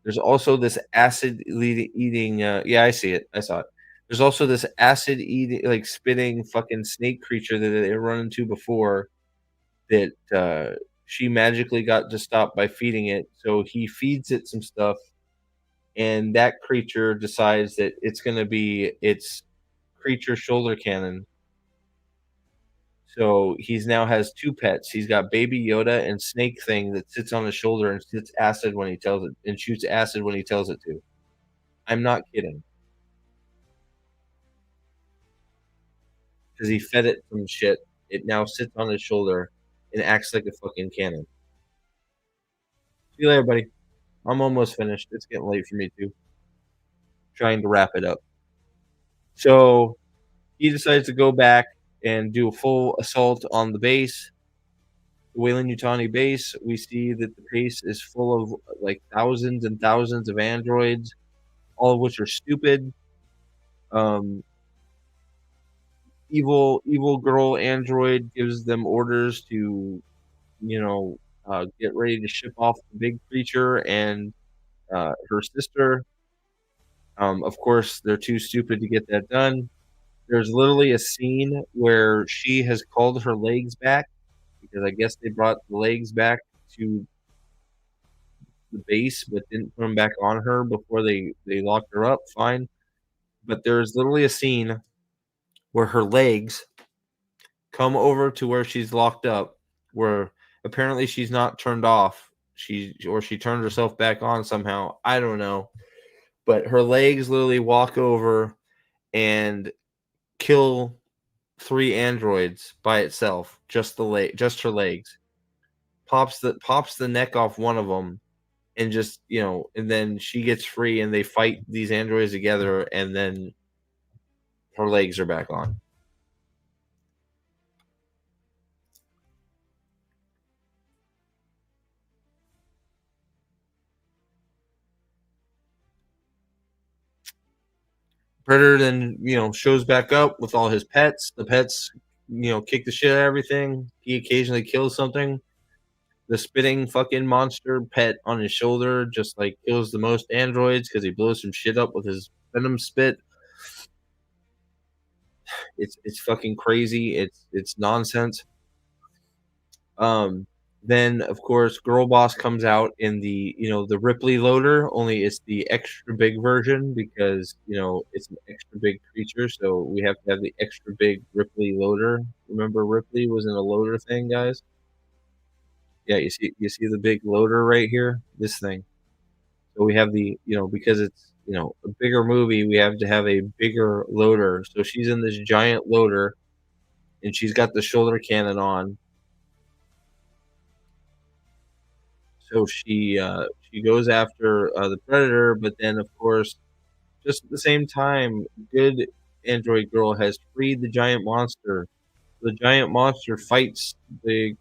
There's also this acid eating. Yeah, I see it. I saw it. There's also this acid eating, like spitting, fucking snake creature that they run into before that she magically got to stop by feeding it. So he feeds it some stuff, and that creature decides that it's going to be its creature shoulder cannon. So he's now has two pets. He's got Baby Yoda and Snake Thing that sits on his shoulder and shoots acid when he tells it, and shoots acid when he tells it to. I'm not kidding, because he fed it some shit. It now sits on his shoulder and acts like a fucking cannon. See you later, buddy. I'm almost finished. It's getting late for me too. Trying to wrap it up. So he decides to go back and do a full assault on the base, the Wayland Yutani base. We see that the base is full of like thousands and thousands of androids, all of which are stupid. Um, evil girl android gives them orders to, get ready to ship off the big creature and her sister. Of course, they're too stupid to get that done. There's literally a scene where she has called her legs back because I guess they brought the legs back to the base, but didn't put them back on her before they locked her up. Fine, but there's literally a scene where her legs come over to where she's locked up, where apparently she's not turned off. She turned herself back on somehow. I don't know, but her legs literally walk over and kill three androids by itself. Just her legs. Pops the neck off one of them, and just and then she gets free, and they fight these androids together, and then her legs are back on. Predator then shows back up with all his pets. The pets kick the shit out of everything. He occasionally kills something. The spitting fucking monster pet on his shoulder just like kills the most androids because he blows some shit up with his venom spit. It's fucking crazy. It's nonsense. Um, then of course Girl Boss comes out in the Ripley loader, only it's the extra big version because it's an extra big creature, so we have to have the extra big Ripley loader. Remember Ripley was in a loader thing, guys? Yeah, you see the big loader right here? This thing. So we have because it's a bigger movie, we have to have a bigger loader. So she's in this giant loader and she's got the shoulder cannon on. So she goes after the predator, but then of course, just at the same time, good android girl has freed the giant monster. The giant monster fights the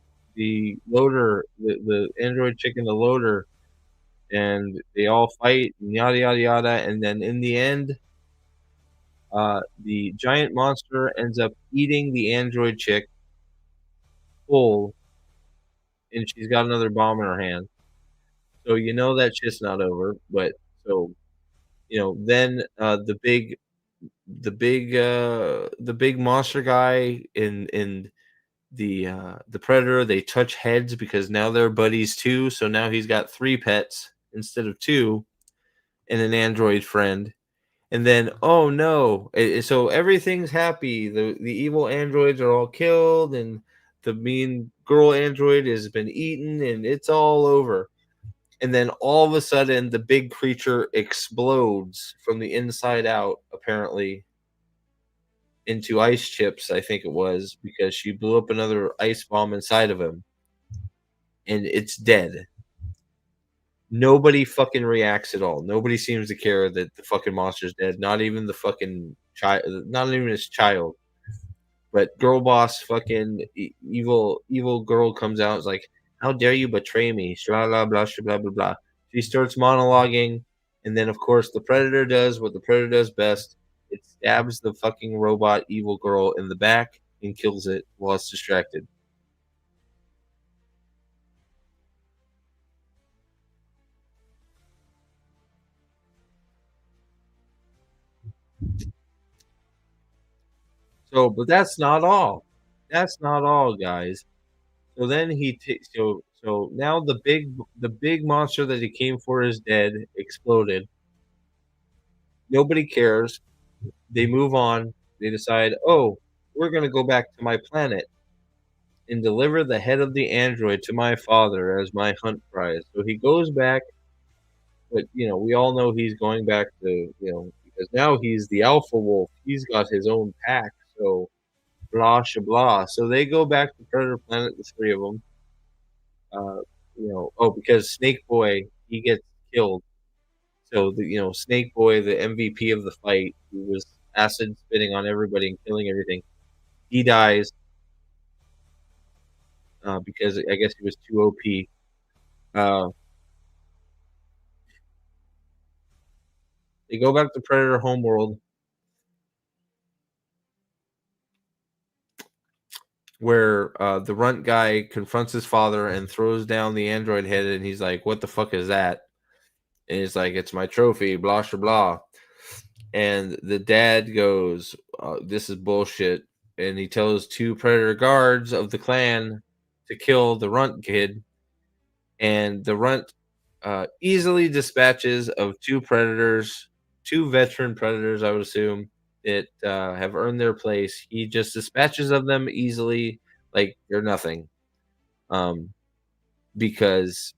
loader, the android chick in the loader, and they all fight and yada yada yada. And then in the end, the giant monster ends up eating the android chick full, and she's got another bomb in her hand. So that shit's not over. But so then the big monster guy in the predator, they touch heads because now they're buddies too. So now he's got three pets instead of two, and an android friend. And then, oh no! So everything's happy. The evil androids are all killed, and the mean girl android has been eaten, and it's all over. And then all of a sudden, the big creature explodes from the inside out, apparently into ice chips. I think it was because she blew up another ice bomb inside of him, and it's dead. Nobody fucking reacts at all. Nobody seems to care that the fucking monster's dead. Not even the fucking child. Not even his child. But girl boss, fucking evil girl comes out. Is like, how dare you betray me? Blah blah blah blah blah blah. She starts monologuing, and then of course the predator does what the predator does best. It stabs the fucking robot evil girl in the back and kills it while it's distracted. So, but that's not all. That's not all, guys. So then he takes so now the big monster that he came for is dead, exploded. Nobody cares. They move on. They decide, "Oh, we're gonna go back to my planet and deliver the head of the android to my father as my hunt prize." So he goes back, but we all know he's going back to because now he's the alpha wolf. He's got his own pack. So blah blah. So they go back to Predator Planet, the three of them. Uh, because Snake Boy he gets killed. So Snake Boy, the MVP of the fight, who was acid spitting on everybody and killing everything, he dies because I guess he was too OP. Uh, they go back to Predator Homeworld, where the runt guy confronts his father and throws down the android head, and he's like, "What the fuck is that?" And he's like, "It's my trophy." Blah blah blah. And the dad goes, "This is bullshit." And he tells two predator guards of the clan to kill the runt kid. And the runt easily dispatches of two predators, two veteran predators, I would assume, that have earned their place. He just dispatches of them easily, like they're nothing, um, because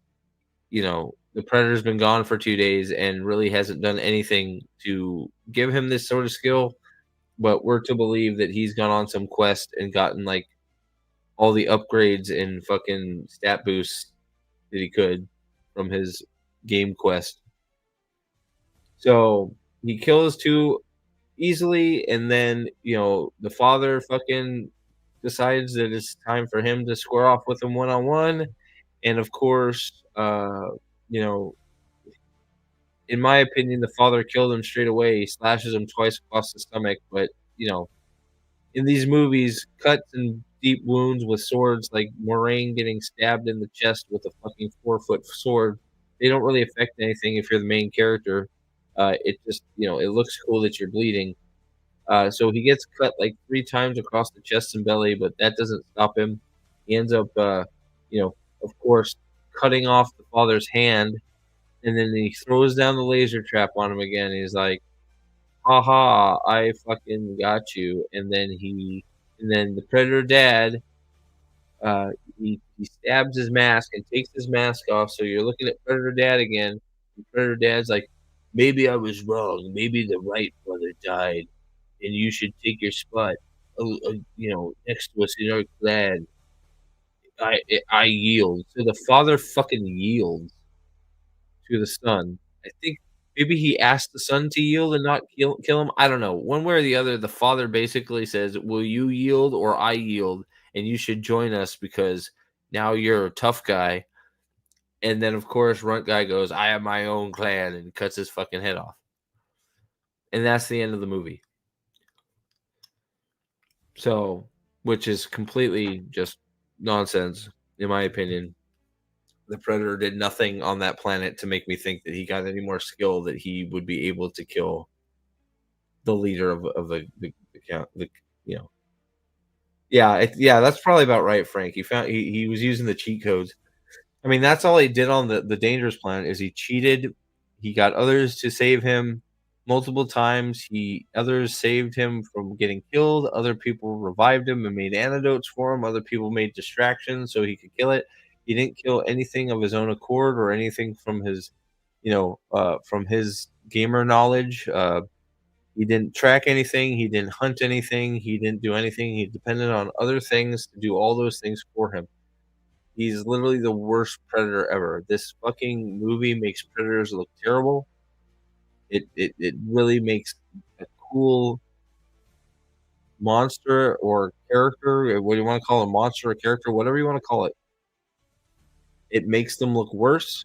the predator's been gone for 2 days and really hasn't done anything to give him this sort of skill. But we're to believe that he's gone on some quest and gotten like all the upgrades and fucking stat boosts that he could from his game quest. So he kills two easily, and then the father fucking decides that it's time for him to square off with him one on one. And of course, you know, in my opinion, the father killed him straight away. He slashes him twice across the stomach, but you know, in these movies, cuts and deep wounds with swords, like Moraine getting stabbed in the chest with a fucking 4-foot sword, they don't really affect anything if you're the main character. It just, it looks cool that you're bleeding. So he gets cut like 3 times across the chest and belly, but that doesn't stop him. He ends up, of course, cutting off the father's hand, and then he throws down the laser trap on him again. He's like, haha, I fucking got you. And then the predator dad, uh, he stabs his mask and takes his mask off. So you're looking at predator dad again. And predator dad's like, maybe I was wrong. Maybe the right brother died, and you should take your spot. Next to us in our clan. I yield. So the father fucking yields to the son. I think maybe he asked the son to yield and not kill him. I don't know. One way or the other, the father basically says, "Will you yield or I yield? And you should join us because now you're a tough guy." And then, of course, Runt Guy goes, "I have my own clan," and cuts his fucking head off. And that's the end of the movie. So, which is completely just nonsense, in my opinion. The predator did nothing on that planet to make me think that he got any more skill that he would be able to kill the leader of the count. Yeah, yeah, that's probably about right, Frank. He was using the cheat codes. I mean, that's all he did on the dangerous planet is he cheated. He got others to save him, multiple times. Others saved him from getting killed. Other people revived him and made antidotes for him. Other people made distractions so he could kill it. He didn't kill anything of his own accord or anything from his, from his gamer knowledge. He didn't track anything. He didn't hunt anything. He didn't do anything. He depended on other things to do all those things for him. He's literally the worst predator ever. This fucking movie makes predators look terrible. It really makes a cool monster or character, what do you wanna call a monster or character, whatever you wanna call it. It makes them look worse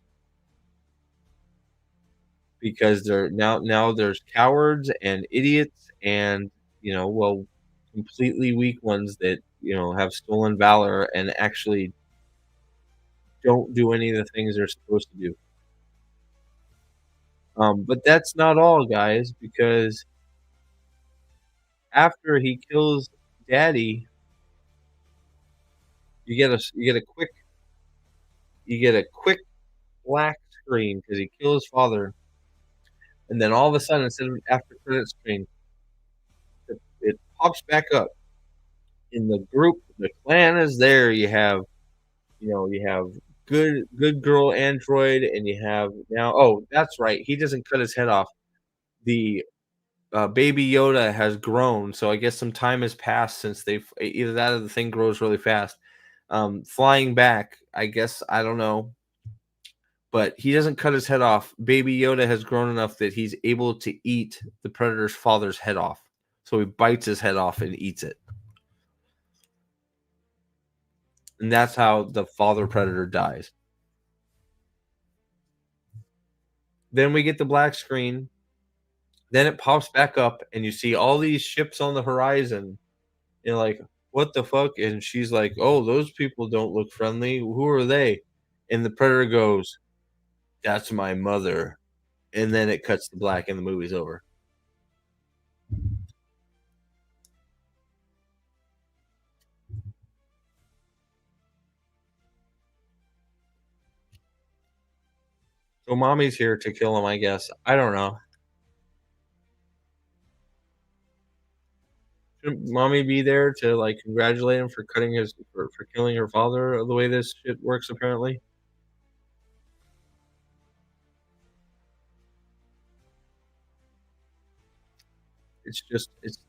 because they're now there's cowards and idiots and, well, completely weak ones that, have stolen valor and actually don't do any of the things they're supposed to do. But that's not all, guys, because after he kills daddy, you get a quick black screen because he killed his father, and then all of a sudden, instead of an after credit screen, it pops back up in the group. The clan is there. You have good girl android, and you have now. Oh, that's right. He doesn't cut his head off. The baby Yoda has grown, so I guess some time has passed since they've either that or the thing grows really fast. Flying back, I guess I don't know, but he doesn't cut his head off. Baby Yoda has grown enough that he's able to eat the predator's father's head off. So he bites his head off and eats it. And that's how the father predator dies. Then we get the black screen. Then it pops back up, and you see all these ships on the horizon. You're like, what the fuck? And she's like, oh, those people don't look friendly. Who are they? And the predator goes, that's my mother. And then it cuts to black and the movie's over. So mommy's here to kill him, I guess. I don't know. Shouldn't mommy be there to like congratulate him for for killing her father the way this shit works apparently? It's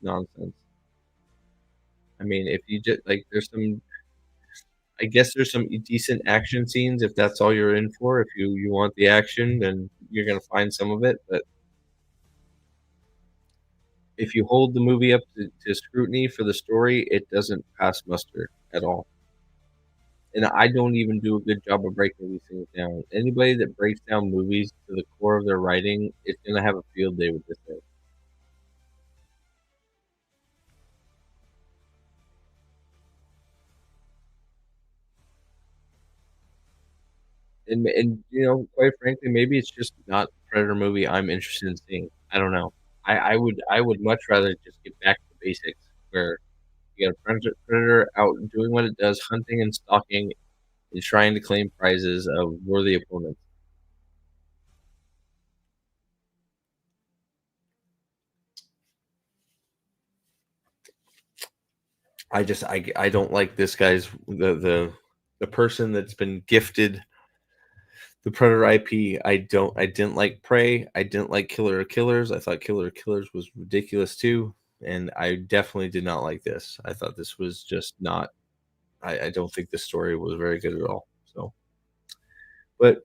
nonsense. I mean, if you just like there's some I guess there's some decent action scenes if that's all you're in for. If you want the action, then you're gonna find some of it. But if you hold the movie up to scrutiny for the story, it doesn't pass muster at all. And I don't even do a good job of breaking these things down. Anybody that breaks down movies to the core of their writing is gonna have a field day with this thing. And quite frankly, maybe it's just not the Predator movie I'm interested in seeing. I don't know. I would much rather just get back to basics where you got a predator out doing what it does, hunting and stalking and trying to claim prizes of worthy opponents. I don't like this guy's the person that's been gifted the Predator IP. I didn't like Prey. I didn't like Killer of Killers. I thought Killer of Killers was ridiculous too, and I definitely did not like this. I thought this was just not. I don't think the story was very good at all. So, but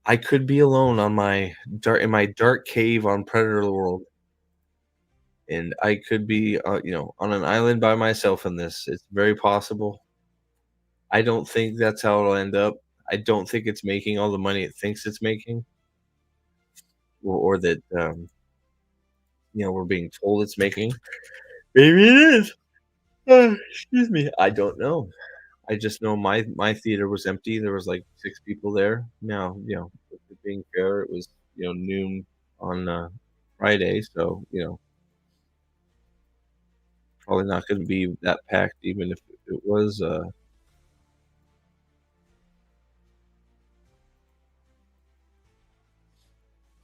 I could be alone on my dark cave on Predator World, and I could be on an island by myself in this. It's very possible. I don't think that's how it'll end up. I don't think it's making all the money it thinks it's making, or that we're being told it's making. Maybe it is. Excuse me. I don't know. I just know my theater was empty. There was like 6 people there. Now, being fair, it was noon on Friday, so probably not going to be that packed, even if it was.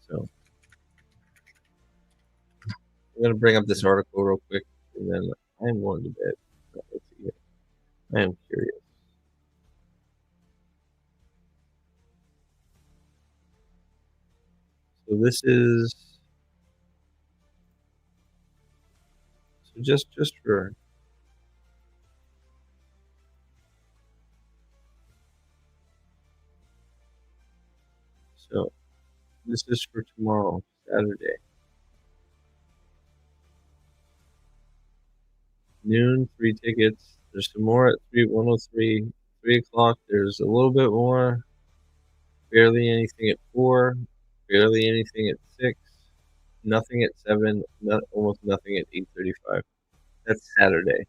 So I'm gonna bring up this article real quick, and then I'm going to bed. Let's see here. I am curious. So this is so just for so this is for tomorrow, Saturday, noon. 3 tickets. There's some more at 103, 3 o'clock. There's a little bit more. Barely anything at 4. Barely anything at 6. Nothing at 7. Not almost nothing at 8:35. That's Saturday.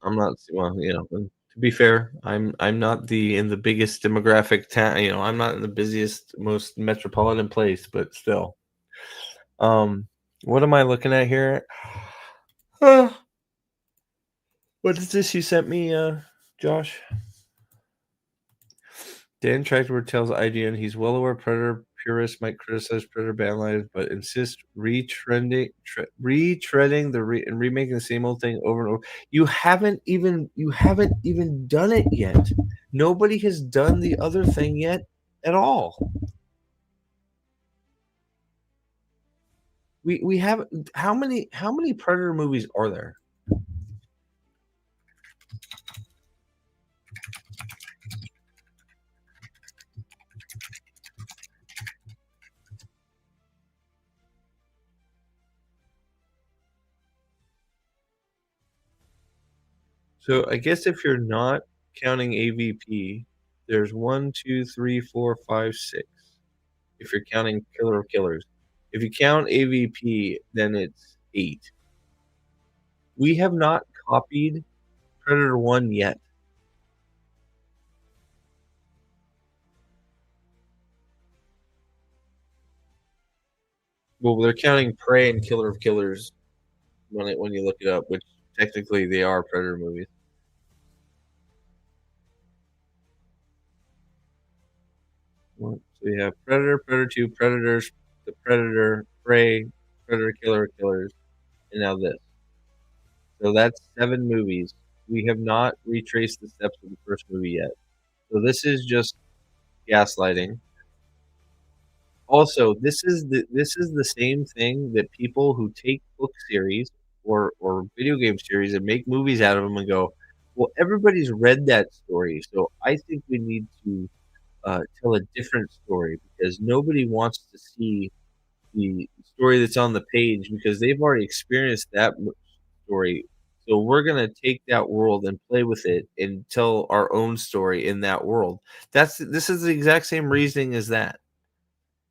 I'm not well, to be fair, I'm not in the biggest demographic town, I'm not in the busiest, most metropolitan place, but still. Um, what am I looking at here? Uh, what is this you sent me, Josh? Dan Trachtenberg tells IGN he's well aware Predator purists might criticize Predator Badlands, but insist retreading and remaking the same old thing over and over. You haven't even done it yet. Nobody has done the other thing yet at all. We have how many Predator movies are there? So I guess if you're not counting AVP, there's one, two, three, four, five, six. If you're counting Killer of Killers. If you count AVP, then it's 8. We have not copied Predator 1 yet. Well, they're counting Prey and Killer of Killers when you look it up, which technically they are Predator movies. So you have Predator, Predator 2, Predators, The Predator, Prey, Predator, Killer of Killers, and now this. So that's 7 movies. We have not retraced the steps of the first movie yet. So this is just gaslighting. Also, this is the same thing that people who take book series or video game series and make movies out of them and go, well, everybody's read that story, so I think we need to tell a different story because nobody wants to see the story that's on the page because they've already experienced that story. So we're gonna take that world and play with it and tell our own story in that world. This is the exact same reasoning as that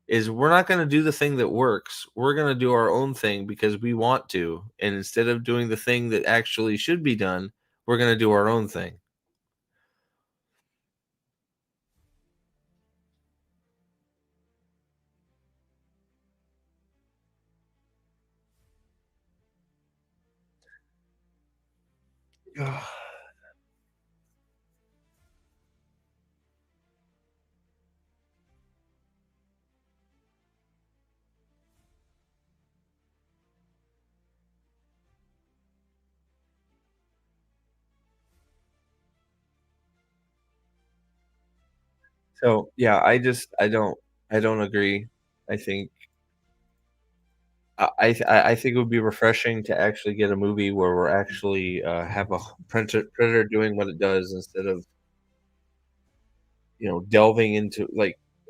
is we're not going to do the thing that works. We're going to do our own thing because we want to. And instead of doing the thing that actually should be done, we're going to do our own thing. So yeah, I don't agree. I think I think it would be refreshing to actually get a movie where we're actually have a predator doing what it does instead of delving into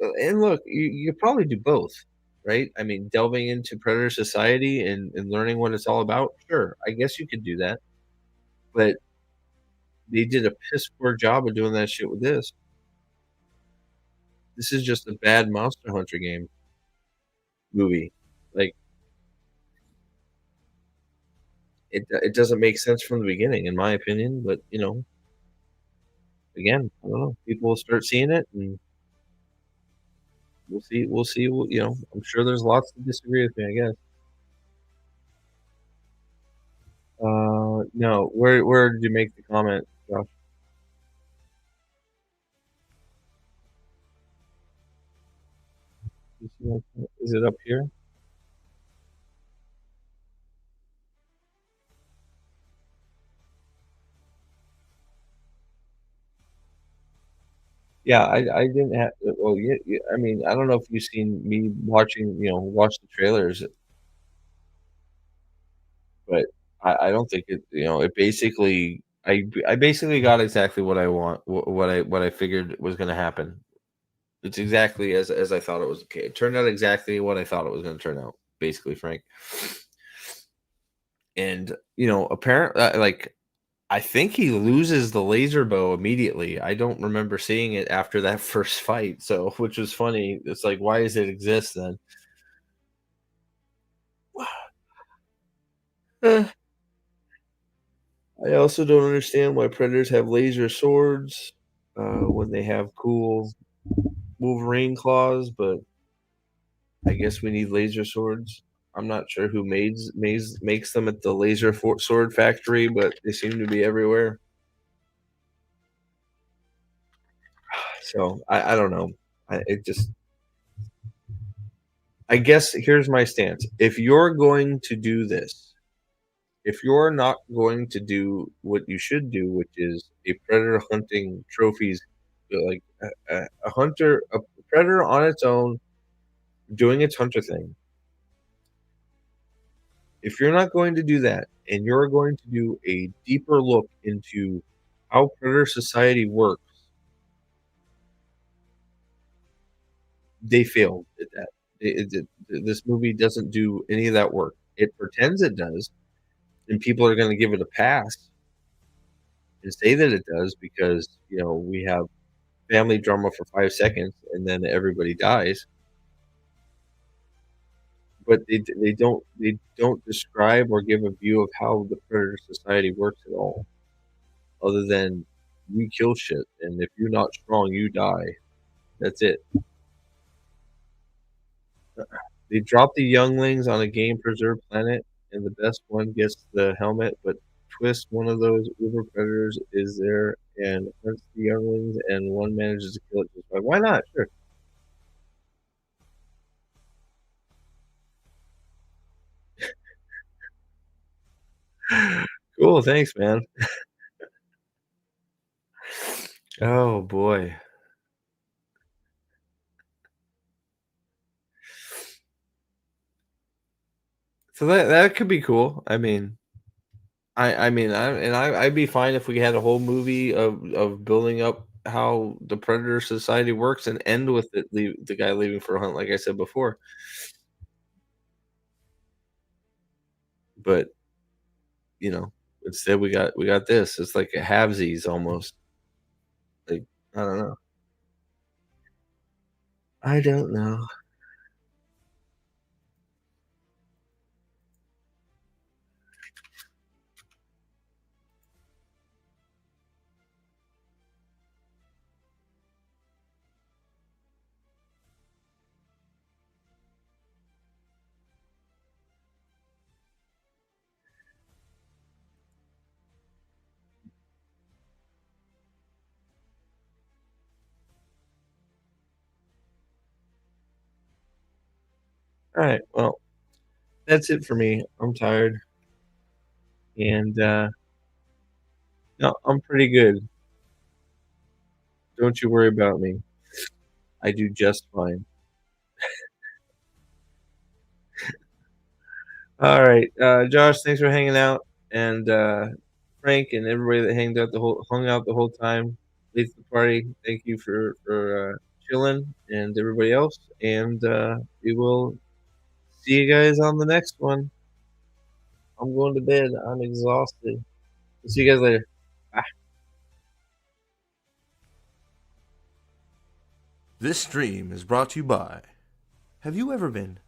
and look, you probably do both, right? I mean, delving into predator society and learning what it's all about. Sure, I guess you could do that, but they did a piss poor job of doing that shit with this. This is just a bad Monster Hunter game movie. Like it doesn't make sense from the beginning, in my opinion. But again, I don't know. People will start seeing it, and we'll see. We'll see. I'm sure there's lots to disagree with me. I guess. No. Where did you make the comment, Josh? Is it up here? Yeah, I didn't have well, yeah, I mean, I don't know if you've seen me watching, watch the trailers, but I don't think it basically I basically got exactly what I want, what I figured was gonna happen. It's exactly as I thought it was. Okay, it turned out exactly what I thought it was gonna turn out, basically, Frank. And, apparently, like, I think he loses the laser bow immediately. I don't remember seeing it after that first fight, so which was funny. It's like, why does it exist then? Eh, I also don't understand why predators have laser swords, when they have cool Wolverine claws, but I guess we need laser swords. I'm not sure who makes them at the sword factory, but they seem to be everywhere. So I don't know. It just I guess here's my stance. If you're going to do this, if you're not going to do what you should do, which is a predator hunting trophies, like a predator on its own doing its hunter thing. If you're not going to do that, and you're going to do a deeper look into how predator society works, they failed at that. This movie doesn't do any of that work. It pretends it does, and people are going to give it a pass and say that it does because we have family drama for 5 seconds and then everybody dies. But they don't describe or give a view of how the predator society works at all, other than we kill shit, and if you're not strong, you die. That's it. They drop the younglings on a game preserve planet, and the best one gets the helmet, but twist one of those uber predators is there and hunts the younglings, and one manages to kill it just by why not? Sure. Cool, thanks, man. Oh boy. So that could be cool. I'd be fine if we had a whole movie of building up how the predator society works and end with the guy leaving for a hunt, like I said before. But you know, instead we got this. It's like a halvesies almost. Like I don't know. I don't know. All right, well, that's it for me. I'm tired, and no, I'm pretty good. Don't you worry about me. I do just fine. All right, Josh, thanks for hanging out, and Frank and everybody that hung out the whole time. Late to the party. Thank you for chilling, and everybody else. And we will see you guys on the next one. I'm going to bed. I'm exhausted. See you guys later. Bye. This stream is brought to you by. Have you ever been